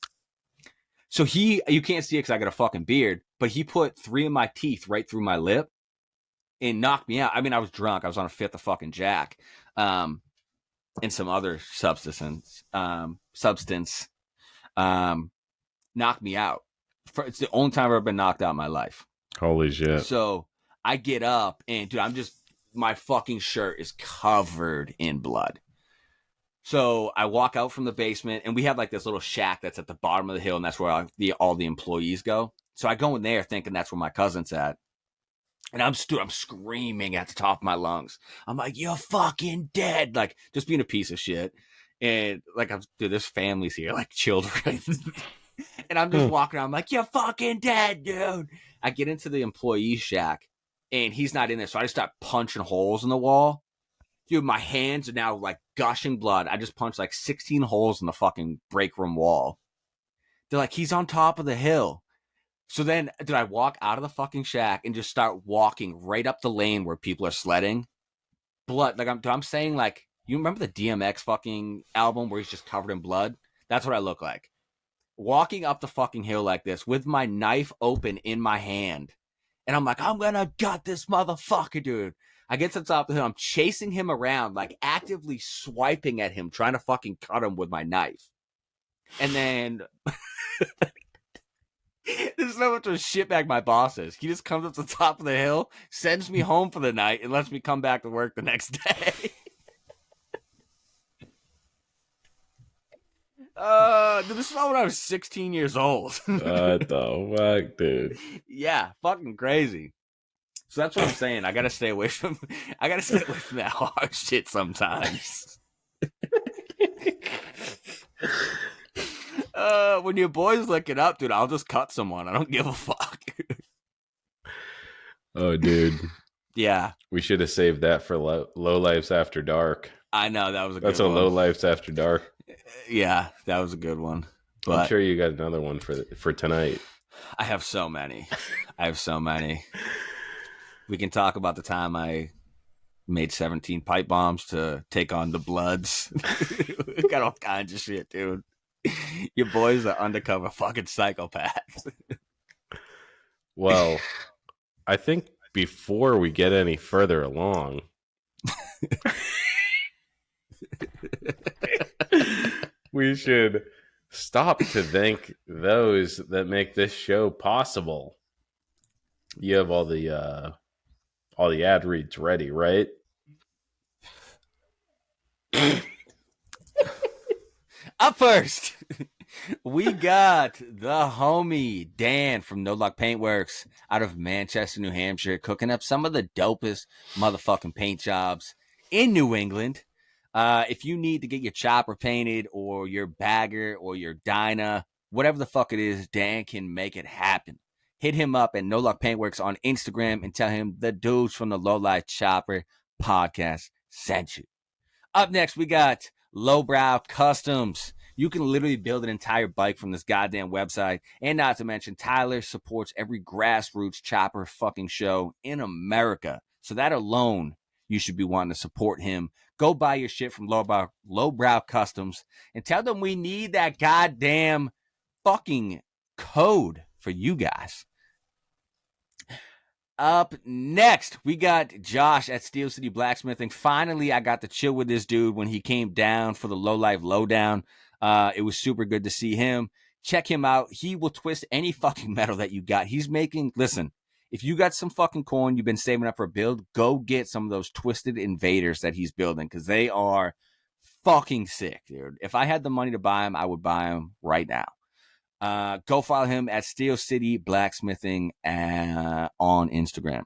So you can't see it because I got a fucking beard, but he put 3 of my teeth right through my lip and knocked me out. I mean, I was drunk. I was on a 5th of fucking Jack, and some other substance, knocked me out. It's the only time I've ever been knocked out in my life. Holy shit. So I get up and, dude, my fucking shirt is covered in blood. So I walk out from the basement, and we have like this little shack that's at the bottom of the hill, and that's where all the employees go. So I go in there thinking that's where my cousin's at. And I'm screaming at the top of my lungs. I'm like, you're fucking dead. Like, just being a piece of shit. And like, dude, there's families here, like children. And I'm just walking around, I'm like, you're fucking dead, dude. I get into the employee shack, and he's not in there. So I just start punching holes in the wall. Dude, my hands are now like gushing blood. I just punched like 16 holes in the fucking break room wall. They're like, he's on top of the hill. So then, dude, I walk out of the fucking shack and just start walking right up the lane where people are sledding. Blood. Like, I'm saying, like, you remember the DMX fucking album where he's just covered in blood? That's what I look like. Walking up the fucking hill like this with my knife open in my hand. And I'm like, I'm gonna gut this motherfucker, dude. I get to the top of the hill. I'm chasing him around, like actively swiping at him, trying to fucking cut him with my knife. And then this is not much of a shitbag my boss is. He just comes up to the top of the hill, sends me home for the night, and lets me come back to work the next day. This is all when I was 16 years old. What the fuck, dude? Yeah, fucking crazy. So that's what I'm saying. I gotta stay away from that hard shit sometimes. When your boys look it up, dude, I'll just cut someone. I don't give a fuck. Oh, dude. Yeah. We should have saved that for Low Lifes After Dark. I know, that was a good one. That's a Low Lifes After Dark. Yeah, that was a good one. But I'm sure you got another one for tonight. I have so many. We can talk about the time I made 17 pipe bombs to take on the Bloods. We got all kinds of shit, dude. Your boys are undercover fucking psychopaths. Well, I think before we get any further along, we should stop to thank those that make this show possible. You have all the ad reads ready, right? Up first, we got the homie Dan from No Luck Paintworks out of Manchester, New Hampshire, cooking up some of the dopest motherfucking paint jobs in New England. If you need to get your chopper painted or your bagger or your Dyna, whatever the fuck it is, Dan can make it happen. Hit him up at No Luck Paintworks on Instagram and tell him the dudes from the Low Life Chopper podcast sent you. Up next, we got Lowbrow Customs. You can literally build an entire bike from this goddamn website. And not to mention, Tyler supports every grassroots chopper fucking show in America. So that alone, you should be wanting to support him. Go buy your shit from Lowbrow Customs and tell them we need that goddamn fucking code for you guys. Up next, we got Josh at Steel City Blacksmithing. Finally, I got to chill with this dude when he came down for the Low Life Lowdown. It was super good to see him. Check him out. He will twist any fucking metal that you got. He's making, listen, if you got some fucking coin you've been saving up for a build, go get some of those twisted invaders that he's building because they are fucking sick, dude. If I had the money to buy them, I would buy them right now. Go follow him at Steel City Blacksmithing on Instagram.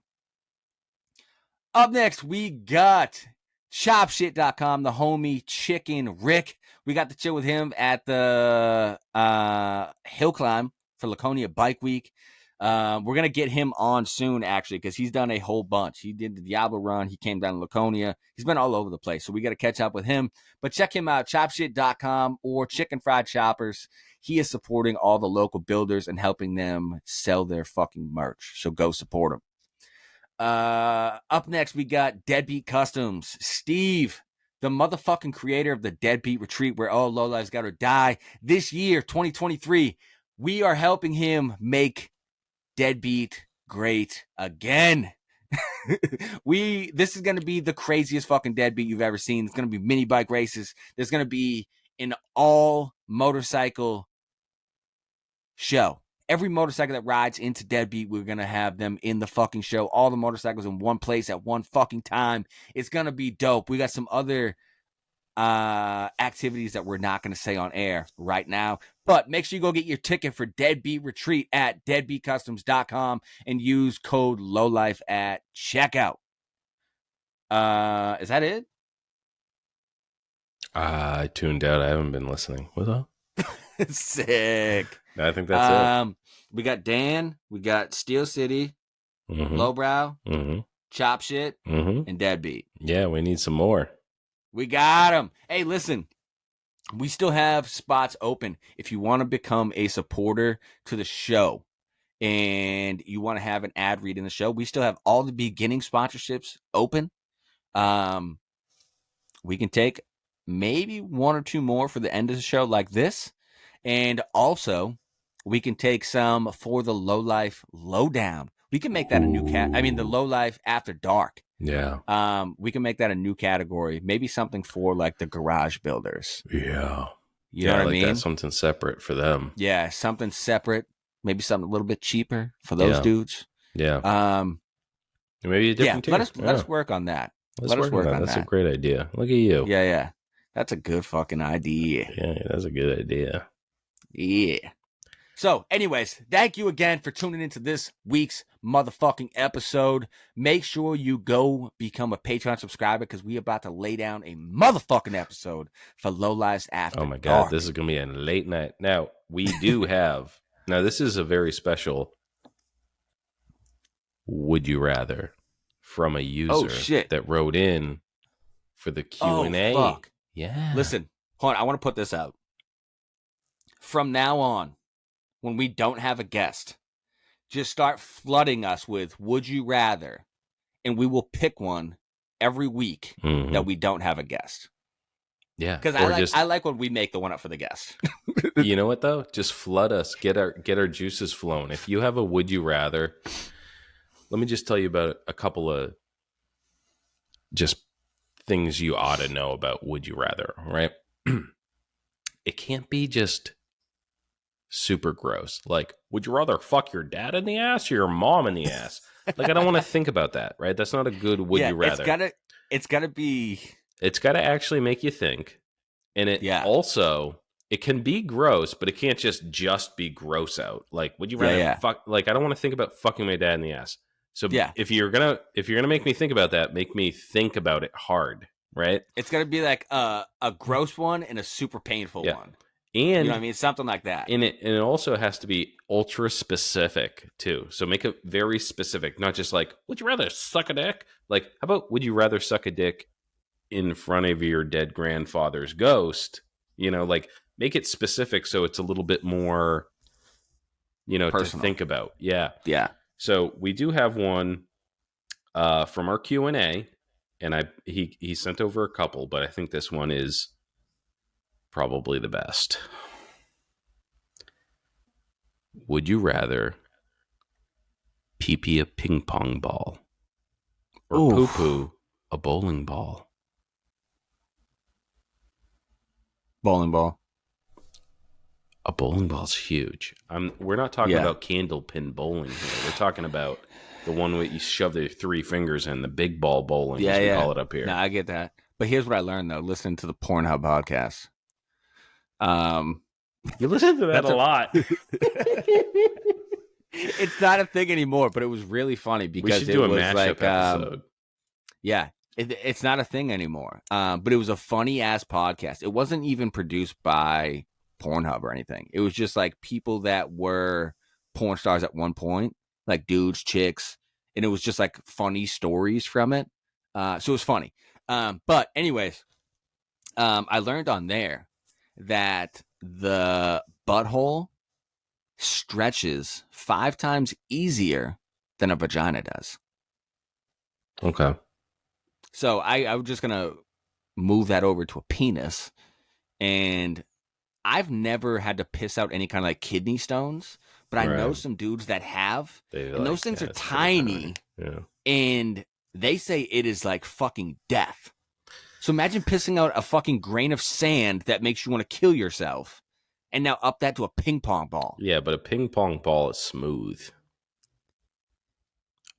Up next, we got chopshit.com, the homie Chicken Rick. We got to chill with him at the hill climb for Laconia Bike Week. We're going to get him on soon, actually, because he's done a whole bunch. He did the Diablo run. He came down to Laconia. He's been all over the place, so we got to catch up with him. But check him out, chopshit.com or Chicken Fried Choppers. He is supporting all the local builders and helping them sell their fucking merch. So go support him. Up next, we got Deadbeat Customs. Steve, the motherfucking creator of the Deadbeat Retreat, where all lowlifes got to die. This year, 2023, we are helping him make Deadbeat great again. This is going to be the craziest fucking Deadbeat you've ever seen. It's going to be mini bike races. There's going to be an all motorcycle show. Every motorcycle that rides into Deadbeat, we're going to have them in the fucking show. All the motorcycles in one place at one fucking time. It's going to be dope. We got some other activities that we're not going to say on air right now. But make sure you go get your ticket for Deadbeat Retreat at deadbeatcustoms.com and use code LOWLIFE at checkout. Is that it? I tuned out. I haven't been listening. What's up? Sick. I think that's it. We got Dan. We got Steel City, Lowbrow, Chop Shit, and Deadbeat. Yeah, we need some more. We got them. Hey, listen. We still have spots open if you want to become a supporter to the show and you want to have an ad read in the show. We still have all the beginning sponsorships open. We can take maybe one or two more for the end of the show like this. And also, we can take some for the Low Life Lowdown. We can make that a new the Low Life After Dark. Yeah. We can make that a new category. Maybe something for like the garage builders. Yeah. You know what I mean? That's something separate for them. Yeah, something separate. Maybe something a little bit cheaper for those dudes. Yeah. Maybe a different tier. Let us work on that. Let's work on that. That's a great idea. Look at you. Yeah. That's a good fucking idea. Yeah, that's a good idea. Yeah. So, anyways, thank you again for tuning into this week's motherfucking episode. Make sure you go become a Patreon subscriber because we are about to lay down a motherfucking episode for Low Lives After Dark. Oh my God, this is going to be a late night. Now, we do have, this is a very special Would You Rather from a user that wrote in for the Q&A. Oh, fuck. Yeah. Listen, hold on, I want to put this out. From now on, when we don't have a guest, just start flooding us with Would You Rather, and we will pick one every week that we don't have a guest. Yeah. Because I like when we make the one up for the guest. You know what, though? Just flood us. Get our juices flowing. If you have a Would You Rather, let me just tell you about a couple of just things you ought to know about Would You Rather, right? It can't be just super gross. Like, would you rather fuck your dad in the ass or your mom in the ass? Like, I don't want to think about that, right? That's not a good would you rather. It's gotta be. It's gotta actually make you think. And also, it can be gross, but it can't just be gross out. Like, would you rather fuck? Like, I don't want to think about fucking my dad in the ass. So if you're gonna make me think about that, make me think about it hard, right? It's gotta be like a gross one and a super painful one. And you know what I mean? Something like that. And it also has to be ultra specific too. So make it very specific, not just like, would you rather suck a dick? Like, how about would you rather suck a dick in front of your dead grandfather's ghost, like make it specific so it's a little bit more, Personal. to think about. Yeah. Yeah. So we do have one from our Q&A, and he sent over a couple, but I think this one is probably the best. Would you rather pee-pee a ping pong ball or Oof. poo-poo a bowling ball? Bowling ball. A bowling ball's huge. We're not talking about candlepin bowling here. We're talking about the one where you shove your 3 fingers in, the big ball bowling, as we call it up here. No, I get that. But here's what I learned, though, listening to the Pornhub podcast. You listen to that a lot. It's not a thing anymore, but it was really funny because we should do it a was mashup like, episode. Yeah, it's not a thing anymore. But it was a funny ass podcast. It wasn't even produced by Pornhub or anything. It was just like people that were porn stars at one point, like dudes, chicks, and it was just like funny stories from it. So it was funny. But anyways, I learned on there that the butthole stretches 5 times easier than a vagina does. Okay. So I was just gonna move that over to a penis, and I've never had to piss out any kind of like kidney stones, but I know some dudes that have, and those things are tiny, and they say it is like fucking death. So imagine pissing out a fucking grain of sand that makes you want to kill yourself, and now up that to a ping pong ball. Yeah, but a ping pong ball is smooth.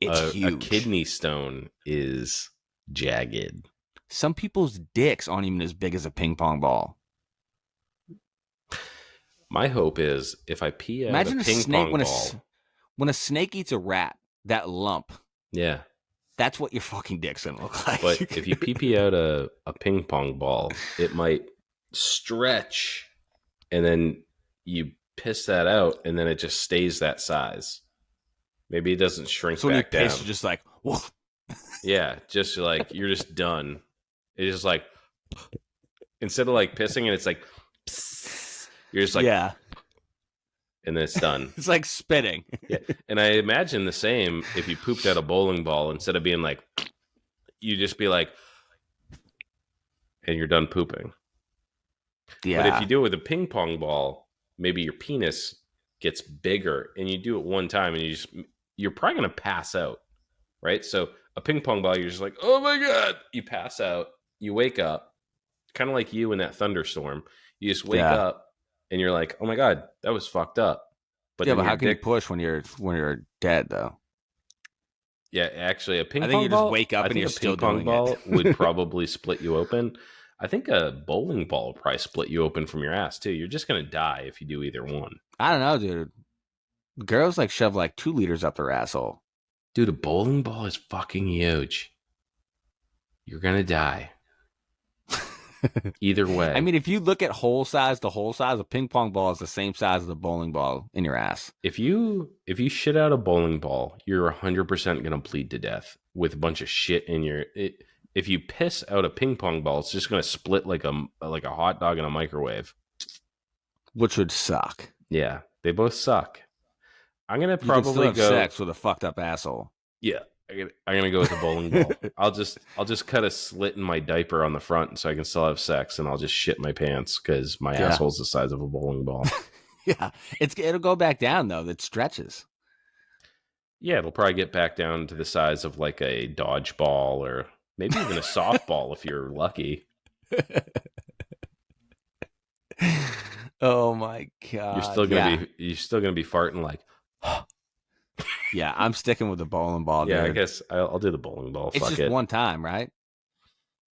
It's huge. A kidney stone is jagged. Some people's dicks aren't even as big as a ping pong ball. My hope is if I pee out a ping pong ball. When a snake eats a rat, that lump. Yeah. That's what your fucking dick's gonna look like. But if you pee out a ping pong ball, it might stretch, and then you piss that out, and then it just stays that size. Maybe it doesn't shrink so back when you piss, down. you're just like, woof. Yeah, just like you're just done. It's just like instead of like pissing, and it's like you're just like yeah, and then it's done. It's like spitting. Yeah, and I imagine the same if you pooped out a bowling ball. Instead of being like, you just be like, and you're done pooping. Yeah. But if you do it with a ping pong ball, maybe your penis gets bigger, and you do it one time, and you're probably gonna pass out, right? So a ping pong ball, you're just like, oh my god, you pass out, you wake up, kind of like you in that thunderstorm. You just wake up, and you're like, oh my god, that was fucked up. But how can you push when you're dead though? Yeah, actually, a ping pong ball. I think you just wake up and you're still doing it. A ping pong ball would probably split you open. I think a bowling ball would probably split you open from your ass too. You're just gonna die if you do either one. I don't know, dude. Girls like shove like 2 liters up their asshole. Dude, a bowling ball is fucking huge. You're gonna die. Either way. I mean, if you look at the whole size, a ping pong ball is the same size as a bowling ball in your ass. If you shit out a bowling ball, you're 100% gonna bleed to death with a bunch of shit in your. If you piss out a ping pong ball, it's just gonna split like a hot dog in a microwave, which would suck. Yeah, they both suck. I'm gonna probably still have sex with a fucked up asshole. Yeah, I'm gonna go with a bowling ball. I'll just cut a slit in my diaper on the front so I can still have sex, and I'll just shit my pants because my asshole's the size of a bowling ball. Yeah, it'll go back down though. It stretches. Yeah, it'll probably get back down to the size of like a dodgeball or maybe even a softball if you're lucky. Oh my god! You're still gonna be farting like. Yeah, I'm sticking with the bowling ball. Yeah, dude. I guess I'll do the bowling ball. It's just one time, right?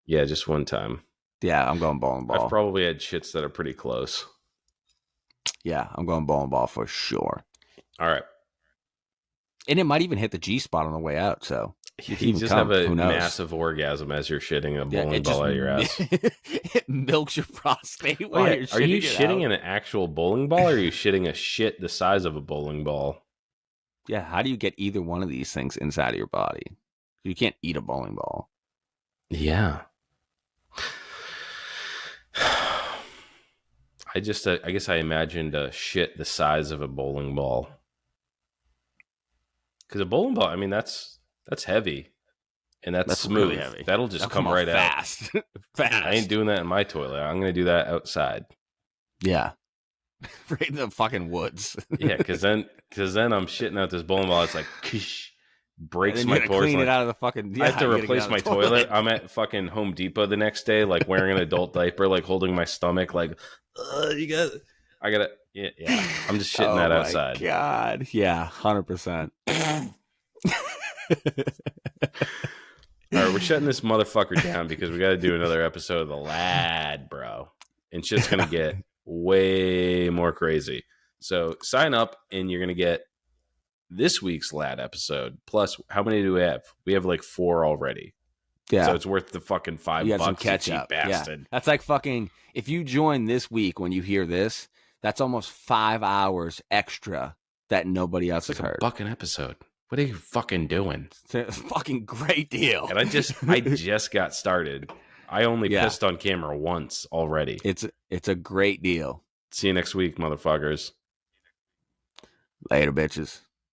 Yeah, just one time. Yeah, I'm going bowling ball. I've probably had shits that are pretty close. Yeah, I'm going bowling ball for sure. All right. And it might even hit the G spot on the way out. So you just have a massive orgasm as you're shitting a bowling ball out of your ass. It milks your prostate while you're shitting. Are you shitting an actual bowling ball, or are you shitting a shit the size of a bowling ball? Yeah, how do you get either one of these things inside of your body? You can't eat a bowling ball. Yeah. I guess I imagined a shit the size of a bowling ball. Because a bowling ball, I mean, that's heavy. And that's smooth. Really heavy. That'll just That'll come right fast. Fast. out. I ain't doing that in my toilet. I'm going to do that outside. Yeah. Right in the fucking woods. Yeah, because then I'm shitting out this bowling ball. It's like, breaks my toilet. Clean it out of the fucking. Yeah, I have to replace my toilet. I'm at fucking Home Depot the next day, like wearing an adult diaper, like holding my stomach, like, I gotta, yeah. I'm just shitting that outside. God, yeah, 100%. All right, we're shutting this motherfucker down because we got to do another episode of The Lad, bro. And shit's going to get way more crazy. So sign up and you're going to get this week's Lad episode. Plus, how many do we have? We have like 4 already. Yeah. So it's worth the fucking $5. You got some catch up. Bastard. Yeah. That's like fucking, if you join this week when you hear this, that's almost 5 hours extra that nobody else has heard. A fucking episode. What are you fucking doing? It's a fucking great deal. And I just got started. I only pissed on camera once already. It's a great deal. See you next week, motherfuckers. Later, bitches.